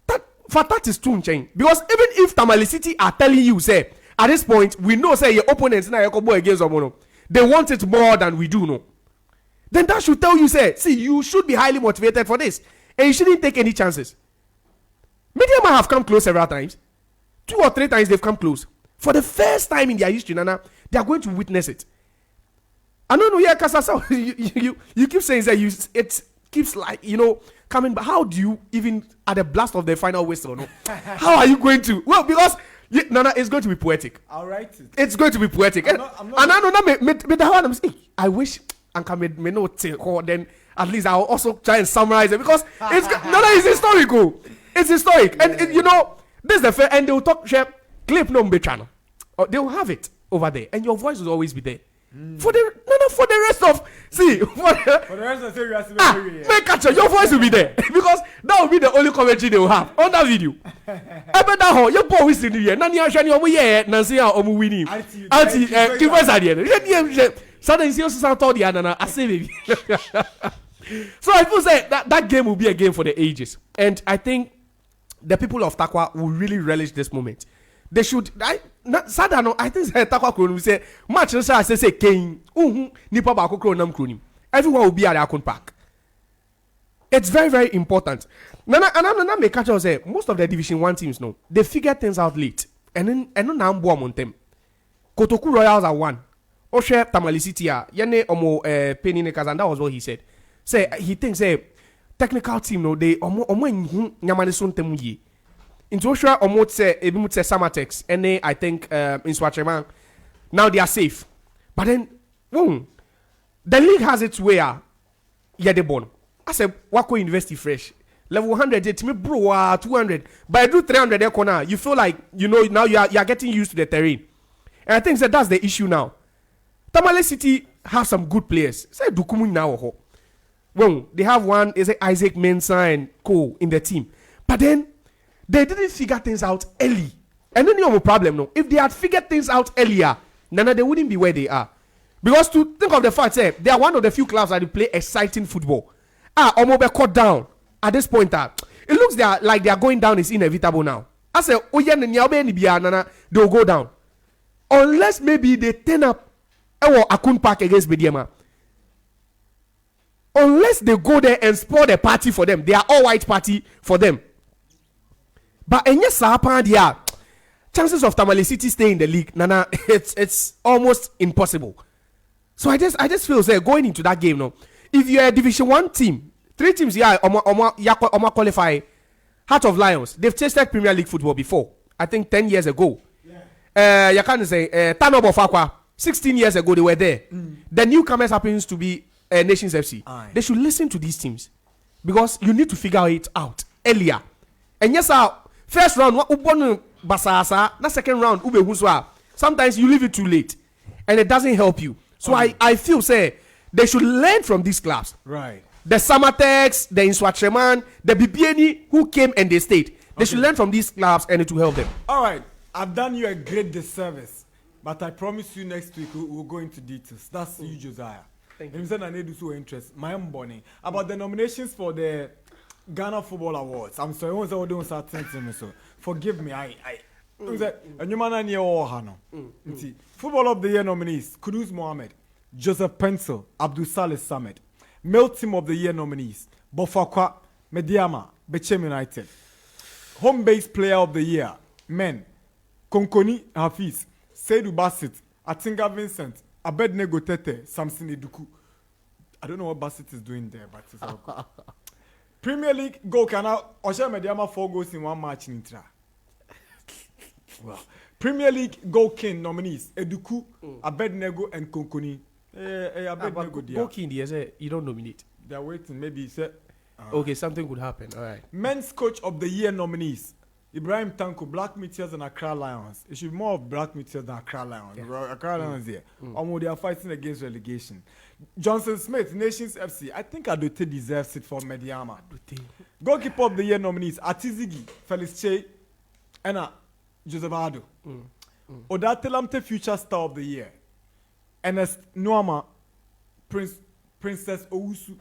That is too chain. Because even if Tamale City are telling you, say, at this point, we know, say, your opponents now Yakubu against Omono. They want it more than we do, no. Then that should tell you, say, see, you should be highly motivated for this. And you shouldn't take any chances. Mediama have come close several times. 2 or 3 times they've come close. For the first time in their history, Nana, they are going to witness it. I don't know, yeah, Kasasa, you keep saying that it keeps like, coming, but how do you even, at the blast of the final whistle, no? How are you going to? Well, because, Nana, it's going to be poetic. I'll write it. It's going to be poetic. And I wish Anka may not say, then at least I'll also try and summarize it, because it's historical. It's historic. And, this is the fair, and they will talk, clip no mbe channel. They will have it over there, and your voice will always be there. For the rest of the rest of the make catcher, your voice will be there because that will be the only commentary they will have on that video. But that your boy is in the year. Nani ashani omu ye Nancy omu winning. Anti keep us at the end. Suddenly you also told the Nana I say baby. So I feel say that game will be a game for the ages, and I think the people of Tarkwa will really relish this moment. They should. I think Tarkwa Kronim say match. I say Kane. Nipa ba Kronam Kronim. Everyone will be at the Akon Park. It's very, very important. Nana may catch us say most of the Division 1 teams they figure things out late, and then now bomb on them. Kotoku Royals are one. Oshe Tamale City yene omo Penny Nekas, and that was what he said. Say he thinks technical team they omo nyamane son temu ye. Into Osha omo say ebimu say Samatex and I think in Swatreman now they are safe. But then the league has its way they born. I said Wako University fresh. Level 100 it me bro 200. But I do 300 there corner. You feel like now you are getting used to the terrain. And I think that's the issue now. Tamale City have some good players. Say Dukumu now. Well, they have one is Isaac Mensah and Co in the team. But then they didn't figure things out early. And then you have a problem no. If they had figured things out earlier, Nana, they wouldn't be where they are. Because to think of the fact, they are one of the few clubs that play exciting football. Omobe cut down at this point. It looks like they are going down is inevitable now. I say, they'll go down. Unless maybe they turn up Akun Park against Bediema. Unless they go there and spoil the party for them. They are all white party for them. But and yes, chances of Tamale City staying in the league, Nana, it's almost impossible. So I just feel going into that game now. If you're a Division 1 team, 3 teams Oma qualify. Heart of Lions, they've tasted Premier League football before. I think 10 years ago. You can say Tanobo Fakwa, 16 years ago they were there. The newcomers happens to be Nations FC. They should listen to these teams because you need to figure it out earlier. And yes, first round, the second round, sometimes you leave it too late and it doesn't help you. So I feel they should learn from these clubs. Right. The Samatex, the Inswatreman, the BBNE who came and they stayed. They should learn from these clubs and it will help them. All right. I've done you a great disservice, but I promise you next week we'll go into details. That's you, Josiah. Thank you. I need so interest. My own bonnie about the nominations for the Ghana Football Awards. I'm sorry, once I don't start thinking so. Forgive me. Football of the Year nominees: Kudus Mohammed, Joseph Pencil, Abdul Saleh Samed. Male Team of the Year nominees: Bofakwa, Mediama, Bechem United. Home Base Player of the Year: Men, Konkoni Hafiz, Seydou Bassett, Atinga Vincent, Abednego Tete, Samson Eduku. I don't know what Bassett is doing there, but it's all good. Premier League goal canal. Osha Mediama 4 goals in 1 match in Intra. Well, Premier League goal king nominees: Eduku, Abednego, and Konkoni. Goal king, you don't nominate. They're waiting. Maybe okay, something could happen. All right. Men's Coach of the Year nominees: Ibrahim Tanko, Black Meteors and Accra Lions. It should be more of Black Meteors than Accra Lions. Yeah. Accra Lions here. They are fighting against relegation. Johnson Smith, Nations FC. I think Adote deserves it for Mediama. Goalkeeper of the Year nominees: Atizigi, Felix Che, and Joseph Ado. Odatelamte Future Star of the Year: Ernest Nuama, Princess Owusu,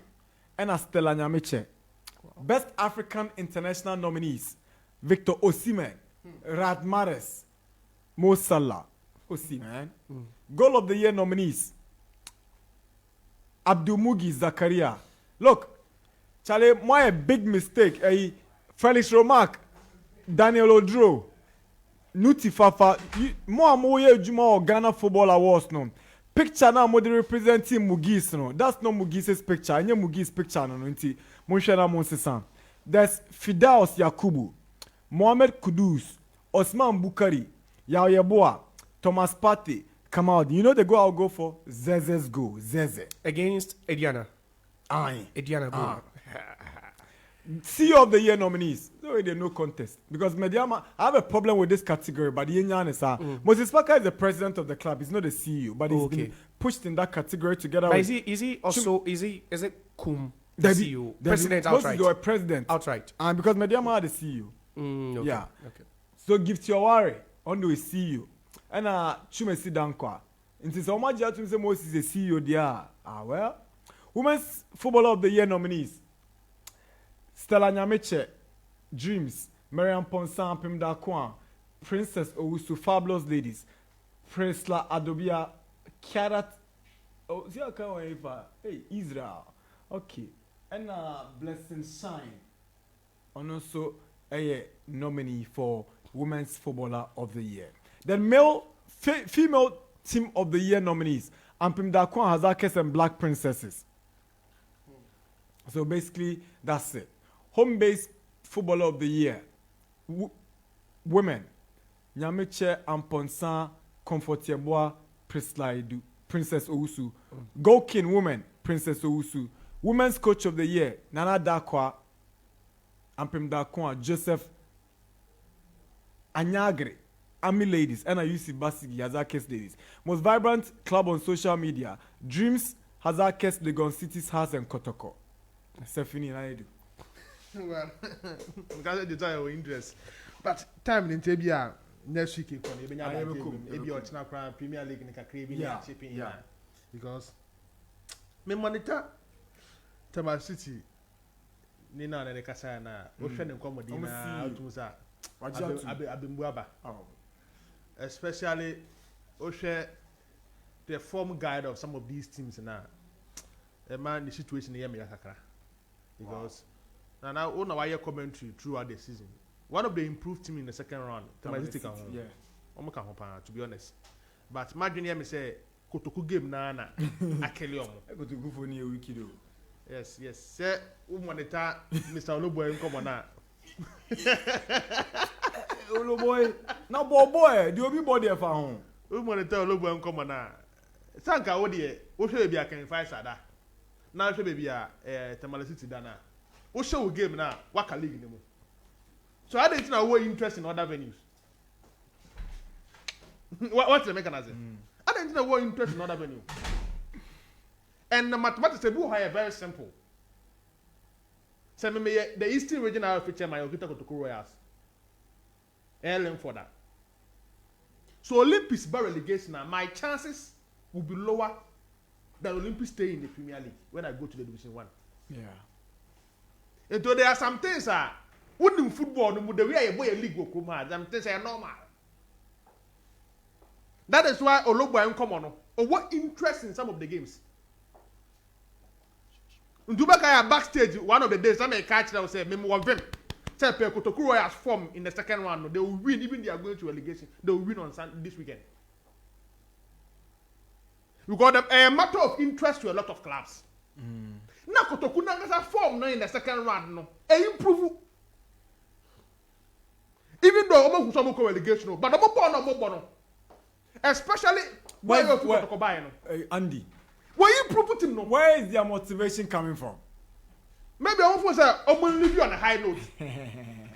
and Stella Nyameche. Best African International nominees: Victor Osimhen, Rad Mahrez, Mo Salah, Osimhen. Goal of the Year nominees: Abdul Mugi Zakaria. Look, Charlie, my big mistake. Felix Romac, Daniel Odro, Nuti Fafa, more and more Juma Ghana Football Awards no. Picture now mo representing Mugis no. That's not Mugis's picture. Anya Mugis picture no nti Monshana Monsesan. There's Fidaus Yakubu, Mohamed Kudus, Osman Bukari, Yeboah, Thomas Partey, Kamal. You know the goal I'll go for? Zeze's goal. Zeze. Against Ediana. Aye. Ediana goal. CEO of the year nominees. No contest. Because Mediama, I have a problem with this category, but the Yenyan is Moses Parker is the president of the club. He's not the CEO, but he's been pushed in that category together but with... is he also, is it Kum, the CEO? President outright? Moses is president. Outright. And because Mediama are the CEO. Okay. Yeah. Okay. So Gift Yawari, on the CEO. And Chumesi Dankwa. And since Omaji to say Moses is the CEO there. Well, Women's Footballer of the Year nominees. Stella Nyameche, Dreams, Mariam Ponsan, Pimda Kwan, Princess Owusu, Fabulous Ladies, Presla Adobia, Karat, Israel, okay, and Blessing Shine, and also a nominee for Women's Footballer of the Year. Then female Team of the Year nominees, Pimda Kwan, Hazakes, and Black Princesses. So basically, that's it. Home-based Footballer of the Year. Women. Nyameche Amponsan, Comfortiebois, Princess Owusu. Goalkeeper Women, Princess Owusu. Women's Coach of the Year, Nana Darkwa, Ampim Darkwa, Joseph Anyagre, Army Ladies, and UC Basigi, Hazakes Ladies. Most vibrant club on social media, Dreams, Hazakes, Legon City's House, and Kotoko. Stephanie and I do. Well, because the time of interest. But time in Tebia next week, maybe you're not Premier League in the Caribbean shipping. Yeah, because me monitor Tama City, Nina and the Casana, Ocean and Comedy, Abimbuaba. Especially Ocean, the form guide of some of these teams now. A man, the situation in Yamaka. Because now own our commentary throughout the season. One of the improved team in the second round, yeah. To be honest. But imagine me say Kotoku game na Akelium. Kotoku for near wiki do. Yes. Say monitor Mr. Oloboy come na. Oloboy. Now boy, do you be body for home? Monitor Oloboy come na. Sanka odie, wo hwe bia kan fight sada. Na hwe bia Tamale City dana. Wo show game na waka league nemo. So I didn't know interest in other venues. What's the mechanism? I didn't know interest in other venues. And the mathematics are very simple. So the Eastern region I feature my Okita Kotoku Royals. Airline for that. So Olympics by relegation, my chances will be lower than Olympics stay in the Premier League when I go to the Division 1. Yeah. And so there are some things wouldn't football the way I boy a league will come out. Some things are normal. That is why Olobo come on. Or what interest in some of the games. Ndubaka backstage one of the days, some catch that will say, "Memo of them." Say Kotoku Royals form in the second round. They will win, even they are going to relegation. They will win on this weekend. Because a matter of interest to a lot of clubs. Now Kotoku Nangasa form no in the second round no. Improve. Even though almost some relegation, but no. Especially where you Kotoku buy no. Andy. Where you prove him no. Where is their motivation coming from? Maybe I want to say, I'm going to leave you on a high note.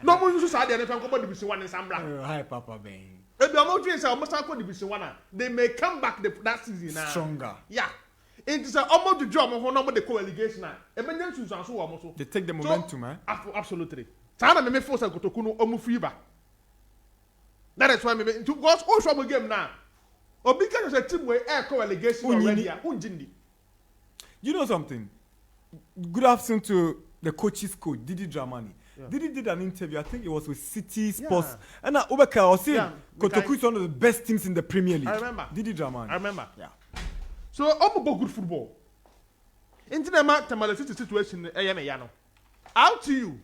No one used to say that if I'm going to Division 1 in Sambra. Hi, Papa Bain. If I'm going to say, I'm going to Division 1, they may come back that season now. Stronger. Yeah. It's almost the job of one of the co-allegation. They take the momentum, eh? Absolutely. Sana me force go to kuno omu fiba. That is why me to because all trouble game now. Obika is a team where air co-allegation already. You know something? Good afternoon to the coach's coach, Didi Dramani. Yeah. Didi did an interview, I think it was with City Sports. Yeah. And Obeka was saying Kotoku is one of the best teams in the Premier League. I remember. Didi Dramani. I remember. Yeah. So, I'm about good football. Into the Tamale City situation, out to you.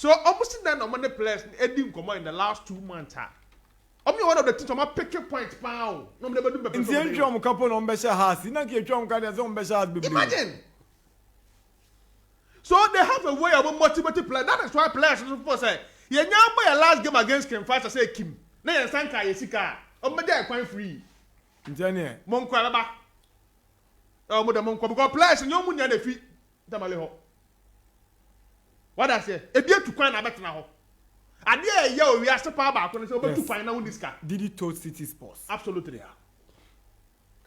So almost then, I'm on the players Eddie Nkoma in the last 2 months. I'm one of the teams. I'm picking points. Pound. No, never do better. In the end, I'm couple on Besha house. You know, you're trying to get on Besha house. Imagine. So they have a way of motivating players. That is why players are supposed to say, "You know, my last game against Kim Fight, I say Kim. Now you stand kai Yesika. I'm there quite free." Engineer. Monko alaba. Oh, mo da monko because players you mu nya na fi. Tamale ho. What I say? Ebie tu kwan na betena ho. Ade a ye o wi ase pa ba ko no say obetu kwan na won diska. Did he told City Sports? Absolutely.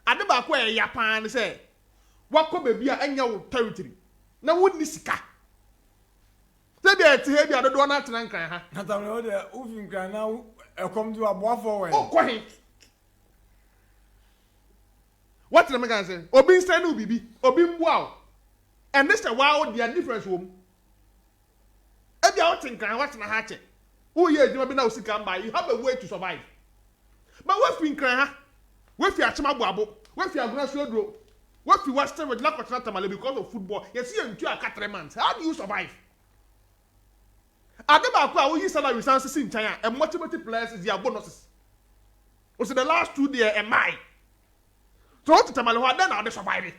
Ade ba ko e ya pan ne say wakọ bebi a enya wo territory. Na won ni sika. Say be eti he bia dodo na atena nkran ha. Na tamale o de ufin nkran na e come to aboafo we. O ko he. What the man say? Obi nsend no bibi, obi mbua. And this wow the difference wo. E bia o tinkan what na ha che. Who ye edwuma bi na osika mba, you have a way to survive. But what fi nkran ha? We fi achema boabo, we fi aguna so duro. We fi western with lack of tamale because of football. You see you aka 3 months. How do you survive? Adeba ko a wo yi salary resources in China and motivated players is their bonuses. Was the last 2 there am I? So what tamale ho then now they survive.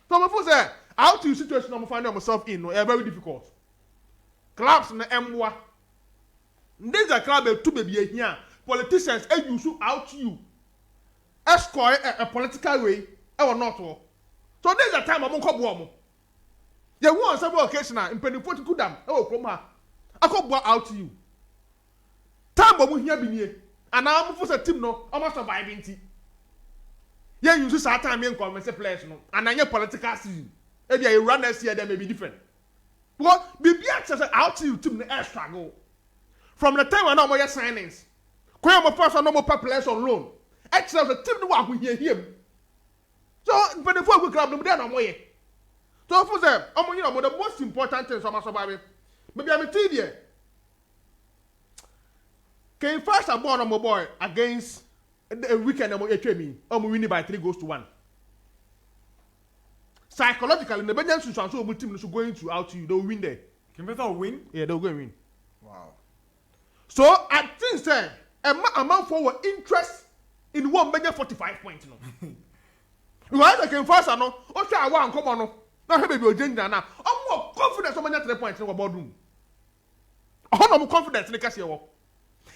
So my friend say how to situation I'm finding myself in very difficult. Clubs na emwa. These are club to be here. Politicians use out you. Escort a political way or not. So there's a time I'm going to you want several occasions in Pennyport Kudam. Oh, come on. I could go out to you. Time of here be near. And I'm for a team no, almost surviving tea. Yeah, you just time in conference players no. And then your political season. If you run next year, they may be different. Well, be access out to you team the air struggle. From the time when I'm your signings, Quaye my first no more players on loan. Excel the team the work we hear him. So, but before we club them, they're no way. So, for them, I'm one of the most important things I'm surviving. Maybe I'm a TD. Can first I born on my boy against the weekend I'm winning by 3 goals to 1. Psychologically, the Benjamin Susan team is going to out to you, they'll win there. Can better win? Yeah, they'll go and win. Wow. So I think say a man for interest in 1 million 45 points no. Because I can first no, o say I want come on no. Na he baby o danger na. I'm more confident so many 3 points in boardroom. Oh no, confidence in the case wo.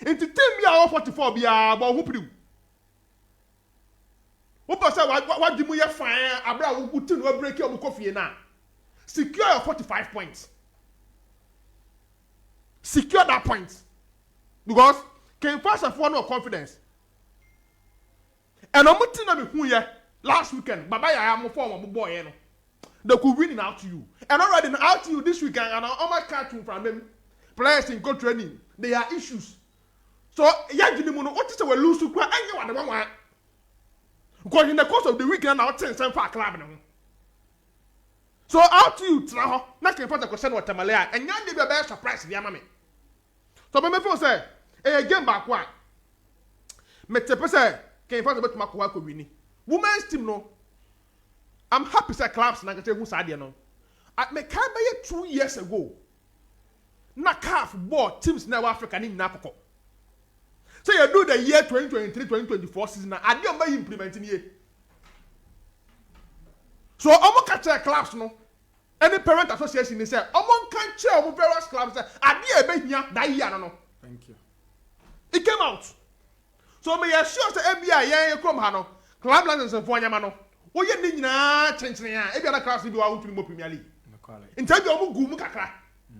Into team ya 44 bia but who pretty. Who pass what do you fine abra wo team no break your coffee na. Secure your 45 points. Secure that point. Because can first have no confidence. And I'm telling you who last weekend, Baba I am for my boy. They could win out to you. And already out to you this weekend, and I'm my cartoon from them. Players in good training, they are issues. So, what is we lose to cry? Anyone, because in the course of the weekend, I'll send some for a club. So, out to you, Traho, not can find a question what Tamalea, and you're the best surprise, dear mammy. So, my friend say, again back one. Metepese can find about Makuako winning. Women's team no. I'm happy say clubs na get who side no. I me can buy 2 years ago. Na calf ball teams na Africa ni napoko. So you do the year 2023-2024 season na ade am implementing here. So omo catch clubs no. Any parent association they say omo can chair omo various clubs say ade e be hia that year no. Thank you. It came out. So me assure say FBI yen come ha no. Club license for nyama no. Wo ye ni nyina chenchene ya. E bia na class bi wa wontumi mo Premier League. Inta bi omo gu mu kakra.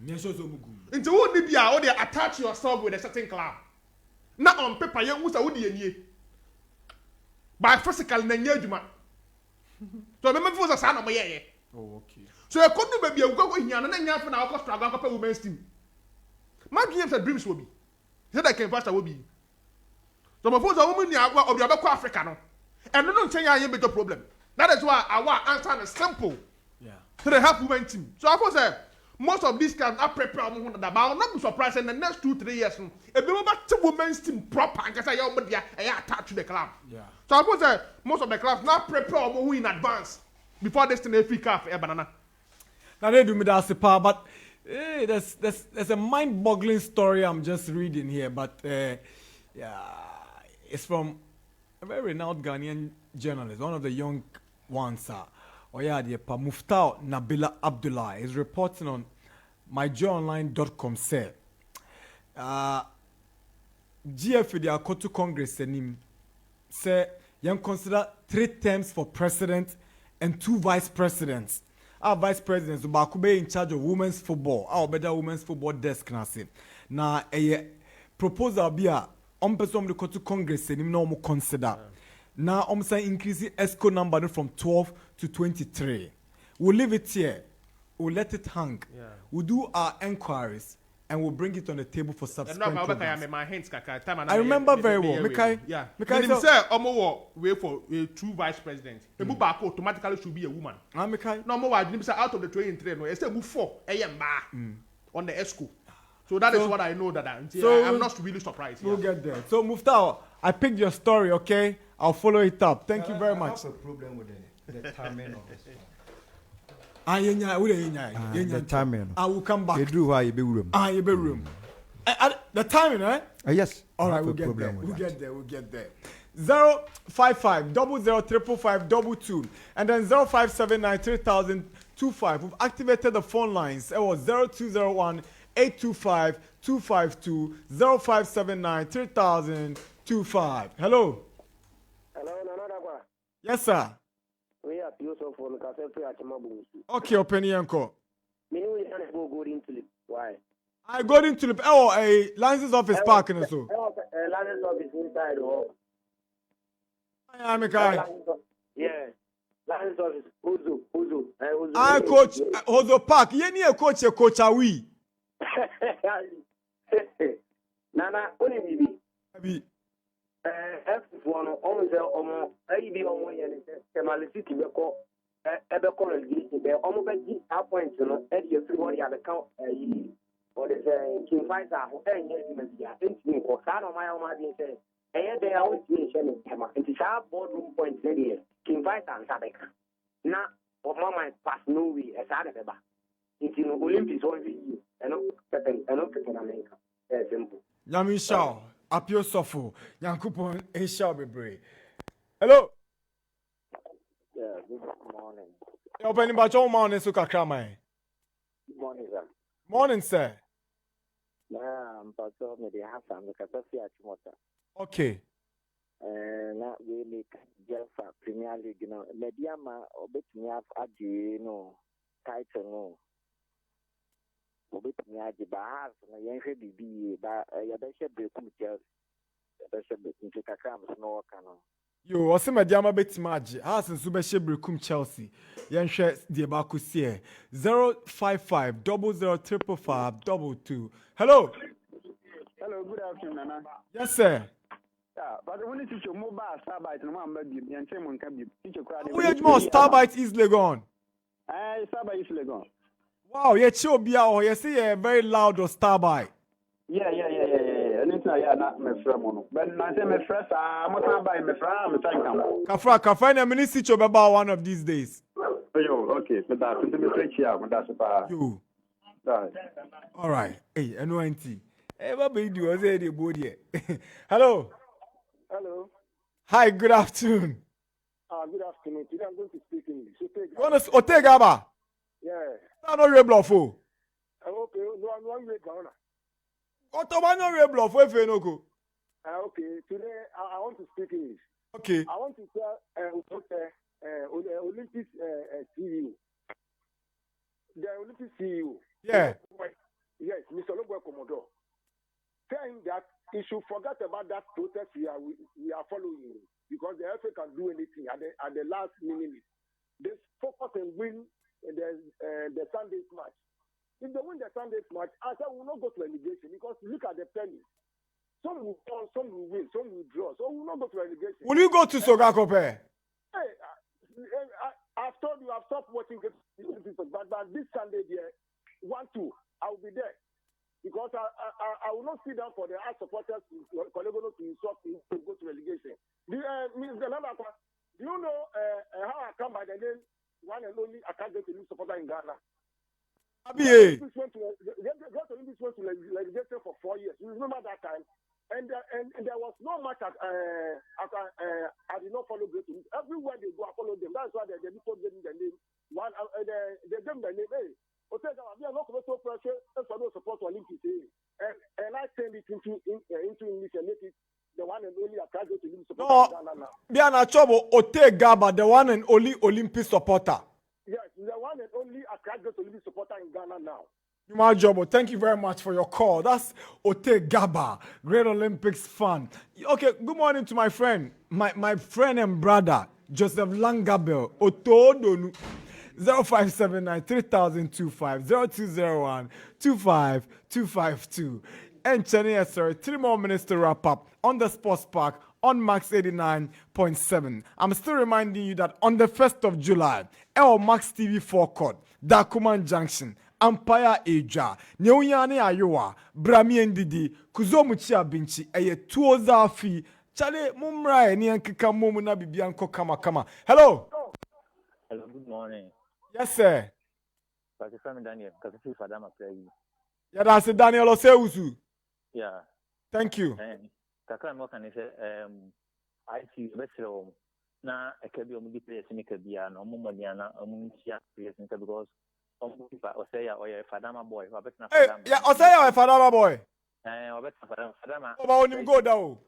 Me so omo gu. Inta wo ni bia wo dey attach yourself with a certain club. Na on paper yen wu sa wo dey anie. By physical na nya adwuma. So me feel say na mo ye. Oh okay. So e kodu ba bia wo hia na nya fa na wo struggle akapa women's team. My dreams and dreams will be. Said I can faster will be. So my phones are women of the other Africa no. And no change a major problem. That is why our answer is simple. Yeah. So they have women team. So I say most of these guys are prepared that I will not be surprised in the next 2-3 years. If we back to women's team proper and say I attach to the club. Yeah. So I say most of the clubs now prepare in advance before this thing Africa for banana. Now they do me that but There's a mind-boggling story I'm just reading here, but yeah, it's from a very renowned Ghanaian journalist, one of the young ones. Mutala Nabila Abdullah is reporting on myjoyonline.com. Say, GF the Akoto Congress say you consider 3 terms for president and 2 vice presidents. Our vice presidents Bakube in charge of women's football. Our better women's football desk na a proposal be a person the Akoto Congress no more consider. Now I'm saying increasing ESCO number from 12 to 23. We'll leave it here. We'll let it hang. Yeah. We'll do our enquiries and we'll bring it on the table for subsequent programs. I remember very well. Yeah. Mekai say omo wait for a 2 vice president. Ebu baako automatically should be a woman. Mekai. No more I say out of the 23 no. Say ebu 4 on the ESCO. So that is what I know that I'm not really surprised. We'll get there. So Mutala, I picked your story, okay? I'll follow it up. Thank you very much. I have a problem with the timing of this. The timing. I will come back. You do why you be room. You be room. The timing, eh? Yes. All right, we'll get there. We'll get there. 055 00 555 and then 0579 3025. We've activated the phone lines. It was 0201 825 252 0579 3025. Hello. Hello, Nana Darkwa. Yes, sir. We are Yusuf for the Cafe Achimabu. Okay, open your call. Me, we can't go into it. Why? I got into the a license office parking and so. License office inside or. I'm a guy. Yeah. License office. Uzu. I coach Ozo Park. You need a coach, we. Nana, only me. F1 almost AD on City Beko, Ebeko, the almost appoints, everybody at the count, or the King Fighter, who 10 years in or San of my own say, and they always mention it, and it's our boardroom point here, King Fighter and Sabeka. Now, of my pass no way as Adaba. It's in Olympics all the year, and not America. Simple. Yamin Shaw. Apio Sofo, Yankupon, and shall be brave. Hello. Yeah, good morning. You're opening by John Morning, Sukakramai. Good morning, sir. Morning, sir. I'm about to have the half and the capacity at Mota. Okay. Not really just for Premier League, you know. Mediama, or bet me up at you know, title, no. Obetumi agi bahas na yenhwe bibi ba yabɛhwɛ brekum Chelsea yabɛhwɛ brekum kakra no waka no yo osema diama betimi agi has nso bɛhwɛ brekum Chelsea yenhwɛ die ba kosie 055 00 555 hello good afternoon Nana. Yes sir. Yeah, but when it's your mobile Starbite no man be yenche mo nka bi teacher crowd we more Starbite is Legon. Starbite is Legon. Wow, yeah, Chobia, or you see a very loud or Starbite. Yeah. Anything I not my friend, but I say my friends, I'm not buying my friend. I'm saying Kafra, a ministry job about one of these days. Yo, okay, but that's to be straight here, but that's about you. All right, hey, NONT. Hey, what be do? I say the body. Hello. Hello. Hi, good afternoon. Good afternoon. Today I'm going to speak English. You want to Otegaba? Yeah. No real bluff. Okay, no, I'm not real down. What about no real bluff? Where no go? Okay, today I want to speak English. Okay. I want to tell Olympics CEO. The Olympics CEO. Yeah. Yes, Mr. Lobo Commodore. Saying that he should forget about that protest we are following because the FA can do anything at the last minute. They focus and win the Sunday's match. If they win the Sunday's match, I said we will not go to relegation because look at the pennies. Some will fall, some will win, some will draw. So we will not go to relegation. Will you go to Sogakope? Hey, I've told you I've stopped watching it, but this Sunday there, 1-2, I will be there. Because I will not sit down for the supporters to insult me to go to relegation. Do you know how I come by the name one and only Academy supporter in Ghana? Abi. This went to legislation for 4 years. You remember that time? And there was no match I did not follow Great Olympics. Everywhere they go, I follow them. That's why they people gave me the name. They gave me the name. Hey, okay, we are not supposed to pressure and support Olympics. And I turned it into English and make it the one and only Great Olympics supporter. No, Biana Chobo Ote Gaba, the one and only Olympic supporter. Yes, the one and only Great Olympic supporter in Ghana now. My Jobo, thank you very much for your call. That's Ote Gaba, Great Olympics fan. Okay, good morning to my friend, my friend and brother, Joseph Langabel, Otodonu, 0579 3025 0201 25252. And Chennai, sorry, 3 more minutes to wrap up on the Sports Park on Max 89.7. I'm still reminding you that on the 1st of July, our Max TV forecourt, Dakuman Junction, Empire Aja, Nyonyane Ayowa, Brami Ndidi, Kuzomuchi Abinchi, Eye Tuoza Fi, Chale Mumra, Niankika Mumuna Bibianko Kama. Hello. Hello, good morning. Yes, sir. Pakistan Daniel, Kasisi Fadama play. Yeah, that's Daniel Oseuzu. Yeah. Thank you. Kakra mo kan say I see better na ekebi omudi players ni kebia na omumodi na omuntia players because Josiah or Fadama boy. Yeah, Josiah or Fadama boy. Fadama. Oh, but go down.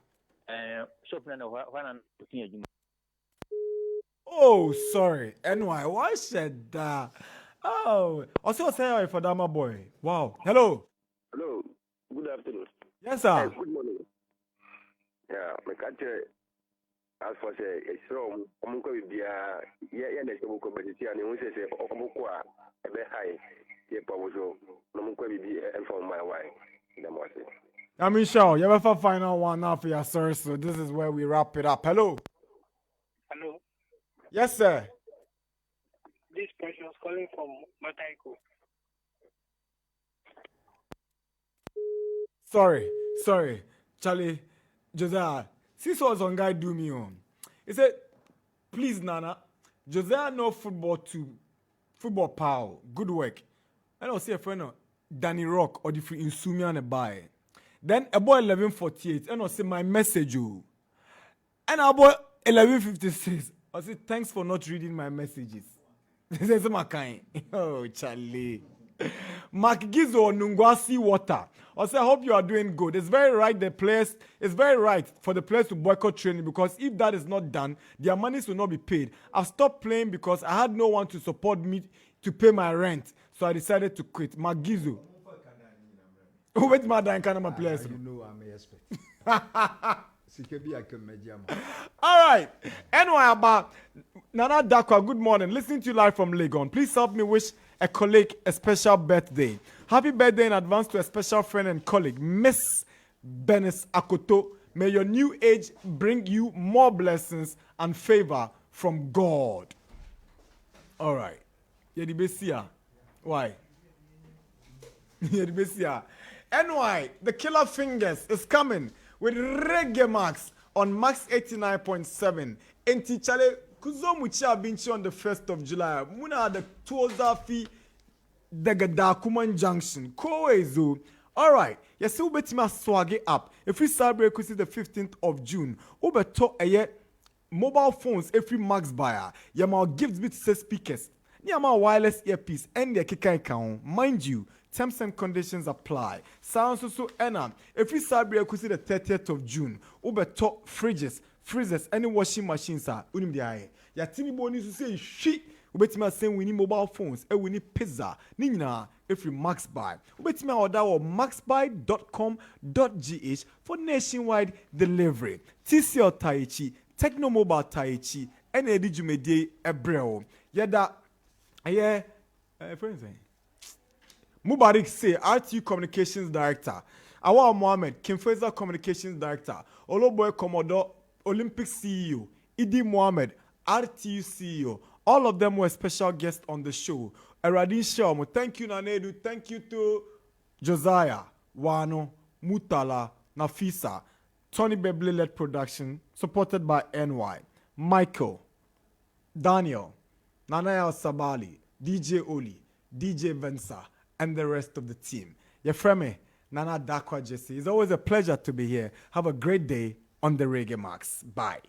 Shop na when I'm looking. Oh, sorry. NY, why said that? Oh, also Josiah or Fadama boy. Wow. Hello. Hello. Good afternoon. Yes, sir. Good morning. Yeah, my country. As for say, it's from Omuko Bia, next Omuko Betia, and we say Omukwa, a bit high, Yepawozo, Omuko Bia, and for my wife. I'm in show. You have a final one now for your sir, so this is where we wrap it up. Hello. Hello. Yes, sir. This person is calling from Mataiko. Sorry. Charlie, Josiah. See so some guy do me on. He said, please, Nana, Josiah know football power. Good work. And I'll say a friend Danny Rock or the free Insumi and a buy. Then a boy 1148, and I'll say my message you. And a boy 1156. I'll say thanks for not reading my messages. This is my kind. Oh, Charlie. Mark Gizo Nungwasi Water. Also, I hope you are doing good. It's very right for the players to boycott training because if that is not done, their monies will not be paid. I've stopped playing because I had no one to support me to pay my rent. So I decided to quit. Mark Gizo. Wait, madam, can I players? You know I'm a expert. All right. Anyway, about Nana Darkwa, good morning. Listening to you live from Legon. Please help me wish a colleague a special birthday. Happy birthday in advance to a special friend and colleague, Miss Benis Akoto. May your new age bring you more blessings and favor from God. All right. Yedibesia. Why? Yedibesia. NY, the Killer Fingers is coming with Reggae Max on Max 89.7. Enti Chale Kuzomucha Binchi on the 1st of July. Muna the Tuozafi Dakuman Junction. Quaye Zoo. All right. Yes, we betima swag up. If we celebrate the 15th of June, we beto mobile phones every Max buyer. Yama gifts bit speakers. Yama wireless earpiece and the kikai count. Mind you, terms and conditions apply. Sounds also ena. If we celebrate the 30th of June, we beto fridges, freezers, any washing machines are unim the eye. Ya tini boni to say shit. Ubetima saying we need mobile phones and we need pizza. Nina every Max buy. Ubetima order or maxbuy.com.gh for nationwide delivery. TCL Taichi, Techno Mobile Taichi, and Eddie Jumedi Ebreo. Yada friends. Mubarak say RTU Communications Director. Awa Mohammed, Kimfeza Communications Director. Oloboy Commodore, Olympic CEO. Idi Mohammed, RTU CEO. All of them were special guests on the show. Eradin Shalmo, thank you Nanedu, thank you to Josiah, Wano, Mutala, Nafisa, Tony Bebley-led production, supported by NY, Michael, Daniel, Nana El Sabali, DJ Oli, DJ Vensa, and the rest of the team. Your friend, Nana Darkwa Gyasi. It's always a pleasure to be here. Have a great day on the Reggae Max. Bye.